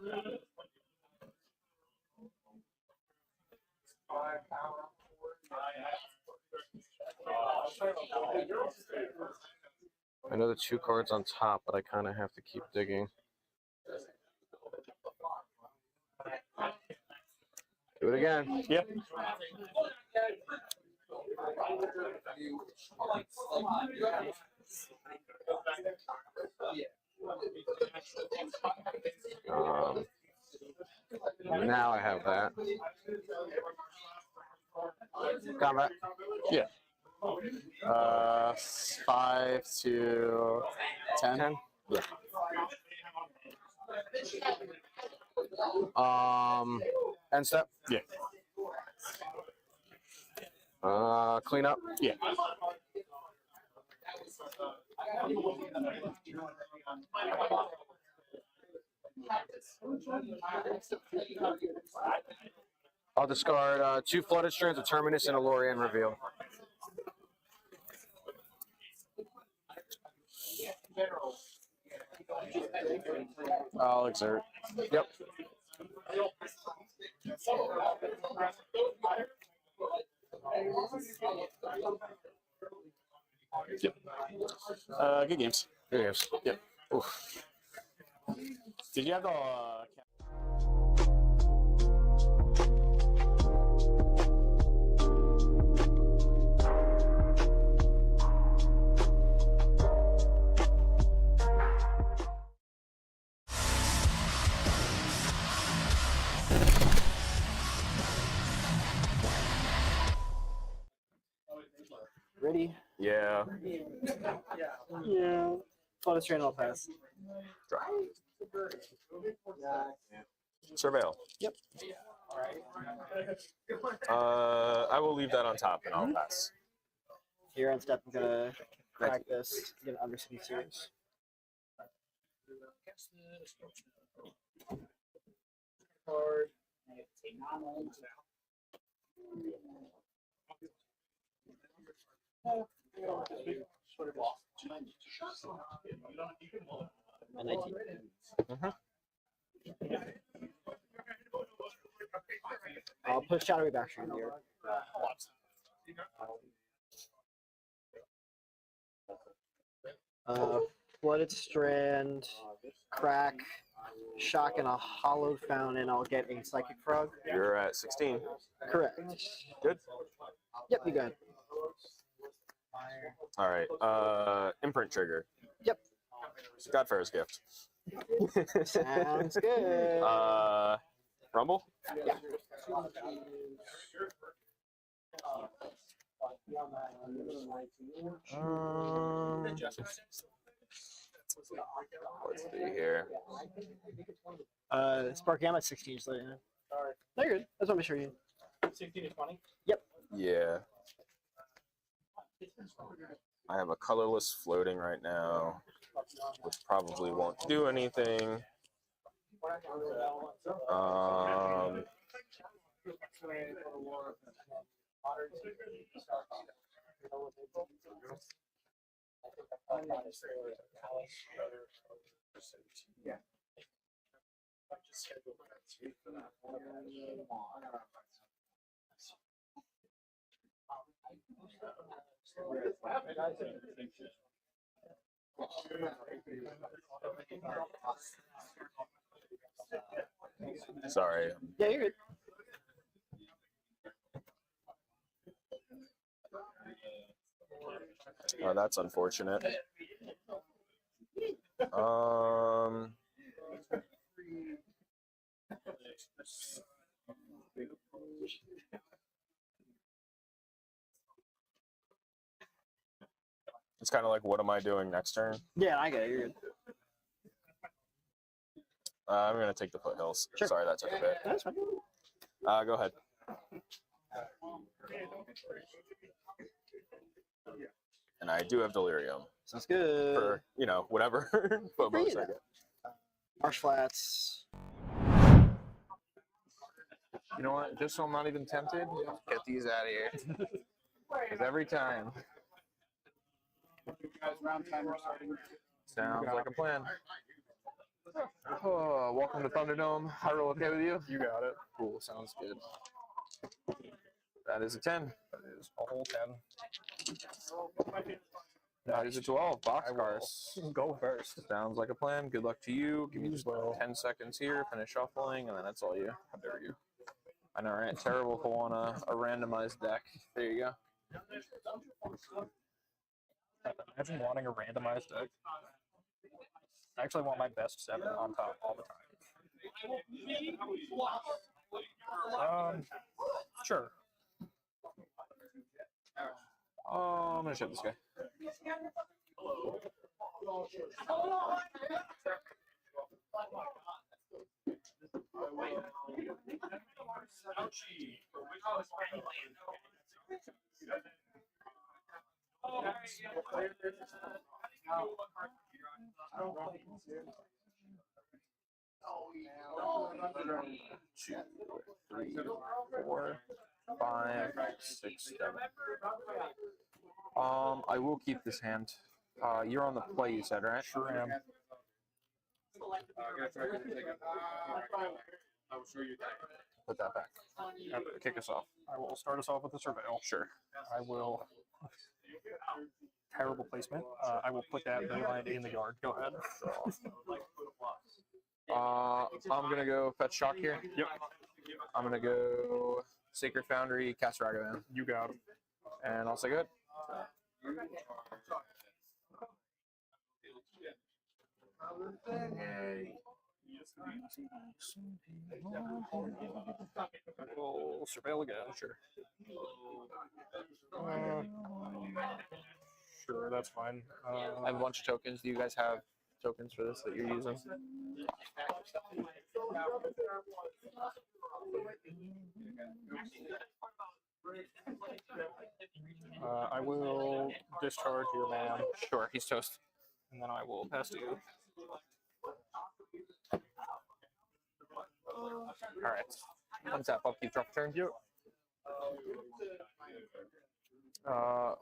I know the 2 cards on top, but I kind of have to keep digging. Do it again. Yep. Now I have that. Combat. Yeah. 5 to 10. Yeah. End step. Yeah. Clean up. Yeah. I'll discard 2 flooded strands of Terminus and a Lorien reveal. I'll exert. Yep. Yep. Good games. Good games. Yep. Oof. Did you have the Yeah. Yeah. Bonus train will pass. Surveil. Yep. I will leave that on top and I'll pass. Here on step, I'm gonna crack this. Get an Undercity series. And 19. I'll put Shadowy Backstreet in here. Flooded Strand, Crack, Shock, and a Hollowed Fountain. I'll get a Psychic Frog. You're at 16. Correct. Good. Yep, you got it. All right. Imprint trigger. Yep. Godfarer's gift. Sounds good. Rumble? Yeah. Let's see here. Sparky, I'm at 16. So yeah. No, you're good. I just want to make sure you. 16 to 20. Yep. Yeah. I have a colorless floating right now, which probably won't do anything. Sorry. Yeah, you're good. Oh, that's unfortunate. It's kind of like, what am I doing next turn? Yeah, I get it. You're good. I'm going to take the foothills. Sure. Sorry, that took a bit. That's fine. Go ahead. And I do have delirium. Sounds good. For, you know, whatever phobos I get. Marsh Flats. You know what? Just so I'm not even tempted, get these out of here. Because every time. Sounds like a plan. Oh, welcome to Thunderdome. Hyrule, okay with you? You got it. Cool, sounds good. That is a 10. That is a whole 10. That is a 12. Boxcars. Go first. Sounds like a plan. Good luck to you. Give me just 10 seconds here. Finish shuffling, and then that's all you. How dare you? I know, right? Terrible if I want a randomized deck. There you go. Imagine wanting a randomized deck. I actually want my best 7 on top all the time. Sure. I'm gonna ship this guy. Two, 3, 4, 5, 6, 7. I will keep this hand. You're on the play, you said, right? Sure am. Put that back. Kick us off. I will start us off with a surveil. Sure. I will. Terrible placement. I will put that land in the yard. Go ahead. I'm gonna go fetch shock here. Yep. I'm gonna go Sacred Foundry, cast Ragavan. You got it. And I'll say good. We'll surveil again. Sure. Sure, that's fine. I have a bunch of tokens. Do you guys have tokens for this that you're using? I will discharge your man, Sure, he's toast. and then I will pass to you. All right. Untap, upkeep, drop turn. Yep.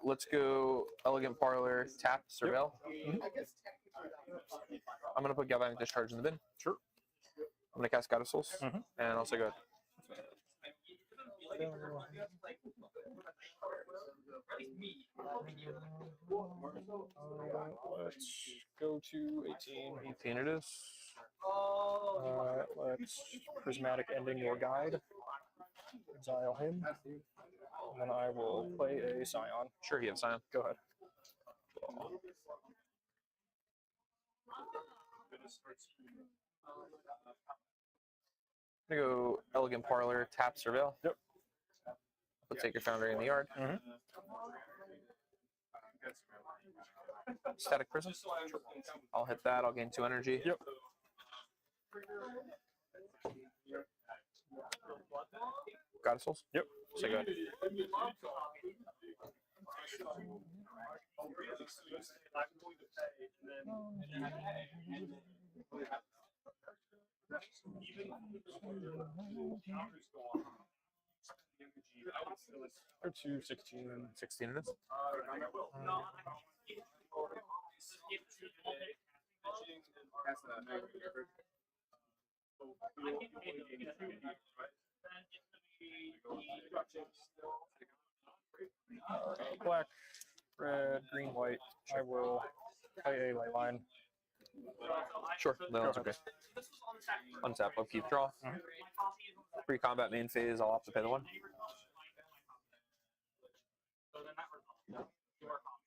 Let's go Elegant Parlor, tap, surveil. I'm going to put Galvanic Discharge in the bin. Sure. I'm going to cast God of Souls, and also go. Let's go to 18. 18 it is. Let's Prismatic Ending your guide. Exile him. And then I will play a Scion. Sure, you have Scion. Go ahead. I'm going to go Elegant Parlor, tap, surveil. Yep. Put Sacred Foundry in the yard. Static Prison. I'll hit that. I'll gain 2 energy. Yep. God of Souls? Yep. So go ahead. Or 2, 16. 16 it is. Black, red, green, white. I will play a ley line. Sure, that's okay. Untap, upkeep, draw. Pre-combat main phase, I'll opt to pay the 1.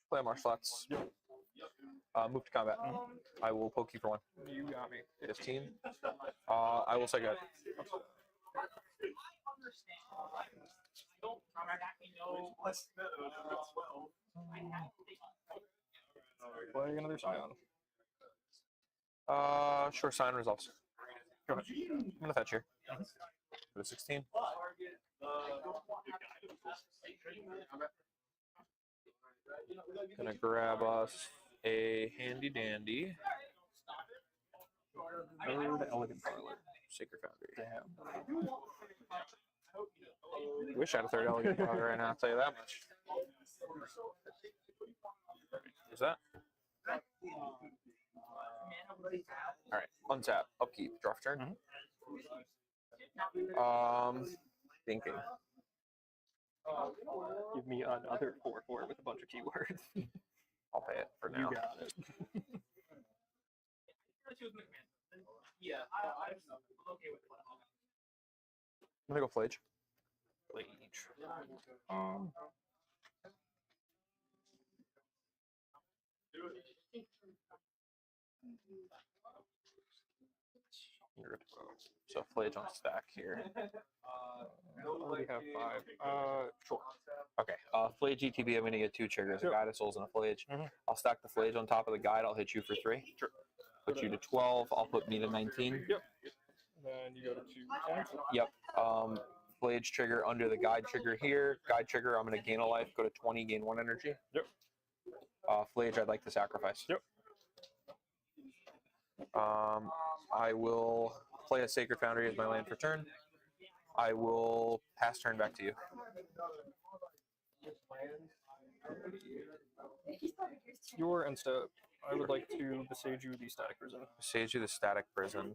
Play a Marsh Flats. Move to combat. I will poke you for 1. You got me. 15. I will say go ahead. Play another Scion. Sure, Scion resolves. Go ahead. I'm gonna fetch here. Go to 16. Gonna grab us a handy dandy. Third Elegant Parlor. Sacred Foundry. Damn. Wish I had a 3rd Elegant Parlor right now, I'll tell you that much. Is that? Alright, untap, upkeep, draw for turn. Thinking. Give me another 4/4 with a bunch of keywords. I'll pay it for now. You got it. I'm gonna go Flage. So Flage on stack here. We have 5. Sure. Okay. Flage ETB, I'm gonna get 2 triggers, a Guide of Souls and a Flage. Mhm. I'll stack the Flage on top of the guide, I'll hit you for 3. Sure. Put you to 12, I'll put me to 19. Yep. Then you go to 2. Yep. Flage trigger under the guide trigger here. Guide trigger, I'm gonna gain a life, go to 20, gain 1 energy. Yep. Flage, I'd like to sacrifice. Yep. I will play a Sacred Foundry as my land for turn. I will pass turn back to you. Your and step. I would like to besiege you the Static Prison. Besiege you the Static Prison.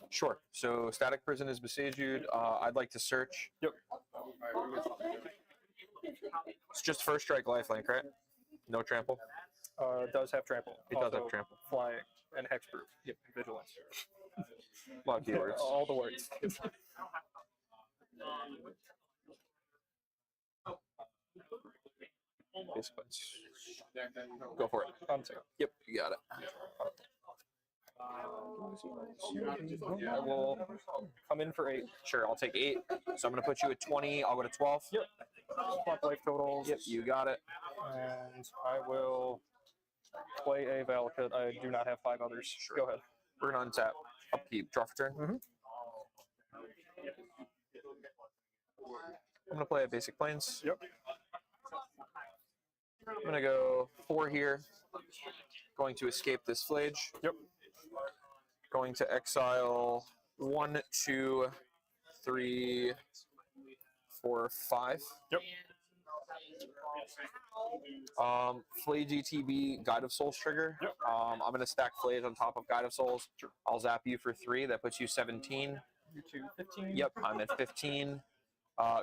Sure. So Static Prison is besieged. I'd like to search. Yep. It's just first strike lifelink, right? No trample. It does have trample. It does Also, have trample. Flying and hexproof. Yep. Vigilance. A lot of keywords. All the words. Go for it. Yep, you got it. I will come in for 8. Sure, I'll take 8. So I'm going to put you at 20. I'll go to 12. Yep. Swap life totals. Yep, you got it. And I will play a Valakut. I do not have 5 others. Sure. Go ahead. We're gonna untap, upkeep, draw for turn. I'm gonna play a basic plains. Yep. I'm gonna go 4 here. Going to escape this flage. Yep. Going to exile 1, 2, 3, 4, 5. Yep. Flage ETB, Guide of Souls trigger. Yep. I'm gonna stack Flage on top of Guide of Souls. Sure. I'll zap you for 3. That puts you 17. You 15. Yep, I'm at 15.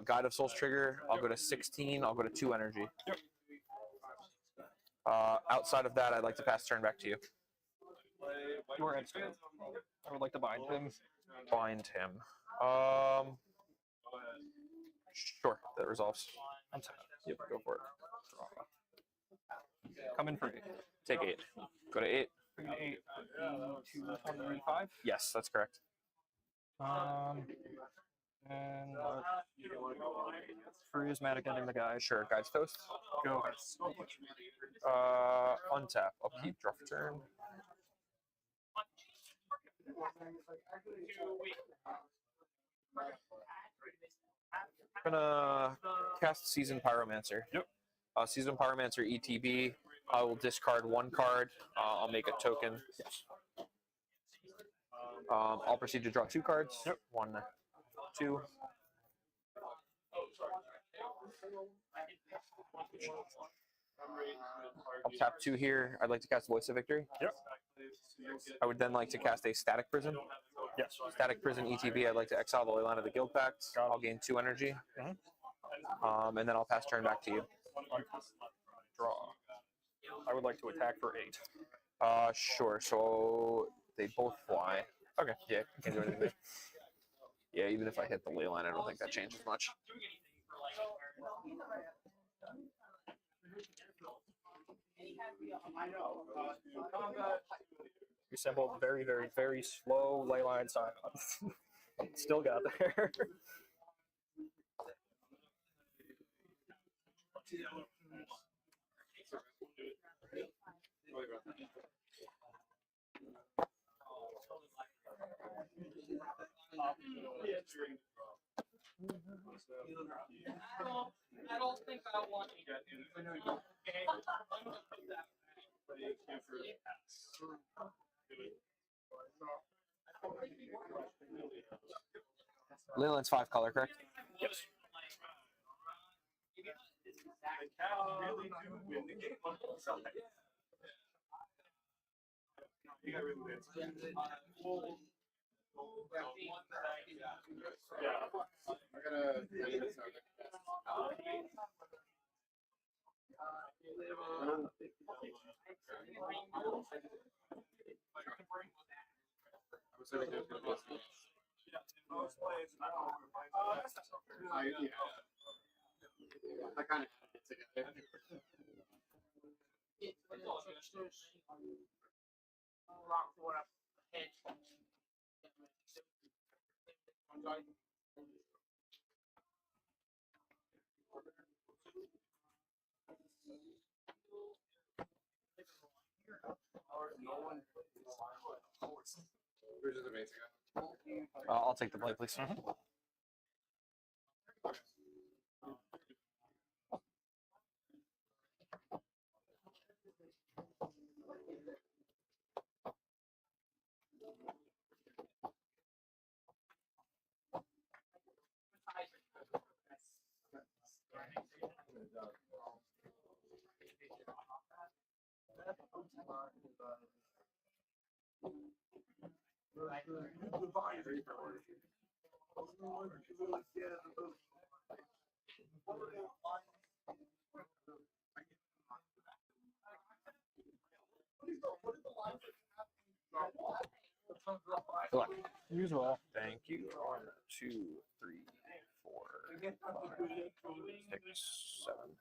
Guide of Souls trigger. I'll go to 16. I'll go to 2 energy. Yep. Outside of that, I'd like to pass turn back to you. Your instant. I would like to bind him. Bind him. Sure, that resolves. Yep, go for it. Come in for 8. Take 8. Go to 8. 8 to 25. Yes, that's correct. And Prismatic ending the guy. Sure, Guide's Toast. Go ahead. Untap. Upkeep, draw for turn. I'm gonna cast Seasoned Pyromancer. Yep. Seasoned Pyromancer ETB. I will discard 1 card. I'll make a token. Yes. I'll proceed to draw 2 cards. Yep. 1, 2. I'll tap 2 here. I'd like to cast Voice of Victory. Yep. I would then like to cast a Static Prison. Yes. Static Prison ETB. I'd like to exile the Leyline of the Guild Pact. I'll gain 2 energy. And then I'll pass turn back to you. Draw. I would like to attack for 8. Sure. So they both fly. Okay. Yeah, can't do anything there. Yeah, even if I hit the Leyline, I don't think that changes much. We assembled very, very, very slow leyline Scion. Still got there. I don't think I want Leyline's 5 color, correct? Yes. I kind of had it together. Which is amazing. I'll take the play, please. Look. Usual. Thank you. 1, 2, 3, 4, 5, 6, 7.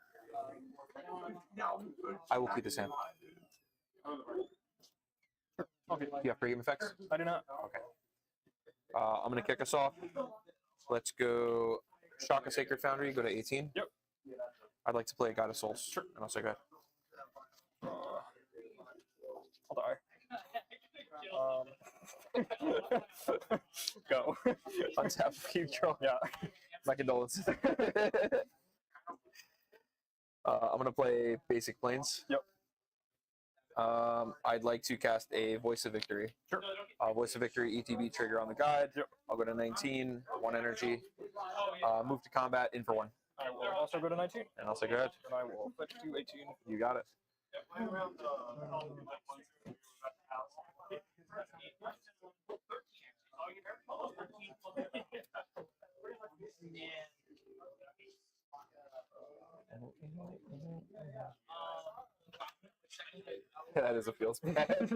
I will keep this hand. Okay. Do you have pre-game effects? I do not. Okay. I'm going to kick us off. Let's go Shock a Sacred Foundry, go to 18. Yep. I'd like to play a Guide of Souls. Sure. And I'll say go ahead. I'll die. Go. Untap, keep draw. Yeah. My condolences. I'm gonna play Basic Planes. Yep. I'd like to cast a Voice of Victory. Sure. Voice of Victory ETB trigger on the guide. Yep. I'll go to 19, 1 energy. Move to combat, in for 1. I will also go to 19. And I'll say go ahead. And I will fetch to 18. You got it. That is a feels bad.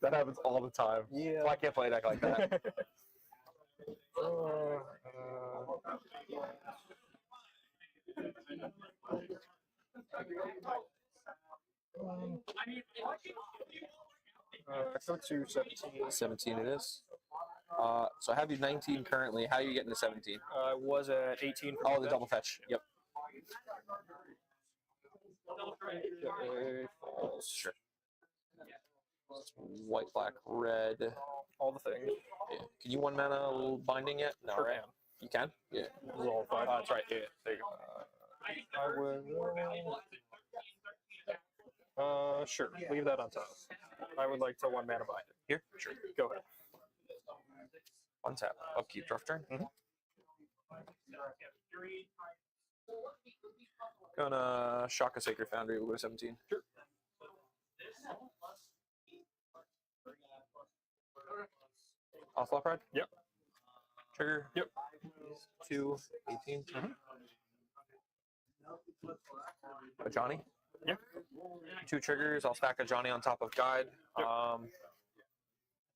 That happens all the time. Yeah. So I can't play a deck like that. Go to 17. 17 it is. So I have you 19 currently. How are you getting to 17? I was at 18. Oh, the double fetch. Yep. Falls. Sure. White, black, red. All the things. Yeah. Can you 1 mana binding yet? No, Sure right? can. You can? Yeah. This is all 5. That's right. Yeah, there you go. I would. Sure. Leave that on top. I would like to 1 mana bind it. Here? Sure. Go ahead. Untap. Upkeep, draw turn. Gonna shock a Sacred Foundry. We'll go to 17. Sure. Ocelot Pride? Yep. Trigger? Yep. 2, 18. A Johnny? Yep. 2 triggers. I'll stack a Johnny on top of Guide. Yep.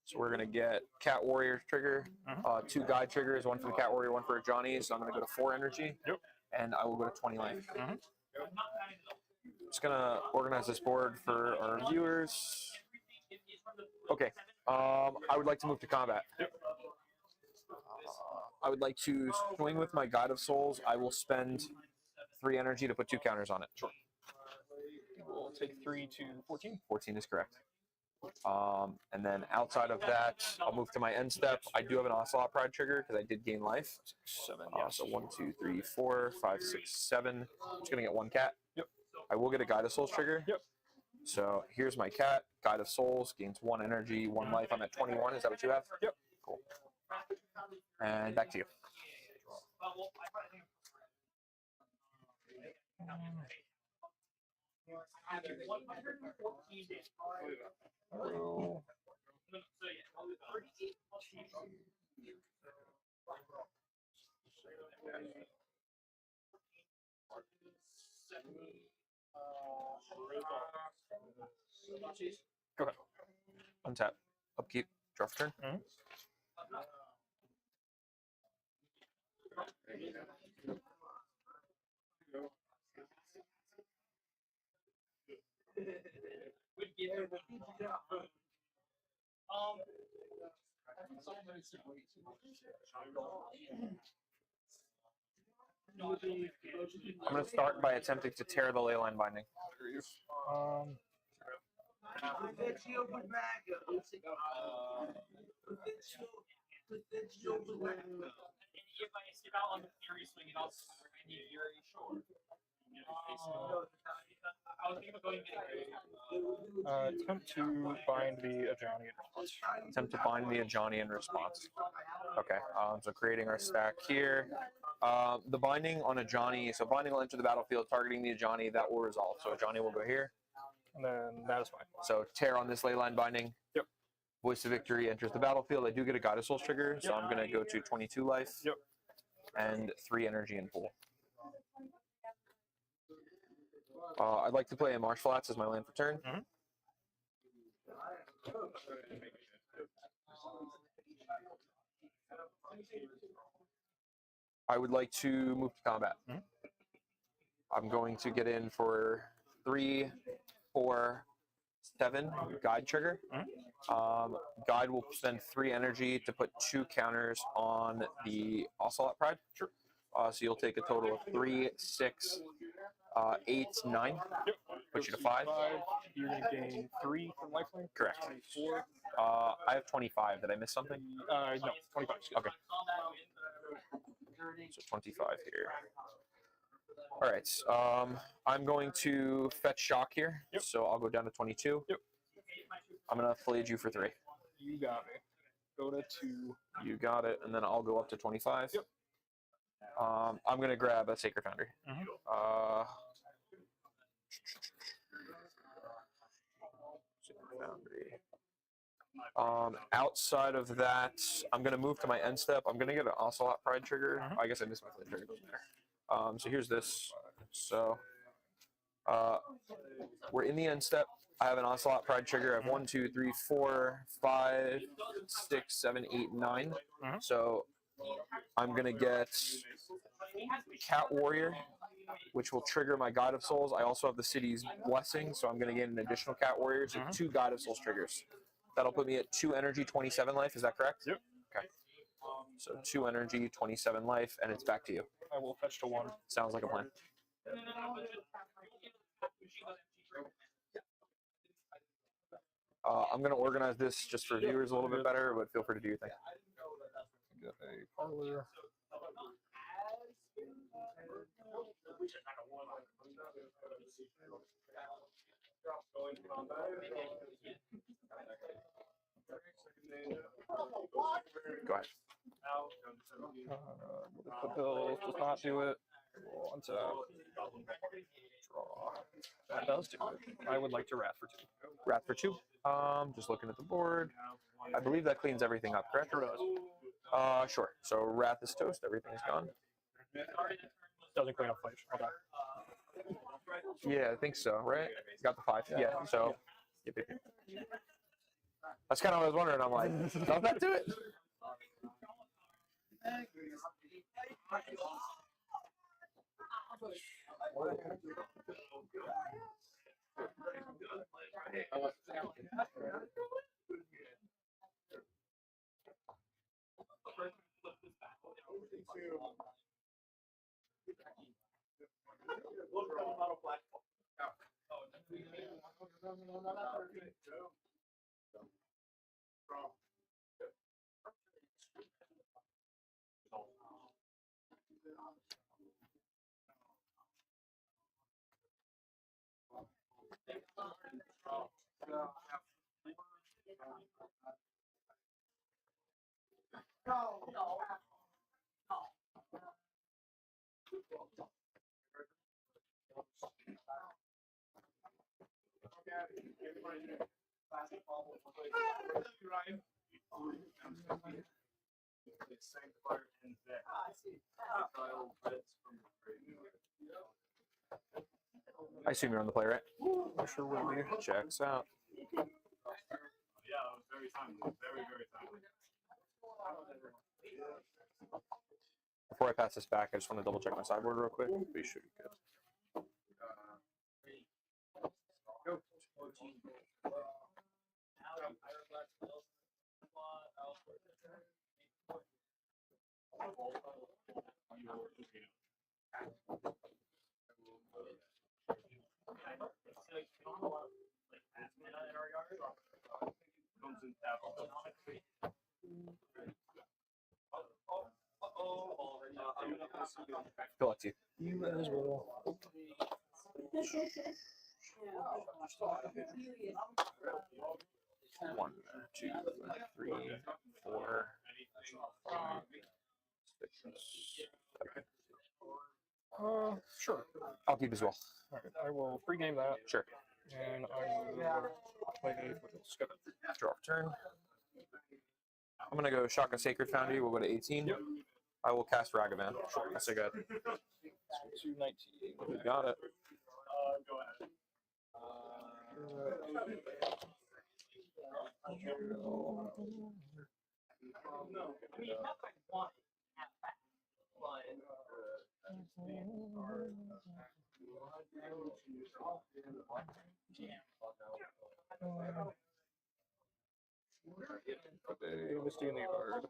So we're gonna get Cat Warrior trigger, 2 Guide triggers, 1 for the Cat Warrior, 1 for a Johnny. So I'm gonna go to 4 energy. Yep. And I will go to 20 life. Just gonna organize this board for our viewers. Okay. I would like to move to combat. Yep. I would like to swing with my Guide of Souls. I will spend 3 energy to put 2 counters on it. Sure. We'll take 3 to 14. 14 is correct. And then outside of that, I'll move to my end step. I do have an Ocelot Pride trigger because I did gain life. 7. So 1, 2, 3, 4, 5, 6, 7. I'm just gonna get 1 cat. Yep. I will get a Guide of Souls trigger. Yep. So here's my cat. Guide of Souls gains 1 energy, 1 life. I'm at 21. Is that what you have? Yep. Cool. And back to you. Go ahead. Untap. Upkeep. Draw for turn. I'm going to start by attempting to tear the leyline binding. Attempt to bind the Ajani in response. Attempt to bind the Ajani in response. Okay, so creating our stack here. The binding on Ajani, so binding will enter the battlefield, targeting the Ajani, that will resolve. So Ajani will go here. And then that is fine. So tear on this leyline binding. Yep. Voice of Victory enters the battlefield. I do get a God of Souls trigger, so I'm going to go to 22 life. Yep. And 3 energy in pool. I'd like to play a Marsh Flats as my land for turn. I would like to move to combat. I'm going to get in for 3, 4, 7 Guide trigger. Guide will spend 3 energy to put 2 counters on the Ocelot Pride. Sure. So you'll take a total of 3, 6, 8, 9. Put you to 5. You're going to gain 3 from lifelink. Correct. 4. I have 25. Did I miss something? No, 25. Okay. So 25 here. All right. I'm going to fetch shock here. Yep. So I'll go down to 22. Yep. I'm going to flayed you for 3. You got me. Go to 2. You got it. And then I'll go up to 25. Yep. I'm going to grab a Sacred Foundry. Sacred Foundry. Outside of that, I'm going to move to my end step. I'm going to get an Ocelot Pride trigger. I guess I missed my flame trigger. Doesn't matter. So here's this. So we're in the end step. I have an Ocelot Pride trigger. I have 1, 2, 3, 4, 5, 6, 7, 8, 9. So I'm going to get Cat Warrior, which will trigger my Guide of Souls. I also have the city's blessing, so I'm going to get an additional Cat Warrior. So 2 Guide of Souls triggers. That'll put me at 2 energy, 27 life. Is that correct? Yep. Okay. So 2 energy, 27 life, and it's back to you. I will fetch to 1. Sounds like a plan. I'm going to organize this just for viewers a little bit better, but feel free to do your thing. Get a parlor. Go ahead. The bill does not do it. We'll untap. Draw. That does do it. I would like to Wrath for 2. Wrath for 2. Just looking at the board. I believe that cleans everything up, correct? Sure does. Sure. So Wrath is toast. Everything's gone. Doesn't clean up flash. Okay. Yeah, I think so, right? Got the 5. Yeah, so. Yep. That's kind of what I was wondering. I'm like, does that do it? I assume you're on the play, right? I sure will be. Checks out. Yeah, it was very timely. Very, very timely. Before I pass this back, I just want to double check my sideboard real quick. We should be good. Good luck to you. You as well. 1, 2, 3, 4, 5, 6, 7. Sure. I'll keep as well. All right, I will pregame that. Sure. And I will play with skip it. Draw for turn. I'm going to go Shaka Sacred Foundry. We'll go to 18. Yep. I will cast Ragavan. Sure. That's a good. 219. We got it. Go ahead. Put a Misty in the yard.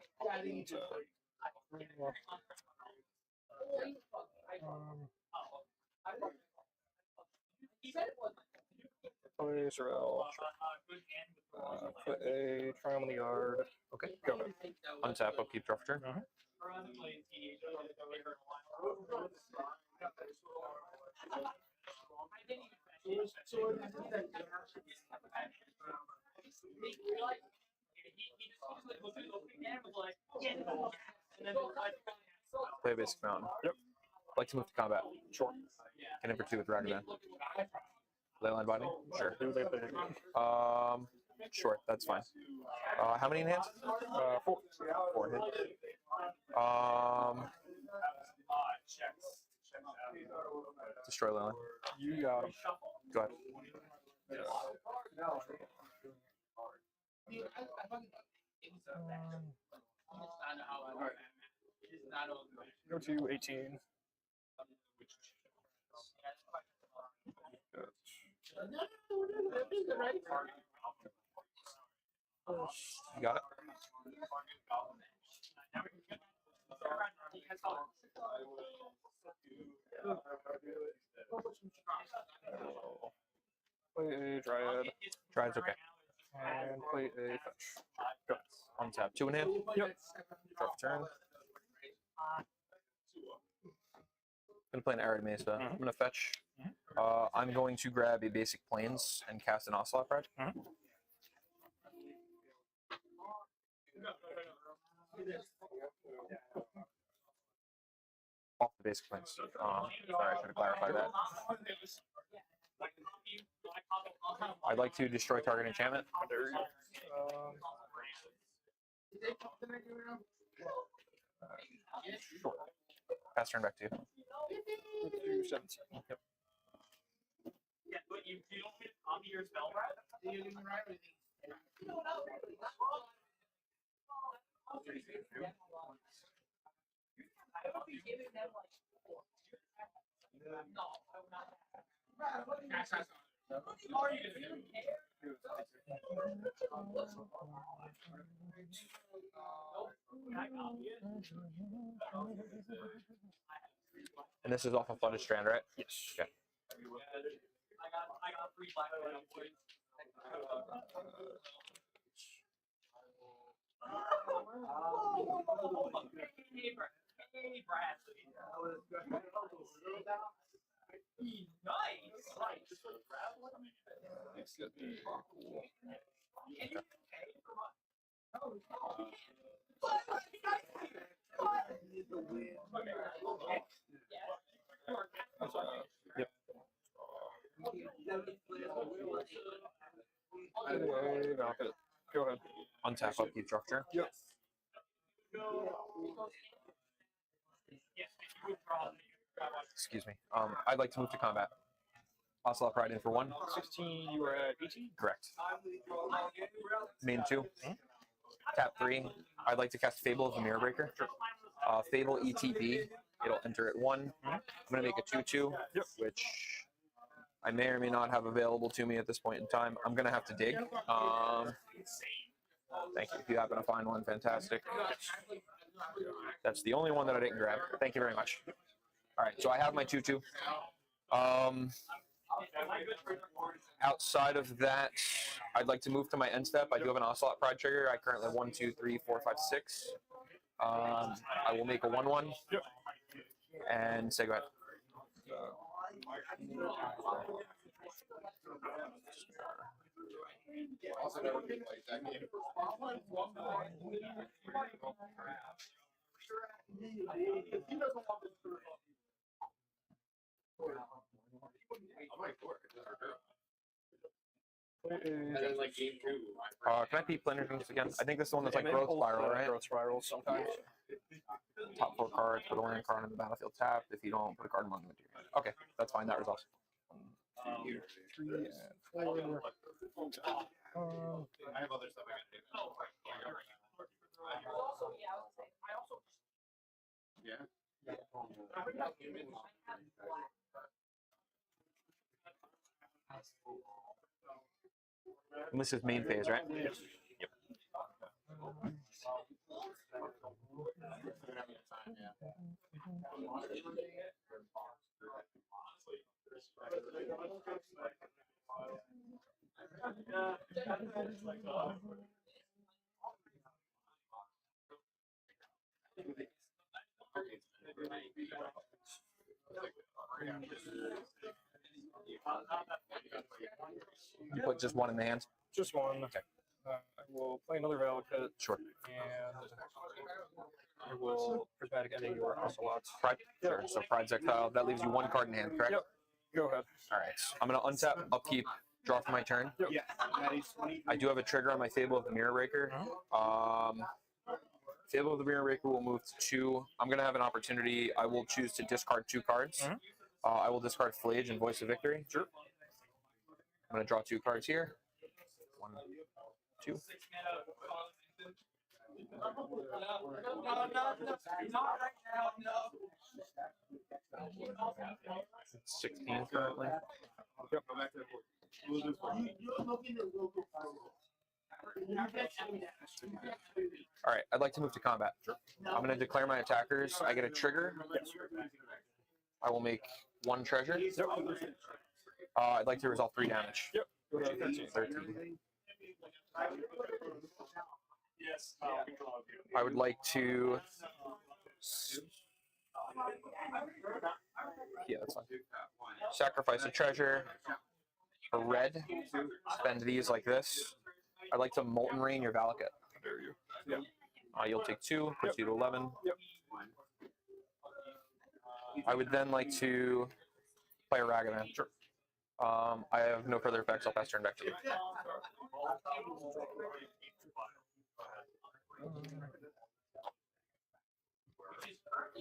Play Sorrel. Put a Triumph in the yard. Okay. Go ahead. Untap, upkeep, draw for turn. Play a basic mountain. Yep. Like to move to combat. Sure. Get in for 2 with Ragavan. Leyline binding? Sure. Do they think? Sure, that's fine. How many in hand? 4. 4 in hand. Destroy Leyline. You got him. Go ahead. Go to 18. You got it. Play a Dryad. Try's okay. And play a fetch. Go. Untap. 2 in hand. Yep. Draw for turn. I'm gonna play an Arid Mesa. I'm gonna fetch. I'm going to grab a basic plains and cast an Ocelot Pride. Off the basic plains. Sorry, I should have clarified that. I'd like to destroy target enchantment. Sure. Pass turn back to you. 17. Yep. And this is off of Flooded Strand, right? Yes. Okay. Yep. Go ahead. Untap, upkeep, draw for turn. Yep. Excuse me. I'd like to move to combat. Ocelot Pride in for 1. 16, you were at 18? Correct. Main 2. Tap 3. I'd like to cast Fable of the Mirror Breaker. Fable ETB. It'll enter at 1. I'm going to make a 2/2, which I may or may not have available to me at this point in time. I'm going to have to dig. Thank you. If you happen to find one, fantastic. That's the only one that I didn't grab. Thank you very much. All right, so I have my 2/2. Outside of that, I'd like to move to my end step. I do have an Ocelot Pride trigger. I currently have 1, 2, 3, 4, 5, 6. I will make a 1/1 and say go ahead. Also never played that game. And then like game 2. Can I peep Planner Dreams again? I think this is the one that's like Growth Spiral, right? Growth Spiral sometimes. Top 4 cards, put a land card on the battlefield tapped. If you don't, put a card among them. Okay, that's fine. That resolves. 1, 2, 3, and 4. I have other stuff I gotta do. Yeah. And this is main phase, right? Yes. Yep. You put just one in the hand. Just one. Okay. I will play another Valid Kit. Sure. And I will prismatic ending your Ocelot. Pride. Sure. So Pride's exiled. That leaves you one card in hand, correct? Yep. Go ahead. All right. I'm gonna untap, upkeep, draw for my turn. Yeah, that is 20. I do have a trigger on my Fable of the Mirror Raker. Fable of the Mirror Raker will move to 2. I'm gonna have an opportunity. I will choose to discard 2 cards. I will discard Flage and Voice of Victory. Sure. I'm gonna draw 2 cards here. 1, 2. 16 currently. Yep. All right, I'd like to move to combat. I'm going to declare my attackers. I get a trigger. I will make 1 treasure. I'd like to resolve 3 damage. Yep. 13. I would like to. Yeah, that's fine. Sacrifice a treasure. A red. Spend these like this. I'd like to Molten Rain your Valakut. Yep. You'll take 2, puts you to 11. Yep. I would then like to play a Ragavan. Sure. I have no further effects. I'll pass turn back to you.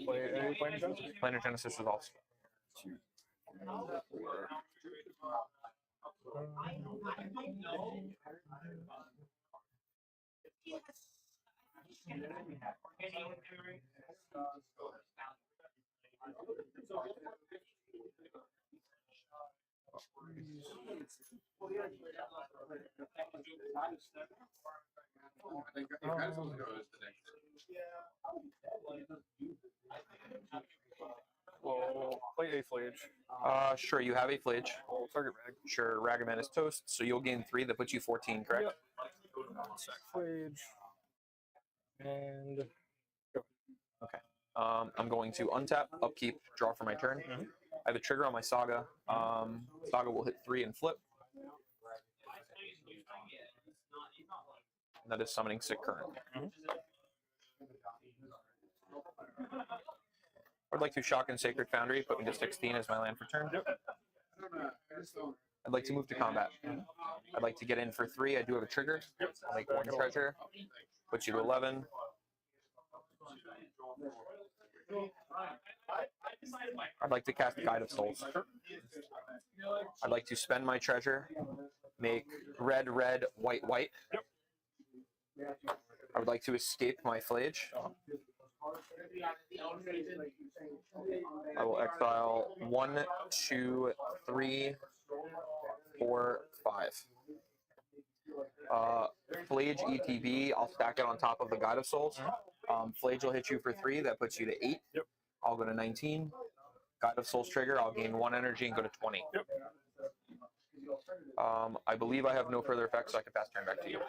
Play a Planar Genesis. Planar Genesis resolves. We'll play a Flage. Sure, you have a Flage. We'll target Rag. Sure, Ragavan is toast, so you'll gain 3. That puts you 14, correct? Yep. Sack Flage. And I'm going to untap, upkeep, draw for my turn. I have a trigger on my Saga. Saga will hit 3 and flip. And that is summoning Sick Current. I'd like to shock in Sacred Foundry, put me to 16 as my land for turn. I'd like to move to combat. I'd like to get in for 3. I do have a trigger. I'll make 1 treasure. Put you to 11. I'd like to cast Guide of Souls. I'd like to spend my treasure, make red, red, white, white. I would like to escape my Flage. I will exile 1, 2, 3, 4, 5. Flage ETB, I'll stack it on top of the Guide of Souls. Flage will hit you for 3, that puts you to 8. Yep. I'll go to 19. Guide of Souls trigger, I'll gain 1 energy and go to 20. Yep. I believe I have no further effects, so I can pass turn back to you.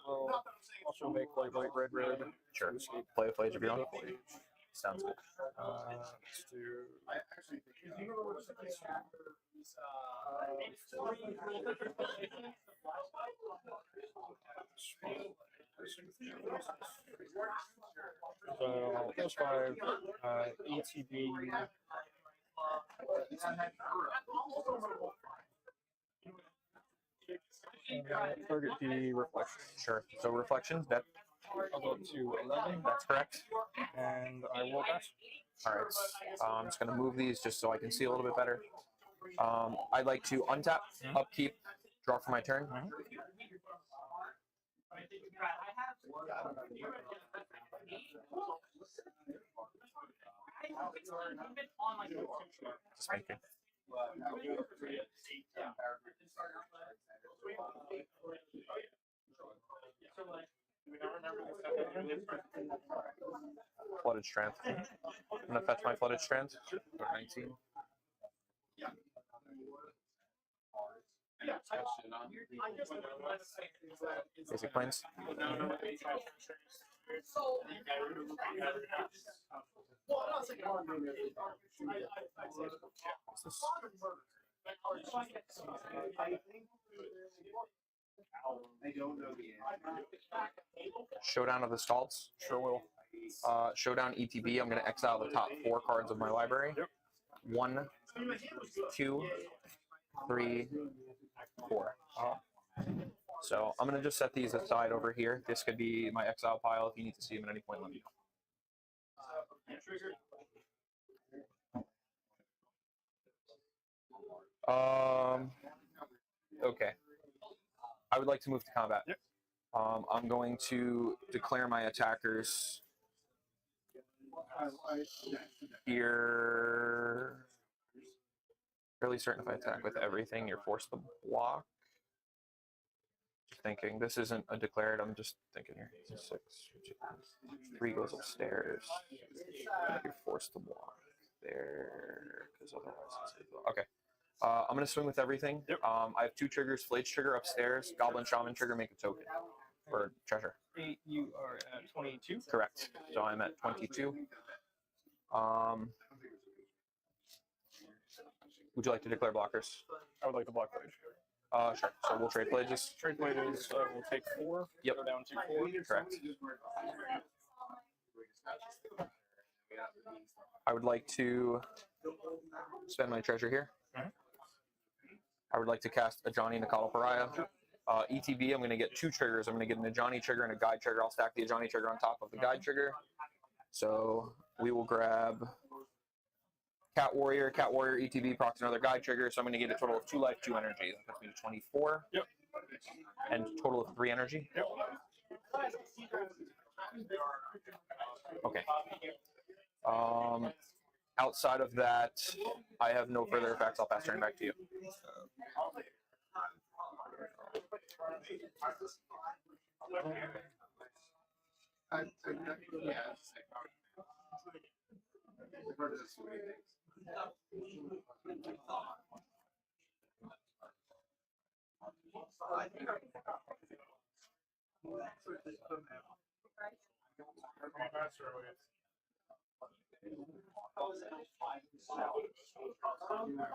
We'll also make white, white, red, red. Sure. Play a Flage of your own. Sounds good. Let's do. So those 5 ETB. Target the reflection. Sure. So reflections, that I'll go to 11. that's correct. And I will pass. All right. I'm just going to move these just so I can see a little bit better. I'd like to untap, upkeep, draw for my turn. Just thinking. Flooded Strength. I'm gonna fetch my Flooded Strength. 19. Basic planes. Showdown of the Stalts. Sure will. Showdown ETB. I'm going to exile the top 4 cards of my library. Yep. 1, 2, 3, 4. So I'm going to just set these aside over here. This could be my exile pile. If you need to see them at any point, let me know. Okay. I would like to move to combat. Yep. I'm going to declare my attackers here. Fairly certain if I attack with everything, you're forced to block. Just thinking, this isn't a declared, I'm just thinking here. 6, 3 goes upstairs. You're forced to block there, because otherwise it's okay. I'm going to swing with everything. Yep. I have 2 triggers, Flayed trigger upstairs, Goblin Shaman trigger, make a token for treasure. 8, you are at 22. Correct. So I'm at 22. Would you like to declare blockers? I would like to block Blade. Sure. So we'll trade pledges. Trade Blade is, we'll take 4. Yep. Go down to 4. Correct. I would like to spend my treasure here. I would like to cast a Ajani Nakala Pariah. ETB, I'm going to get 2 triggers. I'm going to get an Ajani trigger and a guide trigger. I'll stack the Ajani trigger on top of the guide trigger. So we will grab Cat Warrior ETB procs another guide trigger. So I'm going to get a total of 2 life, 2 energy. That puts me to 24. Yep. And total of 3 energy. Yep. Okay. Outside of that, I have no further effects. I'll pass turn back to you.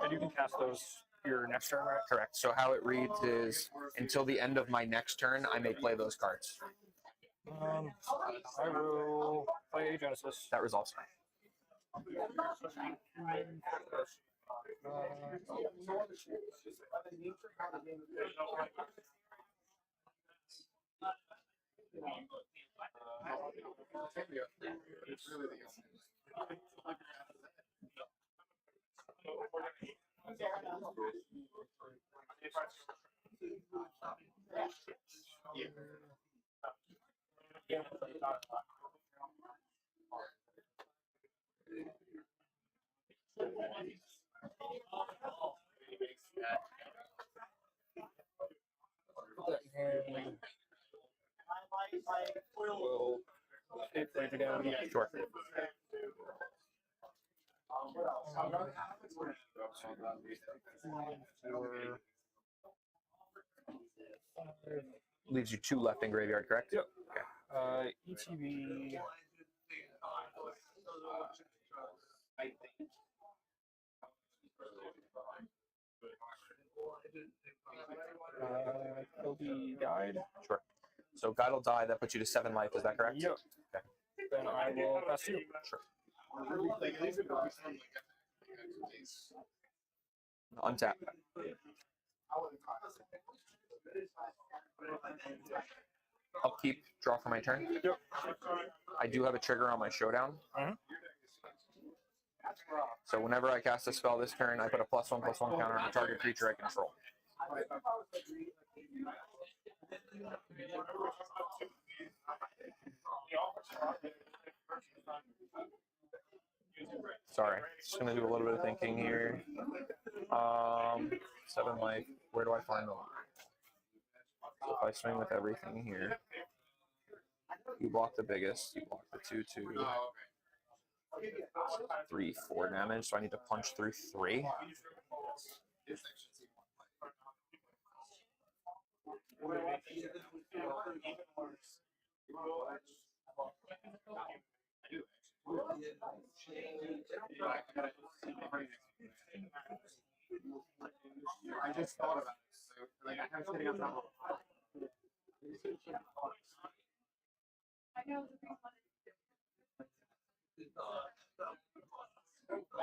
And you can cast those your next turn, right? Correct. So how it reads is, until the end of my next turn, I may play those cards. I will play Genesis. That resolves. We'll take Blade down. Sure. Leaves you 2 left in graveyard, correct? Yep. Okay. ETB. Kobe Guide. Sure. So Guide will die. That puts you to 7 life. Is that correct? Yep. Okay. Then I will pass you. Sure. Untap. Upkeep, draw for my turn. Yep. I do have a trigger on my showdown. So whenever I cast a spell this turn, I put a +1/+1 counter on the target creature I control. Sorry, just gonna do a little bit of thinking here. 7 life. Where do I find the line? So if I swing with everything here, you block the biggest. You block the 2/2. 3, 4 damage. So I need to punch through 3. I just thought about it. So, like, I was getting on top of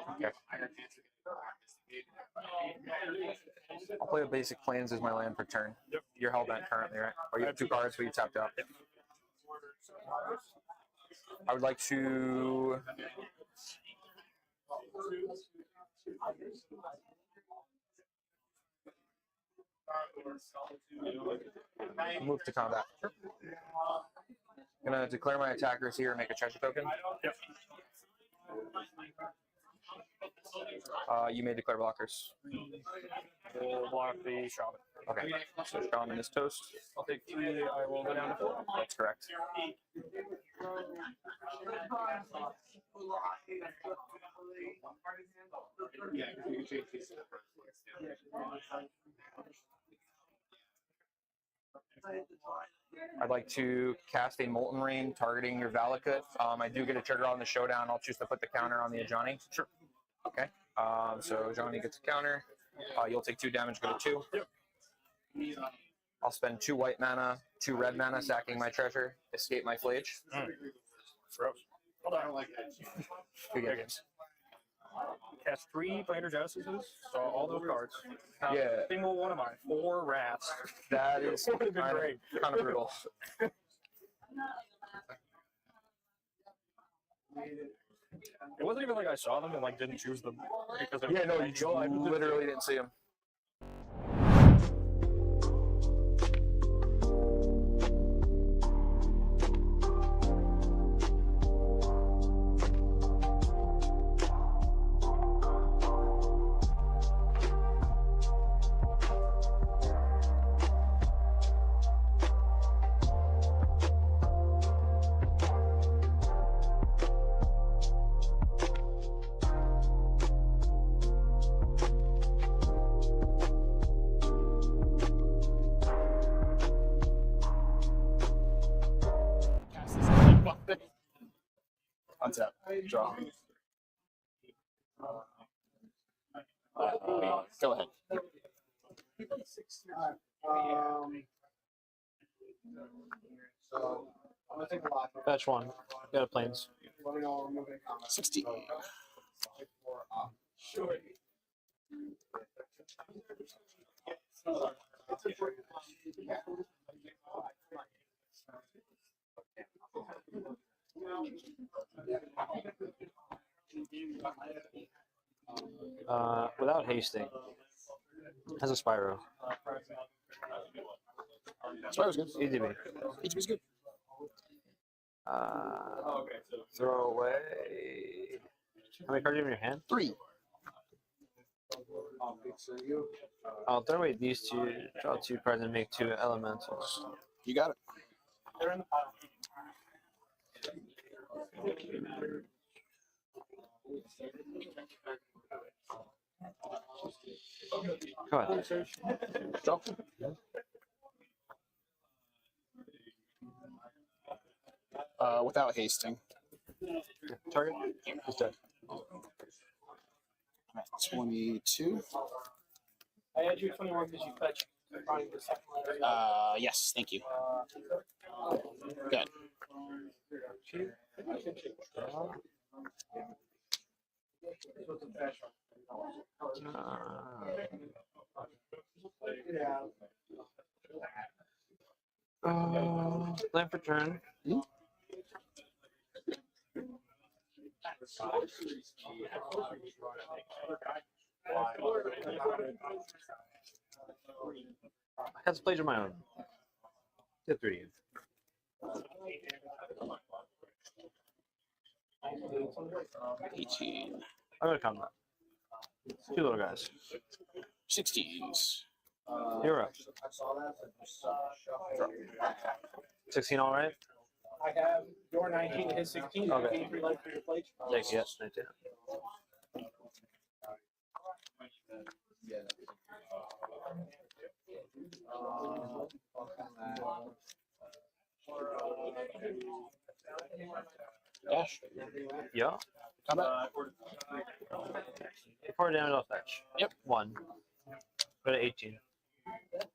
Okay. I'll play a basic plains as my land for turn. Yep. You're hellbent currently, right? Or you have 2 cards, but you tapped out. Yep. I would like to move to combat. I'm gonna declare my attackers here and make a treasure token. Yep. You may declare blockers. We'll block the shaman. Okay. So shaman is toast. I'll take 3. I will go down to 4. That's correct. yeah, you can change these. I'd like to cast a Molten Rain targeting your Valakut. I do get a trigger on the showdown. I'll choose to put the counter on the Ajani. Sure. Okay. So Ajani gets a counter. You'll take 2 damage, go to 2. Yep. I'll spend 2 white mana, 2 red mana, sacking my treasure, escape my flage. Gross. Hold I on. don't like that. Good There games. Cast 3 Planter Genesis. So all those cards. Yeah. Single one of mine. 4 rats. That is Would have been great. kind of brutal. It wasn't even like I saw them and like didn't choose them because they were Yeah, no, you ideal. I just literally didn't see him. Untap. Draw. Go ahead. So, I'm gonna take a lot. Fetch 1. Got a plains. Let me know when we're moving comments. 60. Sure. Without hasting. Has a Spyro. Spyro's good. EDB. HB's good. Throw away. How many cards do you have in your hand? 3. I'll throw away these 2, draw 2 cards, and make 2 elementals. You got it. Go ahead. Draw. Without hasting. Target? He's dead. I'm at 22. I had you 21 because you fetched. Yes, thank you. Good. Plan for turn. I had splage of my own. Did 3 in. 18. I'm gonna combat. 2 little guys. 16s. You're up. 16 all right? I have your 19 and his 16. Okay. Gain 3 life for your plate. Thank you. Yes, thank you. Dash. Yeah. Combat. 4 damage off fetch. Yep. 1. Go to 18.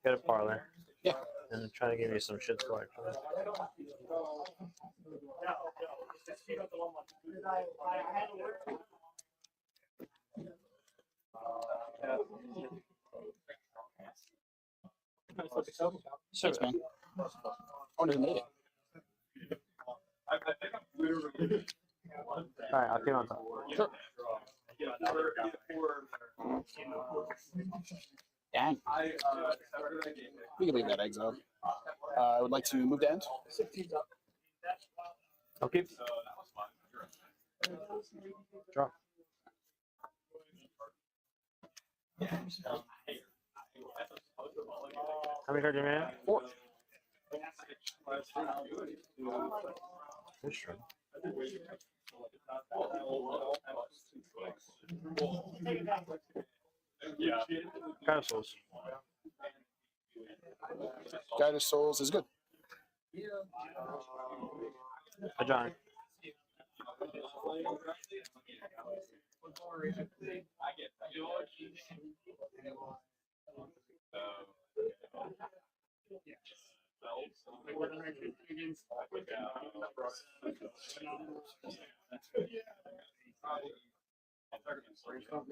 Get a parlor. Yeah. And try to give you some shit score. Thanks, man. I didn't need it. Alright, I'll keep on top. Sure. Dang. We can leave that exile. I would like to move to end. I'll keep. Draw. How many cards do you have? 4. That's true. Castles. Guide of Souls is good. A giant.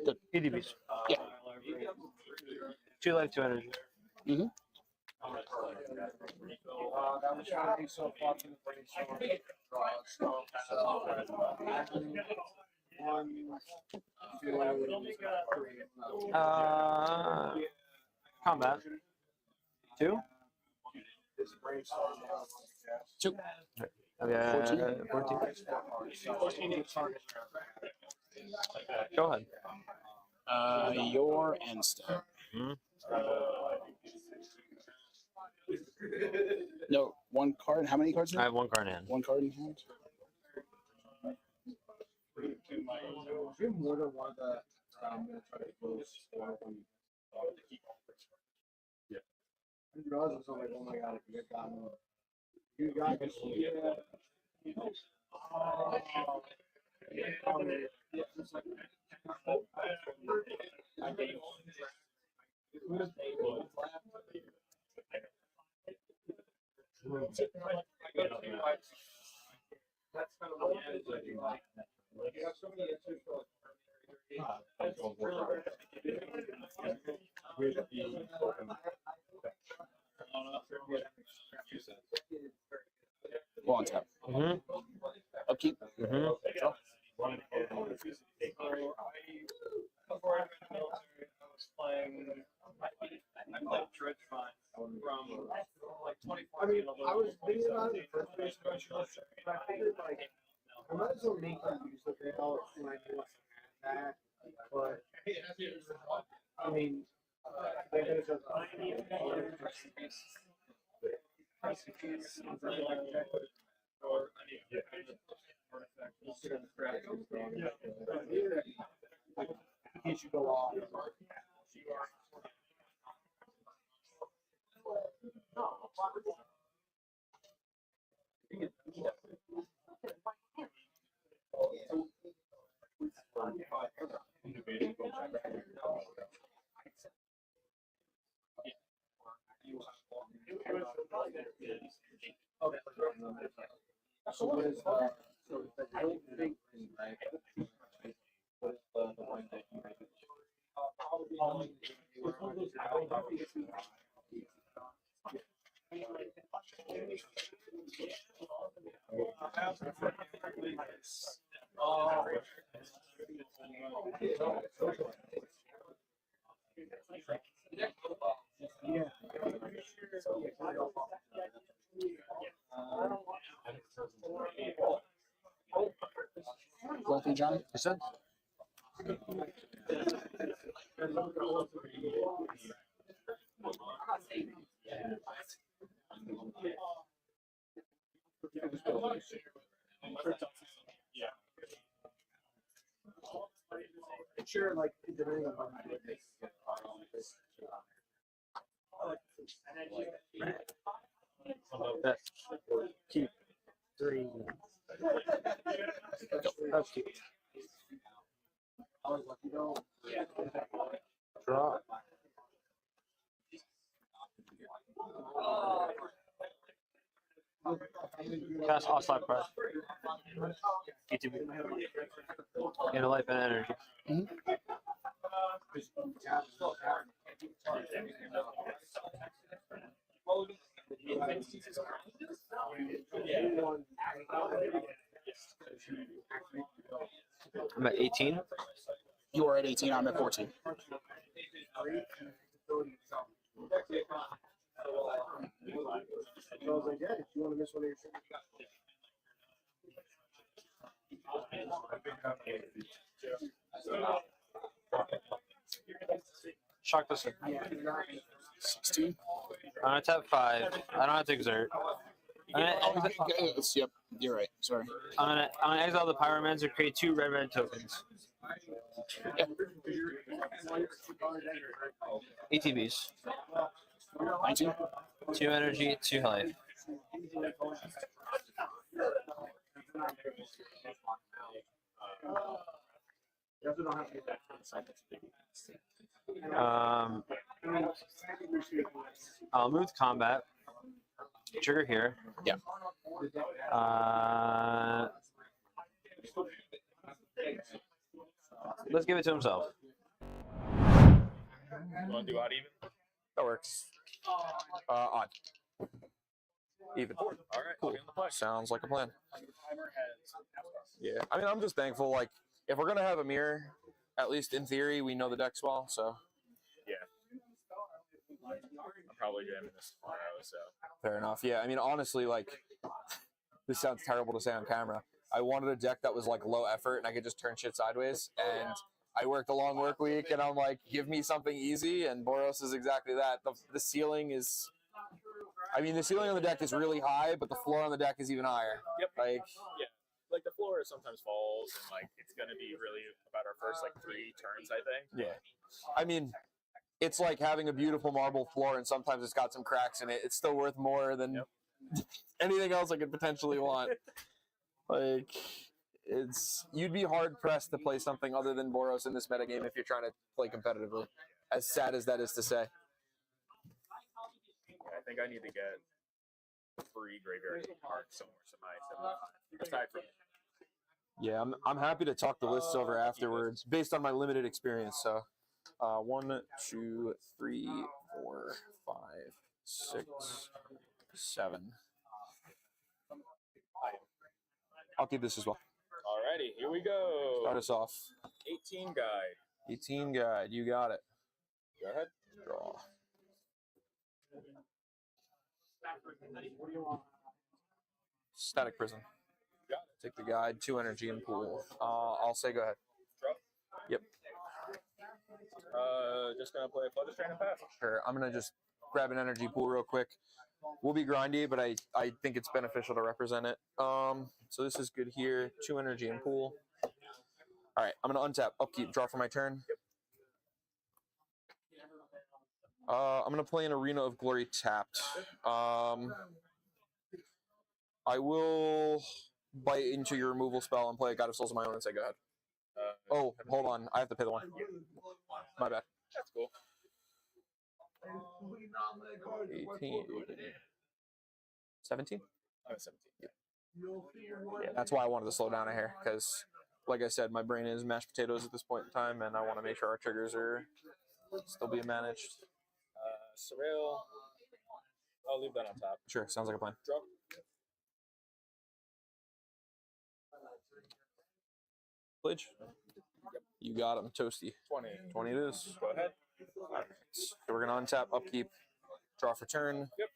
Good. EDBs. Yeah. 2 life, 2 energy. Mm-hmm. That was trying to be so fucking brainstorm. Combat. 2. 2. Okay. 14. Go ahead. Your end step. Hmm? No, 1 card. How many cards? I have 1 card in hand. 1 card in hand. You're more than one of the yeah. I didn't realize it was only, oh my god, if you get gotten you got this. That's kind of what you have so many answers for Go on tap. Mm-hmm. Upkeep. Mm-hmm. Draw. Before I went to the military, I was playing. I played Dredge Fine from like 24. I mean, I was thinking about it first base, but I figured like I might as well make them use the veil when I do that. But I mean, they could have just or he should go off. So what is I don't think what is the one that you make? Johnny? You said? Sure, like depending on That. Keep 3. Okay. Draw. Cast Ocelot card. ETB. Gain a life and energy. I'm at 18. You are at 18. I'm at 14. So I was like, yeah, if you want to miss one of your Shock this in. 16. I'm gonna tap 5. I don't have to exert. Yep, you're right. Sorry. I'm gonna exile the Pyromancer, create 2 red tokens. ETBs. 19. 2 energy, 2 life. I'll move to combat. Trigger here. Yeah. Let's give it to himself. You want to do odd even? That works. Odd. Even. All right. Cool. Sounds like a plan. Yeah. I mean, I'm just thankful. Like, if we're gonna have a mirror, at least in theory, we know the decks well. So. Yeah. I'm probably jamming this tomorrow, so. Fair enough. Yeah. I mean, honestly, like, this sounds terrible to say on camera. I wanted a deck that was like low effort and I could just turn shit sideways. And I worked a long work week, and I'm like, give me something easy. And Boros is exactly that. The ceiling is. I mean, the ceiling on the deck is really high, but the floor on the deck is even higher. Yep. Like, yeah, like the floor sometimes falls, and like it's gonna be really about our first like 3 turns, I think. yeah. I mean, it's like having a beautiful marble floor, and sometimes it's got some cracks in it. It's still worth more than anything else I could potentially want. Like, you'd be hard pressed to play something other than Boros in this metagame if you're trying to play competitively. As sad as that is to say. I think I need to get 3 graveyard cards somewhere aside from. Yeah, I'm happy to talk the lists over afterwards based on my limited experience. So, 1, 2, 3, 4, 5, 6, 7. I'll keep this as well. Alrighty, here we go. Start us off. 18 guide. 18 guide. You got it. Go ahead. Draw. Static Prison. Take the guide, 2 energy and pool. I'll say go ahead. Draw. Yep. Just gonna play a Flutter Strain and pass. Sure. I'm gonna just grab an energy pool real quick. We'll be grindy, but I think it's beneficial to represent it. So this is good here. 2 energy and pool. All right. I'm gonna untap, upkeep, draw for my turn. I'm gonna play an Arena of Glory tapped. I will bite into your removal spell and play a God of Souls of my own and say go ahead. Oh, hold on. I have to pay the 1. My bad. That's cool. 18. 17? I'm at 17. Yeah, that's why I wanted to slow down a hair, because, like I said, my brain is mashed potatoes at this point in time, and I want to make sure our triggers are still being managed. Surreal. I'll leave that on top. Sure, sounds like a plan. Draw. Pledge? Yep. You got him, Toasty. 20. 20 it is. Go ahead. All right. So we're going to untap, upkeep, draw for turn. Yep.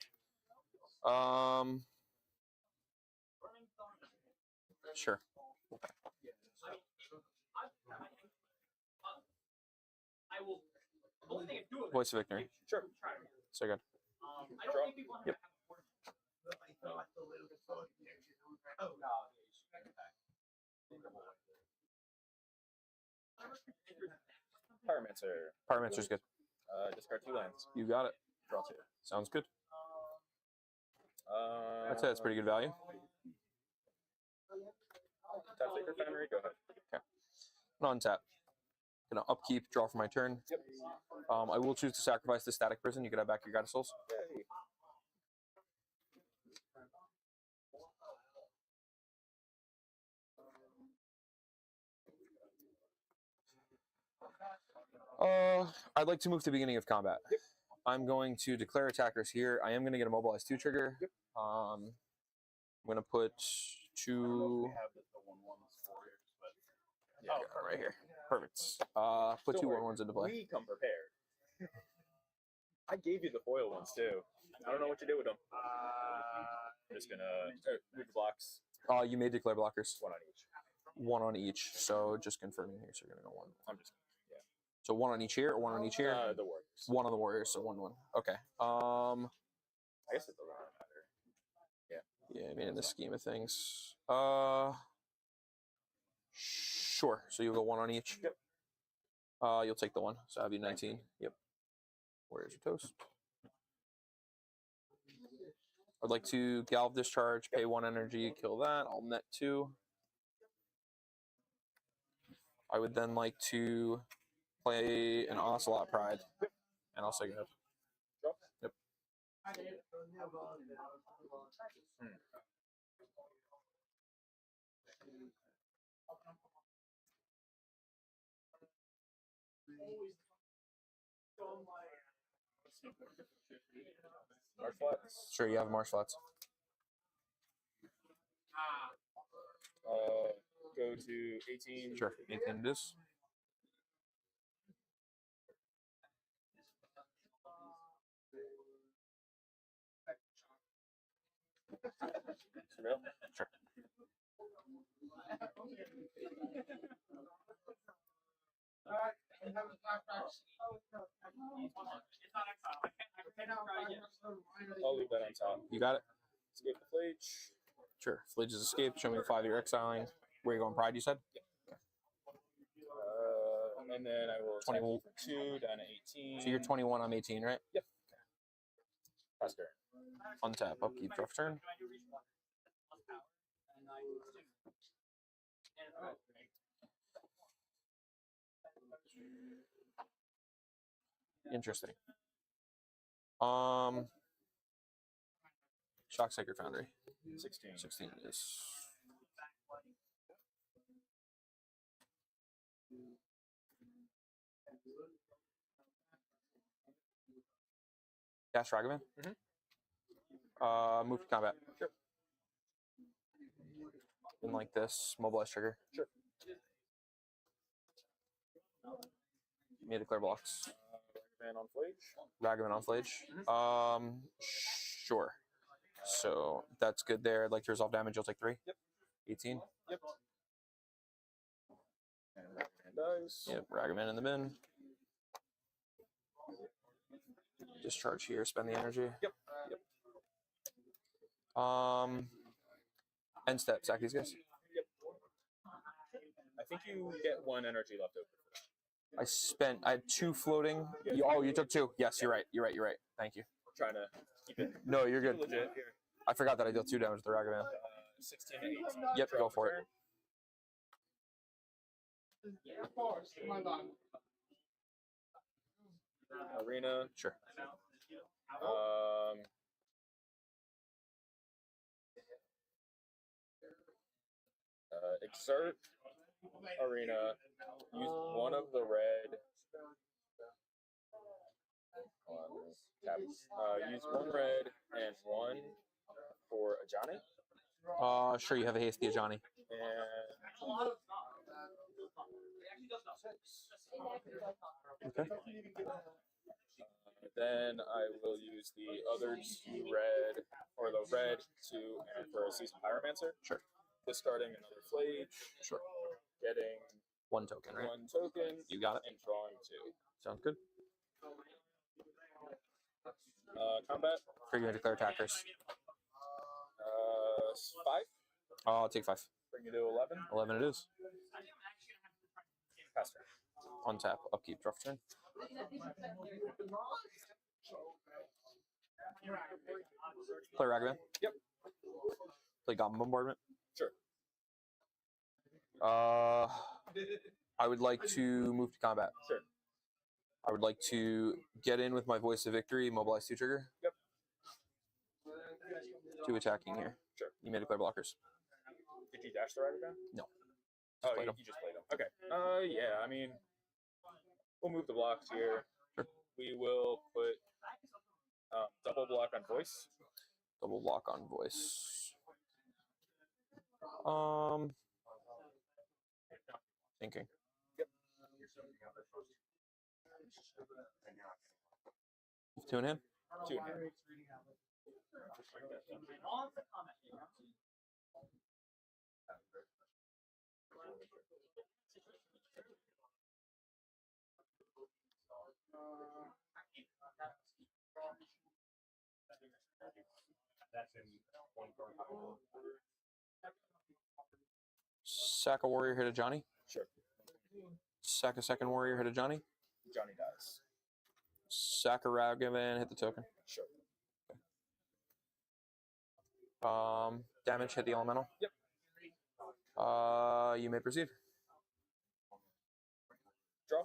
Sure. Voice of Victory. Sure. So good. Draw. Yep. Pyromancer. Pyromancer's good. Discard 2 lands. You got it. Draw 2. Sounds good. I'd say that's pretty good value. Tap Sacred Foundry. Go ahead. Okay. Non-tap. Gonna upkeep, draw for my turn. Yep. I will choose to sacrifice the Static Prison. You can have back your Goddess Souls. Yay. I'd like to move to beginning of combat. Yep. I'm going to declare attackers here. I am going to get a mobilize 2 trigger. Yep. I'm going to put 2. Yeah, right here. Perfect. Put Don't 2 worry. 1/1s into play. We come prepared. I gave you the foil ones too. I don't know what you do with them. I'm just gonna move the blocks. You may declare blockers. 1 on each. 1 on each. So just confirming here. So you're going to go 1. I'm just So 1 on each here or 1 on each here? the Warriors. 1 on the Warriors. So 1 1. Okay. I guess it doesn't matter. Yeah, I mean, in the scheme of things. Sure. So you'll go 1 on each. Yep. You'll take the 1. So I'll have you 19. Yep. Where's your toast? I'd like to Galv Discharge, pay 1 energy, kill that. I'll net 2. I would then like to play an Ocelot Pride. And I'll say go ahead. Drop. Yep. Marsh flats. Sure, you have Marsh Flats. Go to 18. Sure, 18 it is. Surreal. Sure. I'll leave that on top. You got it? Escape the Flage. Sure. Fledge is escaped. Show me the 5 you're exiling. Where you going, Pride, you said? And then I will 20 attack you for 2 down to 18. So you're 21, I'm 18, right? Yep. Pass turn. Untap, upkeep, draw for turn. Interesting. Shock Sacred Foundry. 16. 16 it is. Cast Ragavan? Move to combat. Sure. And like this, mobilize trigger. Sure. May declare blocks. Ragavan on Flage. Ragavan on Flage. Sure. So that's good there. I'd like to resolve damage. You'll take 3. Yep. 18. Yep. And Ragavan dies. Yep. Ragavan in the bin. Discharge here. Spend the energy. Yep. Yep. End step. Sack these guys. Yep. I think you get 1 energy left over. I had 2 floating. You took 2. Yes, you're right. You're right. Thank you. Trying to keep it No, you're good. legit here. I forgot that I dealt 2 damage to the Ragavan. 16 to 18. Yep, Draw go for it. turn. Of course, my God. Arena. Sure. Exert Arena. Use 1 of the red. Use 1 red and 1 for Ajani. Sure, you have a hasty Ajani. And Okay. then I will use the other 2 red, or the red 2 and for a Seasoned Pyromancer. Sure. Discarding another Flage. Sure. Getting 1 token, right? 1 token. You got it. And drawing 2. Sounds good. Combat. Trigger and declare attackers. 5. I'll take 5. Bring you to 11. 11 it is. Pass turn. Untap, upkeep, draw for turn. Play Ragavan. Yep. Play Goblin Bombardment. Sure. I would like to move to combat. Sure. I would like to get in with my Voice of Victory, mobilize 2 trigger. Yep. 2 attacking here. Sure. You may declare blockers. Did you dash the Ragavan? No. Oh, played you, him. you just played him. Okay. Yeah, I mean, we'll move the blocks here. Sure. We will put double block on voice. Double block on voice. Thinking. Yep. 2 in hand. 2 in hand. Sack a warrior, hit a Johnny. Sure. Sack a second warrior, hit a Johnny. Johnny dies. Sack a Ragavan, hit the token. Sure. Damage, hit the elemental. Yep. You may proceed. Draw.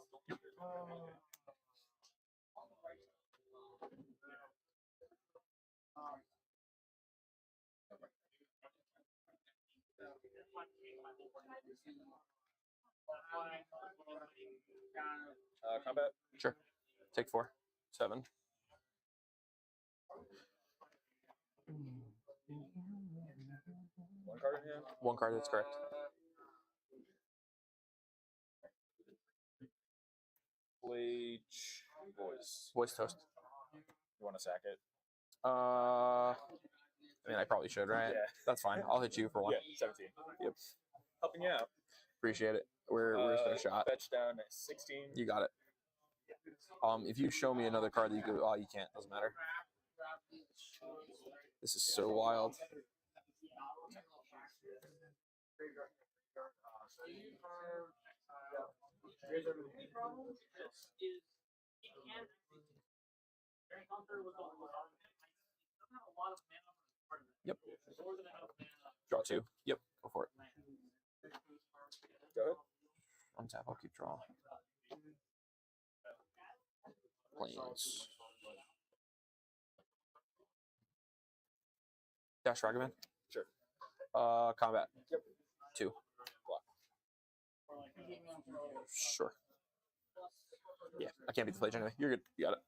Combat. Sure. Take 4. 7. One card in hand. 1 card, that's correct. Blage. Voice. Voice toast. You want to sack it? I mean, I probably should, right? Yeah. That's fine. I'll hit you for 1. Yeah, 17. Yep. Helping you out. Appreciate it. We're just gonna shot. Fetch down at 16. You got it. If you show me another card that you could, you can't. Doesn't matter. This is so wild. Yep. Draw 2. Yep. Go for it. Go ahead. Untap. I'll keep drawing. Planes. Dash Ragavan. Sure. Combat. Yep. 2. Block. Sure. Yeah, I can't beat the Flage anyway. You're good. You got it.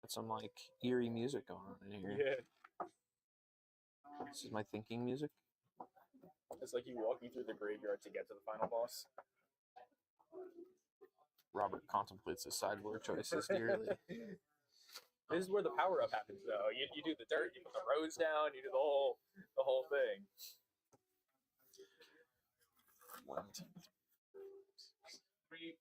Got some like eerie music going on in here. Yeah. This is my thinking music. It's like you walking through the graveyard to get to the final boss. Robert contemplates his sideboard choices dearly. This is where the power up happens, though. You do the dirt, you put the roads down, you do the whole thing. 1, 2, 3.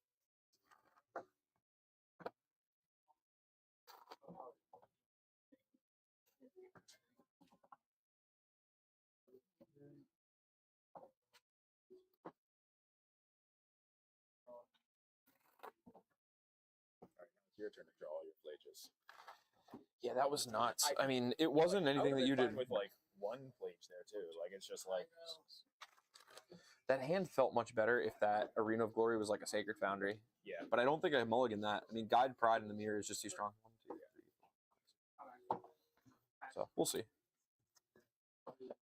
Your turn to draw all your flages. Yeah, that was nuts. I mean, it wasn't anything that you did. With like one flage there too. Like it's just like That hand felt much better if that Arena of Glory was like a Sacred Foundry. Yeah. But I don't think I mulligan that. I mean, Guide Pride in the Mirror is just too strong. 1, 2, 3. So we'll see.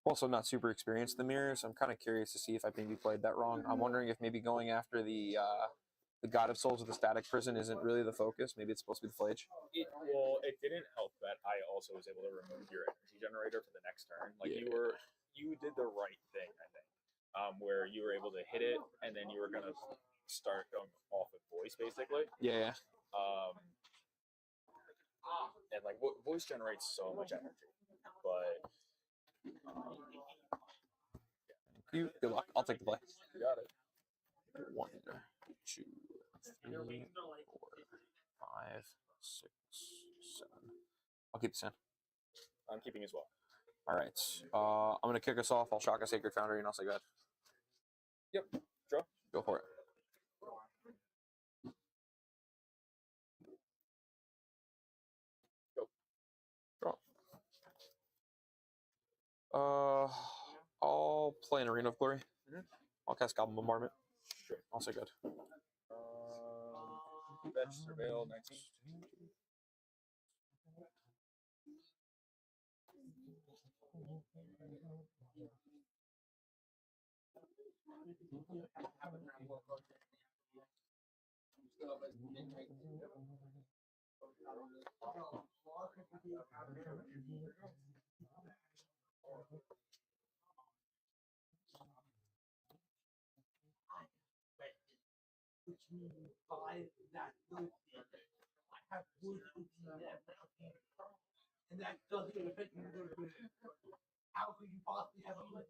Also, not super experienced in the mirror, so I'm kind of curious to see if I maybe played that wrong. I'm wondering if maybe going after the God of Souls with the Static Prison isn't really the focus. Maybe it's supposed to be the Flage. It didn't help that I also was able to remove your energy generator for the next turn. Like you did the right thing, I think. Where you were able to hit it, and then you were gonna start going off with voice, basically. Yeah. And like voice generates so much energy, but You good luck. I'll take the play. you got it. 1, 2, 3, 4, 5, 6, 7. I'll keep this in. I'm keeping as well. All right. I'm gonna kick us off. I'll shock a Sacred Foundry, and I'll say go ahead. Yep. Draw. Go for it. Go. Draw. I'll play an Arena of Glory. I'll cast Goblin Bombardment. Sure. I'll say good. Fetch, surveil, 19. And that doesn't affect you. How could you possibly have I don't have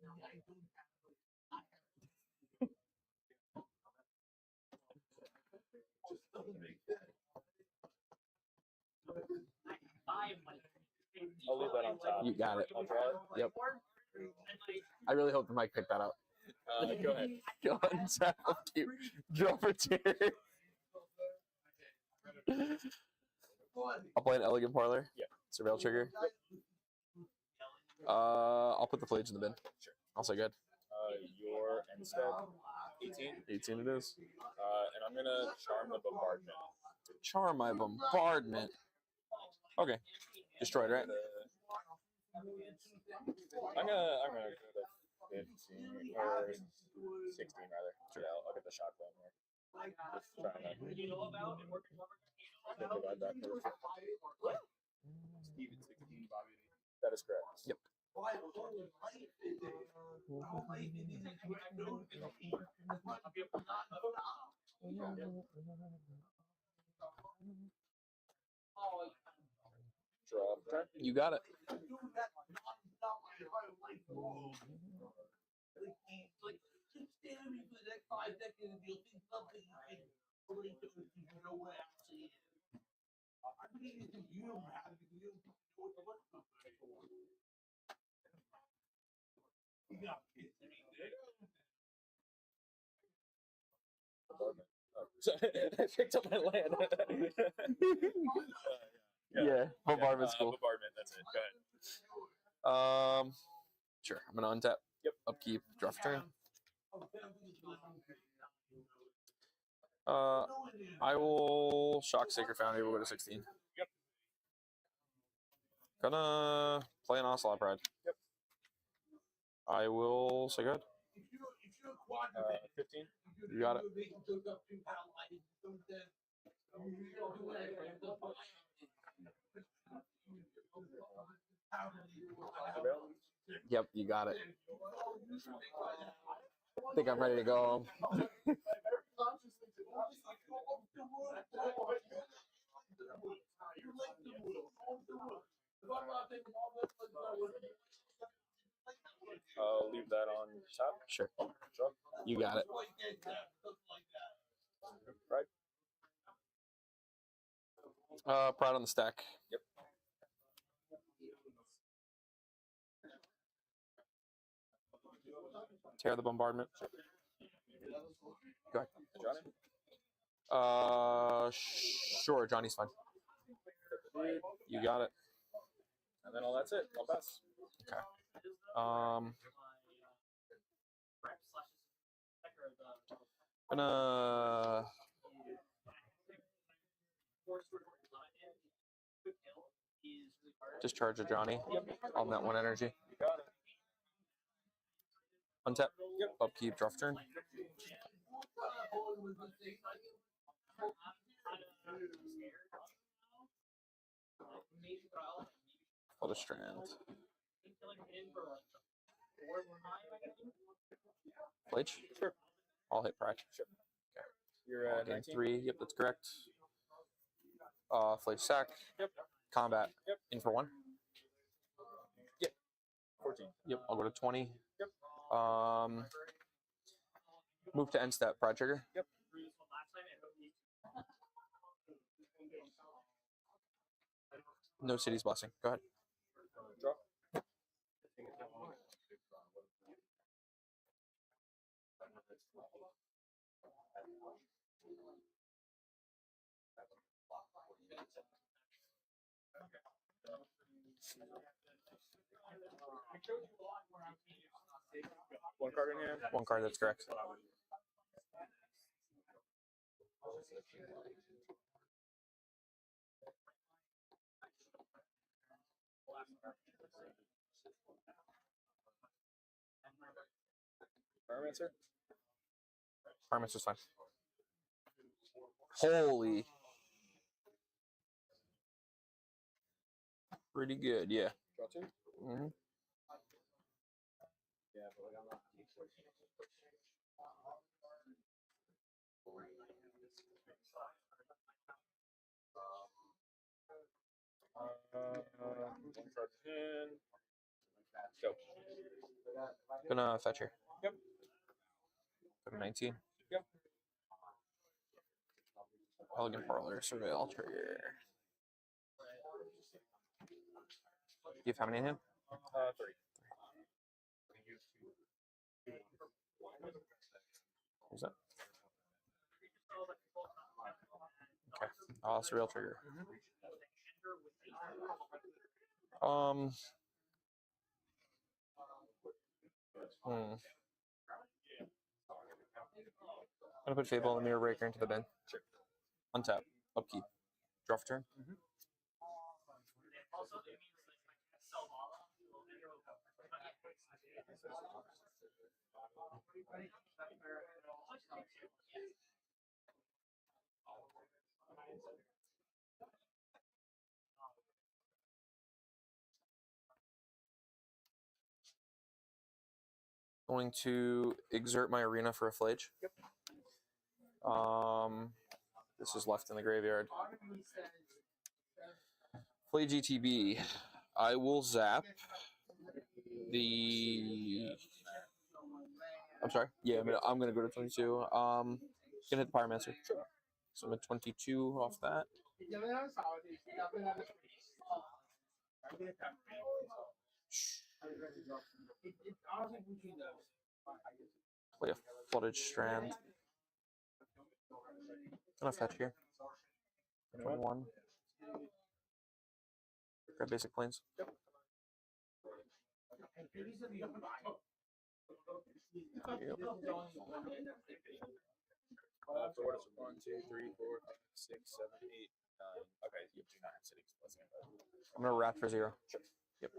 just doesn't make sense. I'll leave that on top. You got it. I'll draw it. Yep. I really hope the mic picked that up. Go ahead. Go ahead and tap. Draw for Terry. I'll play an Elegant Parlor. Yeah. Surveil trigger. I'll put the Flage in the bin. Sure. I'll say good. Your end step, 18. 18 it is. And I'm gonna charm the bombardment. Charm my bombardment. Okay. Destroyed, right? I'm gonna go to 15 or 16 rather. Sure. Yeah, I'll get the shock flame here. Just trying to divide that first. That is correct. Yep. Draw. Turn. You got it. I picked up my land. Yeah. Bombardment's cool. Bombardment, that's it. Go ahead. Sure. I'm gonna untap. Yep. Upkeep. Draw for turn. I will shock Sacred Foundry. We'll go to 16. Yep. Gonna play an Ocelot Pride. Yep. I will say good. 15. You got it. Yep, you got it. I think I'm ready to go home. I'll leave that on top. Sure. Draw. You got it. Right. Pride on the stack. Yep. Tear the bombardment. Go ahead. Johnny? Sure, Johnny's fine. You got it. And then all that's it. I'll pass. Okay. Gonna discharge a Johnny on that one energy. You got it. Untap. Yep. Upkeep. Draw for turn. Photo strand. Flage? Sure. I'll hit Pride. Sure. Okay. You're I'll at gain 19. 3. Yep, that's correct. Flage sack. Yep. Combat. Yep. In for 1. Yep. 14. Yep, I'll go to 20. Yep. Move to end step. Pride trigger. Yep. No city's blessing. Go ahead. Draw. One card in hand. One card, that's correct. Pyromancer. Pyromancer's fine. Holy. Pretty good, yeah. Draw 2. Mm-hmm. Yeah, but like I'm not. One card in hand. Go. Gonna fetch here. Yep. Go to 19. Yep. Elegant Parlor, Surveil, trigger. You have how many in hand? 3. What's that? Okay. Surreal trigger. I'm gonna put Fable and the Mirror Breaker into the bin. Sure. Untap. Upkeep. Draw for turn. Going to exert my arena for a Flage. Yep. This is left in the graveyard. Flage ETB. I will zap the. I'm sorry. Yeah, I'm gonna go to 22. Gonna hit the Pyromancer. Sure. So I'm at 22 off that. Play a Flooded Strand. Gonna fetch here. 21. Grab basic planes. Yep. So what is it? 1, 2, 3, 4, 5, 6, 7, 8, 9. Okay, you do not have cities. I'm gonna rat for 0. Sure. Yep.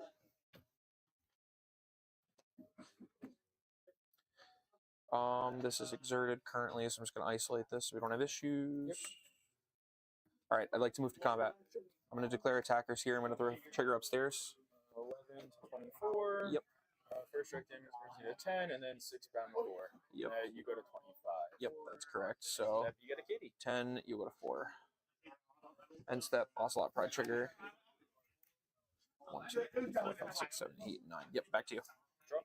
This is exerted currently, so I'm just gonna isolate this so we don't have issues. Yep. All right, I'd like to move to combat. I'm gonna declare attackers here. I'm gonna throw trigger upstairs. 11 to 24. Yep. First strike damage brings you to 10, and then 6 bound to 4. Yep. You go to 25. Yep, that's correct. So Step, you get a kitty. 10, you go to 4. End step, Ocelot Pride Trigger. 1, 2, 3, 4, 5, 6, 7, 8, 9. Yep, back to you. Draw.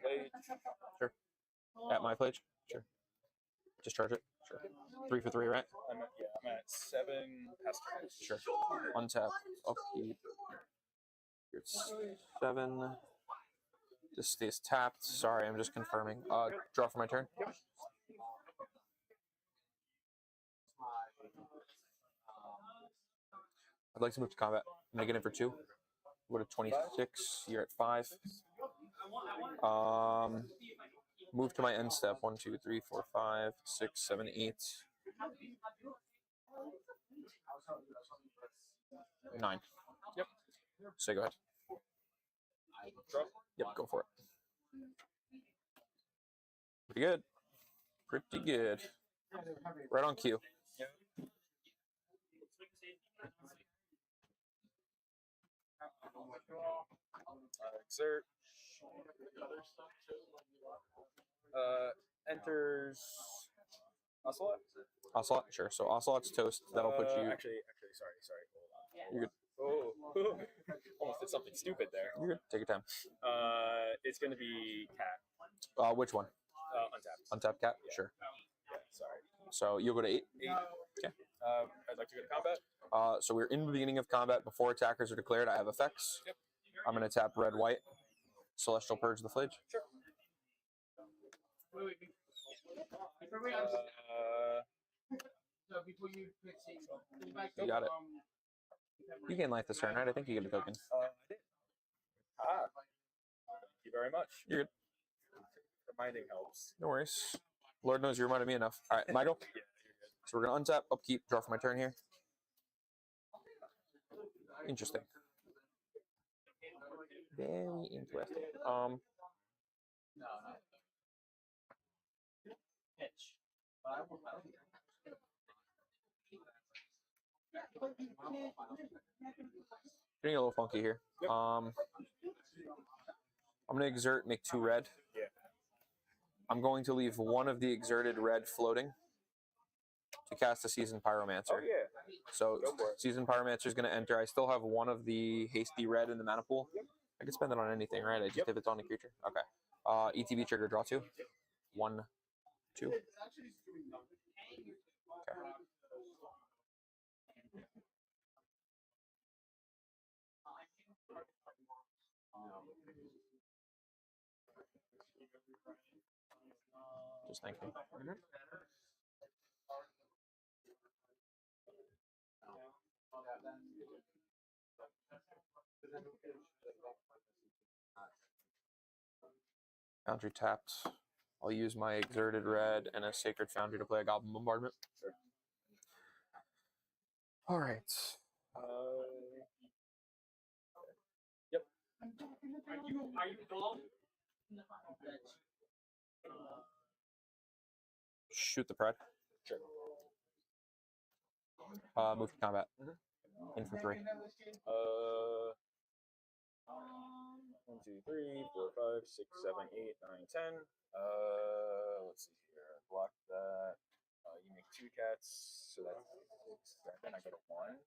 Play. Sure. At my plate? Sure. Discharge it? Sure. 3 for 3, right? I'm at 7 past turn. Sure. Untap, upkeep. You're at 7. This stays tapped. Sorry, I'm just confirming. Draw for my turn. I'd like to move to combat. Make it in for 2. Go to 26. You're at 5. Move to my end step. 1, 2, 3, 4, 5, 6, 7, 8. 9. Yep. So go ahead. Draw. Yep, go for it. Pretty good. Pretty good. Right on cue. Exert. Enters Ocelot. Ocelot, sure. So Ocelot's toast. That'll put you. Actually, sorry. Hold on. You're good. Oh, almost did something stupid there. You're good. Take your time. It's gonna be cat. Which one? Untapped. Untap cat? Yeah. Sure. Yeah, sorry. So you'll go to 8. 8. Okay. I'd like to go to combat. So we're in the beginning of combat. Before attackers are declared, I have effects. Yep. I'm going to tap red, white. Celestial Purge the Flage. Sure. You got it. You gain life this turn, right? I think you get a token. I did. Thank you very much. You're good. Reminding helps. No worries. Lord knows you reminded me enough. All right, Michael. Yeah, you're good. So we're going to untap, upkeep, draw for my turn here. Interesting. Very interesting. Getting a little funky here. I'm going to exert, make 2 red. Yeah. I'm going to leave one of the exerted red floating to cast a Seasoned Pyromancer. Oh yeah. So Go for it. Seasoned Pyromancer is going to enter. I still have one of the hasty red in the mana pool. Yep. I can spend it on anything, right? I just if it's on a creature. Okay. ETB trigger, draw 2. 1, 2. Okay. Just thank you. Foundry tapped. I'll use my exerted red and a sacred foundry to play a goblin bombardment. Sure. All right. Yep. Shoot the pride. Sure. Move to combat. In for 3. 1, 2, 3, 4, 5, 6, 7, 8, 9, 10. Let's see here. Block that. You make 2 cats, so that's 6. Then I go to 1.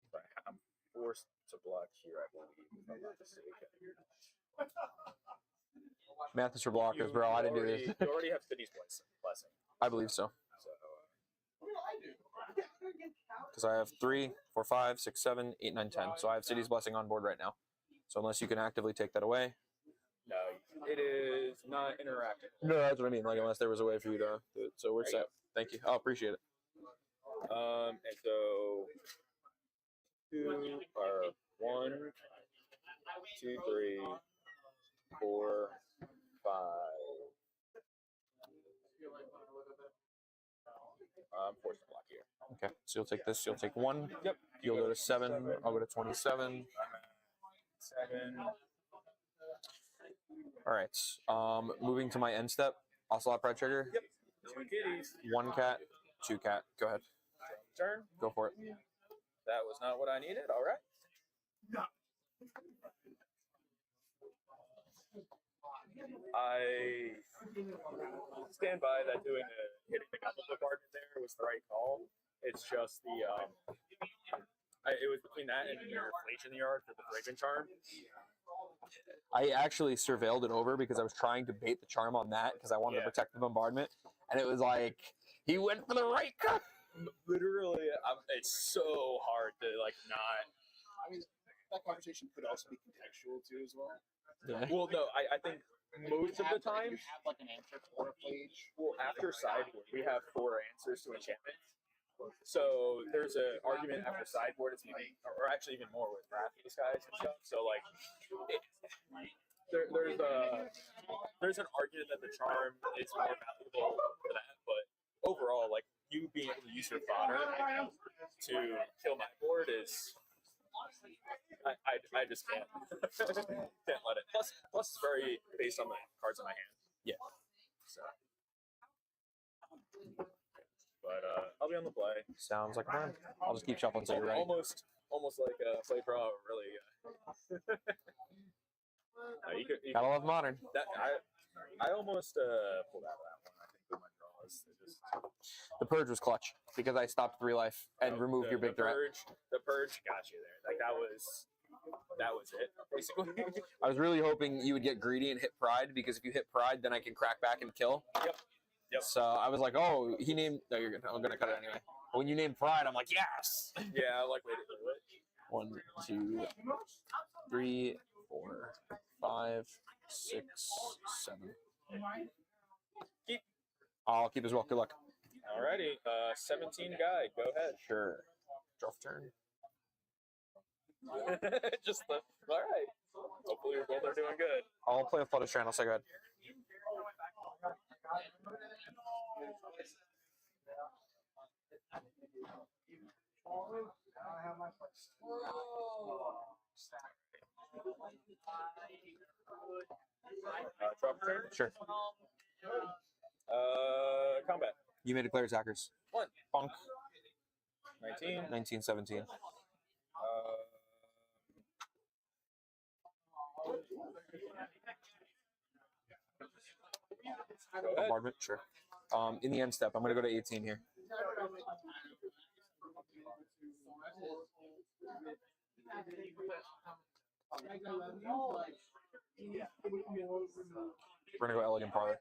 But I'm forced to block here, I believe. If I'm not mistaken. Math is for blockers, bro. I didn't do this. You already have Finney's blessing. I believe so. So, Because I have 3, 4, 5, 6, 7, 8, 9, 10. So I have City's Blessing on board right now. So unless you can actively take that away. no, it is not interactive. No, that's what I mean. Like unless there was a way for you to do it. So we're set. Thank you. I appreciate it. And so 2 or 1, 2, 3, 4, 5. I'm forced to block here. Okay, so you'll take this. You'll take 1. Yep. You'll go to 7. I'll go to 27. 7. All right. Moving to my end step. Ocelot Pride Trigger. Yep. 2 kitties. 1 cat, 2 cat. Go ahead. Turn. Go for it. That was not what I needed. All right. I stand by that hitting the couple bombardment there was the right call. It's just the it was between that and your Flage in the Yard for the Fragrant Charm. I actually surveilled it over because I was trying to bait the charm on that because I wanted to protect the bombardment, and it was like he went for the right cut. Literally, it's so hard to like not. I mean, that conversation could also be contextual too, as well. Yeah. Well, no, I think most of the time. You have like an answer for a Flage. Well, after sideboard, we have 4 answers to enchantment. So there's an argument after sideboard. It's even, or actually even more with Wrath of the Skies and stuff. So like, there's an argument that the charm is more valuable for that. But overall, like you being able to use your fodder to kill my board is. I just can't can't let it. Plus it's very based on the cards in my hand. Yeah. So. But I'll be on the play. Sounds like a plan. I'll just keep shuffling until you're ready. Almost like play pro. Really. You Gotta love modern. That I almost pulled out of that one. I think with my draws. The purge was clutch because I stopped 3 life and removed your big threat. The purge got you there. Like that was it basically. I was really hoping you would get greedy and hit pride because if you hit pride, then I can crack back and kill. Yep. So I was like, oh, he named. No, I'm gonna cut it anyway. But when you named pride, I'm like, yes. Yeah, I like way to do it. 1, 2, 3, 4, 5, 6, 7. Keep. I'll keep as well. Good luck. Alrighty, 17 guy. Go ahead. Sure. Draw for turn. Just all right. Hopefully we both are doing good. I'll play a Flutter Strand. I'll say go ahead. Draw for turn? Sure. Combat. You may declare attackers. 1. Bonk. 19. 19, 17. Bombardment, sure. In the end step, I'm going to go to 18 here. We're going to go Elegant Parlor.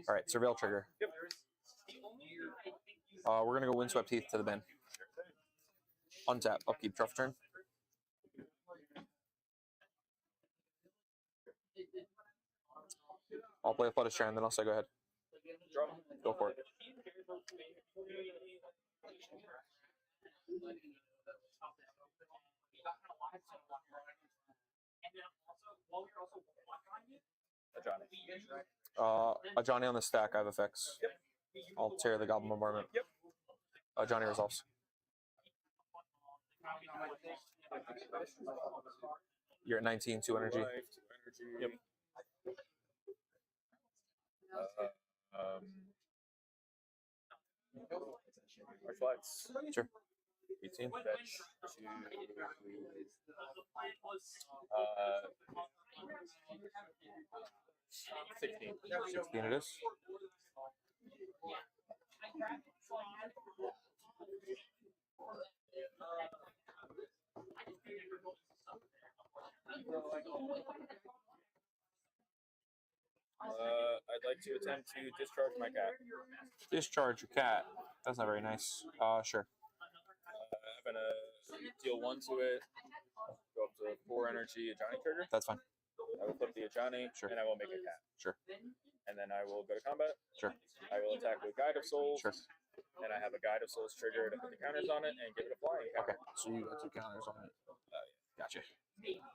All right, Surveil trigger. Yep. We're gonna go Windswept Heath to the bin. Untap, upkeep, draw for turn. I'll play a Flood of Strand, then I'll say go ahead. Draw. Go for it. A Johnny on the stack, I have effects. Yep. I'll tear the Goblin Bombardment. Yep. Johnny resolves. You're at 19, 2 energy. Life, 2 energy. Yep. Our flights. Sure. 18. Fetch 16. 16 it is. I'd like to attempt to discharge my cat. Discharge your cat. That's not very nice. Sure. I'm gonna deal 1 to it. Go up to 4 energy, Ajani trigger. That's fine. I will flip the Ajani, Sure. and I will make a cat. Sure. and then I will go to combat. Sure. I will attack with Guide of Souls. Sure. And I have a Guide of Souls trigger to put the counters on it and give it a flying counter. Okay, so you got 2 counters on it. Gotcha.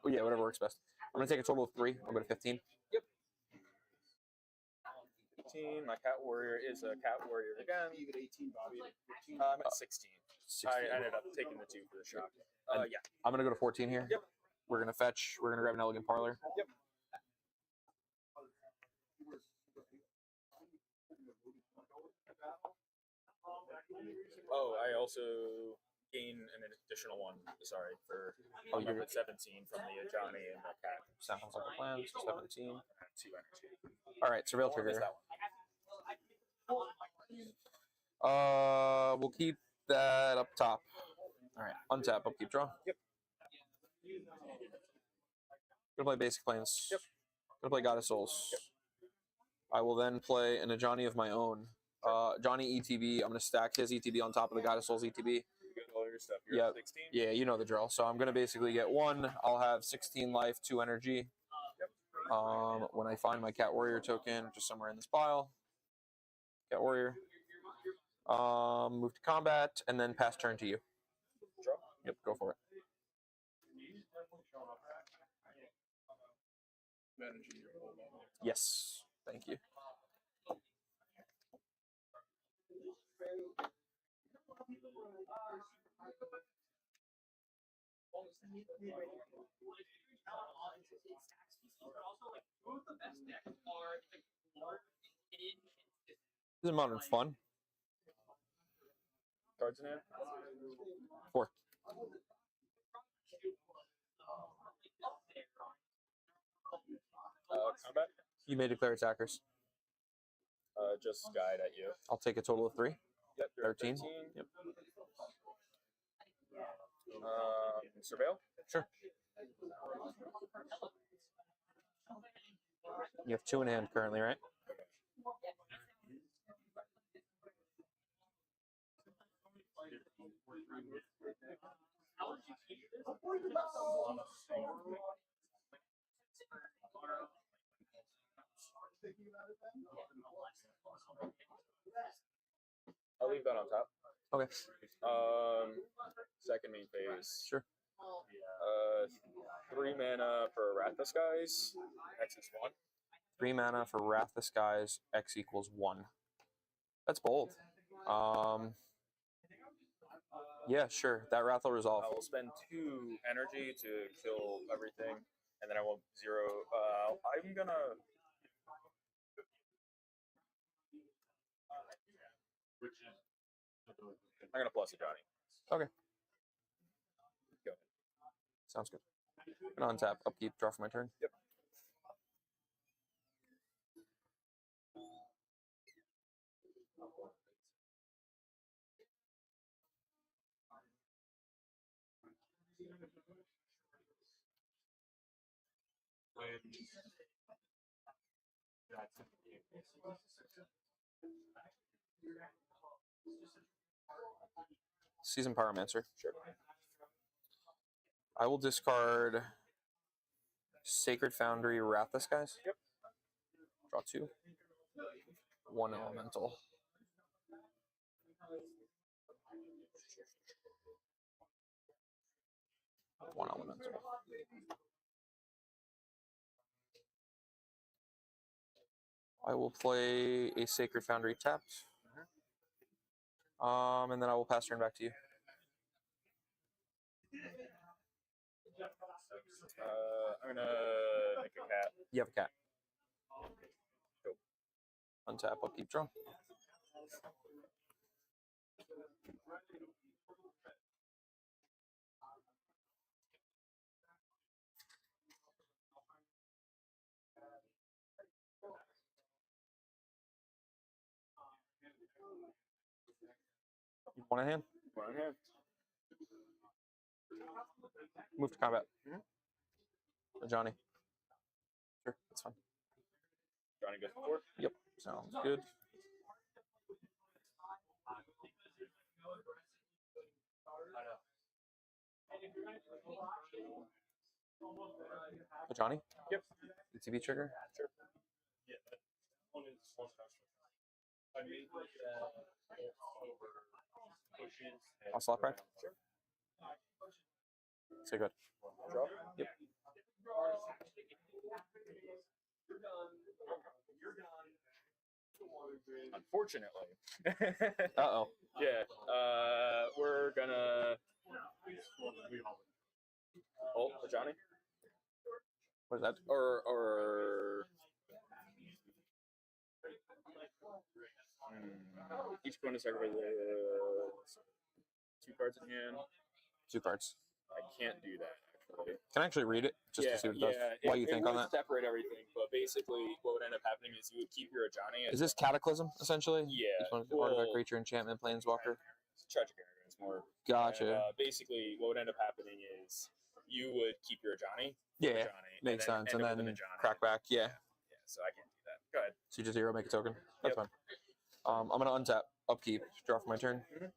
Oh yeah, whatever works best. I'm gonna take a total of 3. I'll go to 15. 15. My Cat Warrior is a Cat Warrior again. I'm at 16. 16. I ended up taking the 2 for the shock. Yeah. I'm gonna go to 14 here. Yep. We're gonna fetch. We're gonna grab an Elegant Parlor. Yep. Oh, I also gain an additional 1. Sorry for. Oh, you're at 17 from the Johnny and the Cat. Sounds like a plan. 17. 2 energy. All right, surveil What is trigger. that one? We'll keep that up top. All right, untap, upkeep, draw. Yep. Gonna play basic planes. Yep. Gonna play God of Souls. Yep. I will then play an Ajani of my own. Johnny ETB. I'm gonna stack his ETB on top of the God of Souls ETB. You get all your stuff. You're Yeah. at 16. Yeah, you know the drill. So I'm gonna basically get 1. I'll have 16 life, 2 energy. Yep. When I find my Cat Warrior token, just somewhere in this pile. Cat Warrior. Move to combat and then pass turn to you. Draw. Yep, go for it. Yes, thank you. This is modern fun. Cards in hand. 4. Combat. You may declare attackers. Just Guide at you. I'll take a total of 3. Yep. You're at 13. 13. Yep. Surveil. Sure. You have 2 in hand currently, right? I'll leave that on top. Okay. Second main phase. Sure. 3 mana for Wrath of Skies. X is 1. 3 mana for Wrath the Skies. X equals 1. That's bold. Yeah, sure. That Wrath will resolve. I will spend 2 energy to kill everything, and then I will 0. I'm gonna. I'm gonna plus a Johnny. Okay. Go ahead. Sounds good. And untap, upkeep, draw for my turn. Yep. Season Pyromancer. Sure. I will discard Sacred Foundry, Wrath the Skies. Yep. Draw 2. 1 elemental. One elemental. I will play a Sacred Foundry tapped. And then I will pass turn back to you. I'm gonna make a cat. You have a cat. Go. Untap, upkeep, draw. You want a hand? One hand. Move to combat. Johnny. Sure, that's fine. Johnny goes forward. Yep, sounds good. Johnny? Yep. ETB trigger? Sure. Onslaught Pride. Say good. Draw. Yep. Unfortunately. Uh-oh. Yeah. We're gonna. Oh, Johnny. What is that? Or each opponent sacrifices 2 cards in hand. 2 cards. I can't do that actually. Can I actually read it just to see what it does? What you think it on would that? Separate everything, but basically, what would end up happening is you would keep your Ajani. Is this Cataclysm essentially? Yeah. Each one artifact, creature, enchantment, planeswalker. Tragic Arrogance more. Gotcha. And, basically, what would end up happening is you would keep your Ajani. Yeah, Ajani, makes sense. And end up then with an Ajani. crack back. Yeah. Yeah, so I can't do that. Go ahead. So you just hero, make a token. That's Yep. fine. I'm gonna untap, upkeep, draw for my turn. Yeah.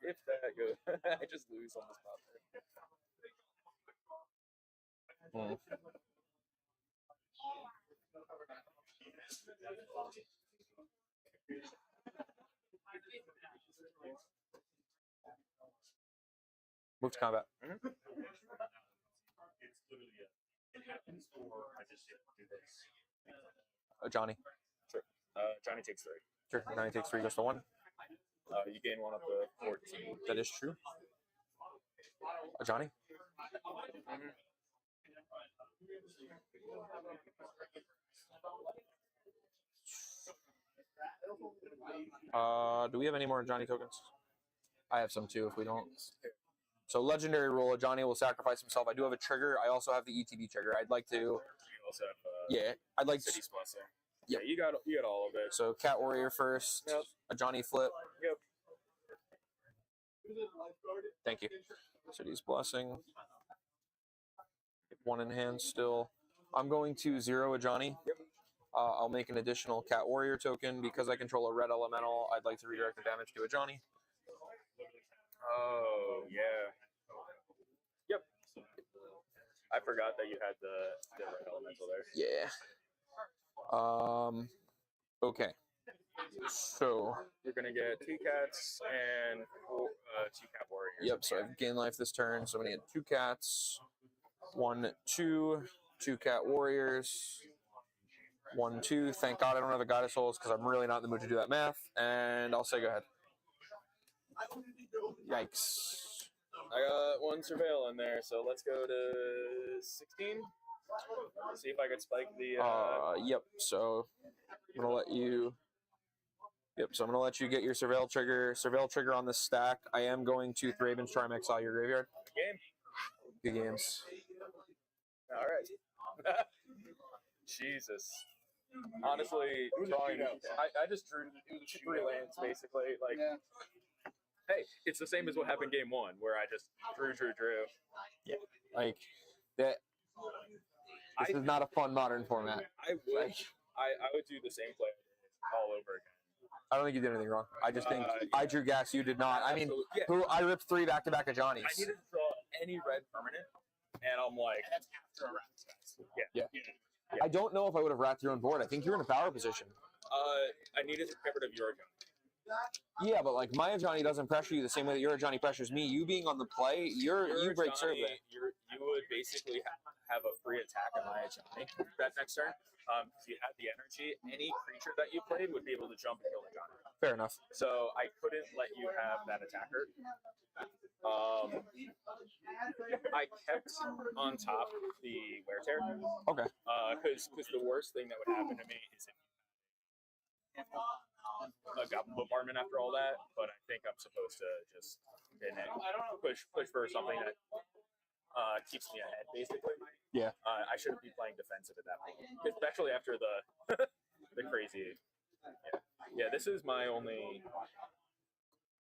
If that goes, I just lose on the spot there. Move to combat. Johnny. Sure. Johnny takes 3. Sure. Johnny takes 3, goes to 1. You gain 1 up to 14. That is true. Johnny. Do we have any more Johnny tokens? I have some too if we don't. So legendary rule, Johnny will sacrifice himself. I do have a trigger. I also have the ETB trigger. I'd like to. You also have, yeah, I'd like City's to. Blessing. Yep. Yeah, you got all of it. So Cat Warrior first. Yep. A Johnny flip. Yep. Thank you. City's Blessing. 1 in hand still. I'm going to 0 a Johnny. Yep. I'll make an additional Cat Warrior token because I control a red elemental. I'd like to redirect the damage to a Johnny. Oh yeah. Yep. I forgot that you had the red elemental there. Yeah. Okay. So You're gonna get 2 cats and 2 cat warriors. yep. So I've gained life this turn. So I'm gonna get 2 cats. 1, 2, 2 cat warriors. 1, 2. Thank God I don't have a goddess souls because I'm really not in the mood to do that math. And I'll say go ahead. Yikes. I got 1 surveil in there, so let's go to 16. See if I could spike the. Yep. So I'm gonna let you. Yep. So I'm gonna let you get your surveil trigger. Surveil trigger on the stack. I am going to Thraben's Charm exile your graveyard. Game. Good games. All right. Jesus. Honestly, drawing. I just drew 3 lands basically. Like, hey, it's the same as what happened game 1, where I just drew. Yeah. Like that. This is not a fun modern format. I would do the same play all over again. I don't think you did anything wrong. I just think I drew gas. You did not. I mean, Yeah. who I ripped 3 back-to-back of Johnny's. I needed to draw any red permanent, and I'm like, yeah. I don't know if I would have wrapped your own board. I think you're in a power position. I needed to get rid of your gun. Yeah, but like my Johnny doesn't pressure you the same way that your Johnny pressures me. You being on the play, you break serve there. You would basically have a free attack on my Johnny that next turn. If you had the energy, any creature that you played would be able to jump and kill the Johnny. Fair enough. So I couldn't let you have that attacker. I kept on top the wear tear. Okay. Because the worst thing that would happen to me is if a goblin bombardment after all that. But I think I'm supposed to just push for something that keeps me ahead, basically. Yeah. I shouldn't be playing defensive at that point, especially after the the crazy. Yeah. This is my only.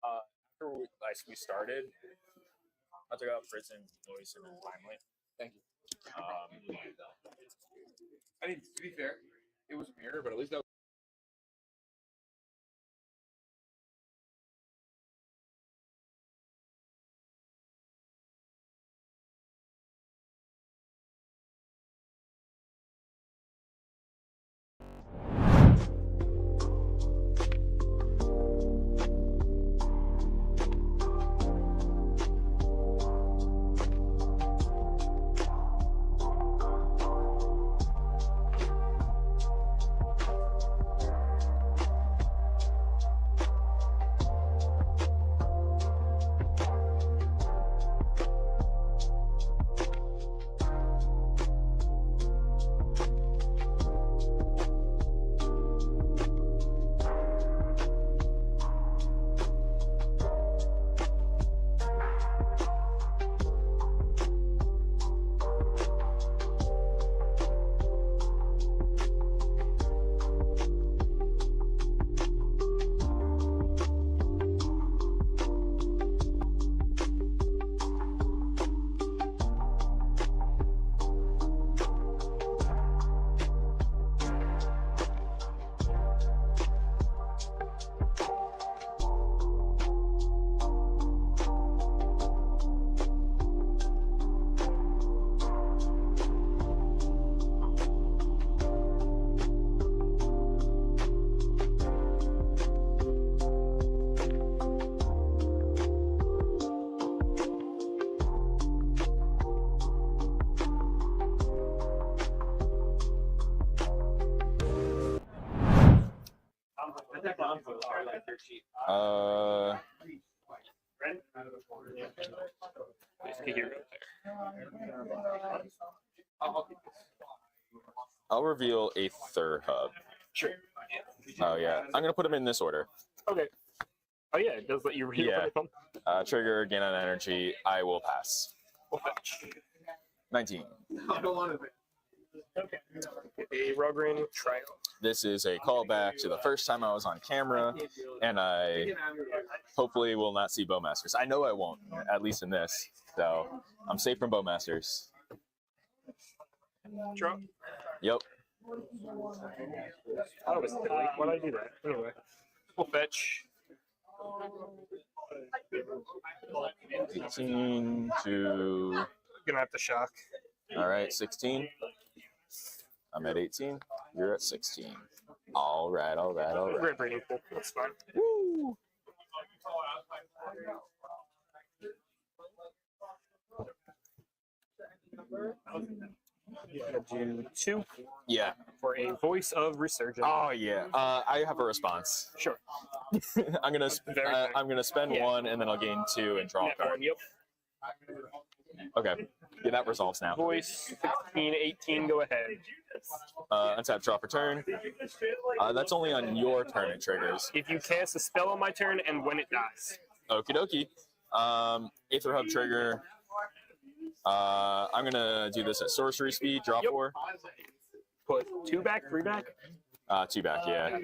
After we started, I took out Prison, Lois, and then Timely. Thank you. I mean, to be fair, it was a mirror, but at least that I'll reveal a third hub. Sure. Oh yeah, I'm gonna put them in this order. Okay. Oh yeah, it does let you read Yeah. them. Trigger, gain on energy. I will pass. We'll fetch. 19. Okay. A Rogrin Trial. This is a callback to the first time I was on camera, and I hopefully will not see Bowmasters. I know I won't, at least in this. So I'm safe from Bowmasters. Draw. Yep. Oh, it's silly. Why did I do that? Anyway, we'll fetch. 16 to. Gonna have to shock. All right, 16. I'm at 18. You're at 16. All right, all right, all right. Red rating pool. That's fine. Woo! Do 2 Yeah. for a Voice of Resurgence. Oh yeah. I have a response. Sure. I'm gonna spend Yeah. 1 and then I'll gain 2 and draw a card. Yep. Okay. Yeah, that resolves now. Voice 16, 18. Go ahead. Untap, draw for turn. That's only on your turn it triggers. If you cast a spell on my turn and when it dies. Okie dokie. Aether Hub trigger. I'm gonna do this at sorcery speed. Draw 4. Put 2 back, 3 back. 2 back. Yeah.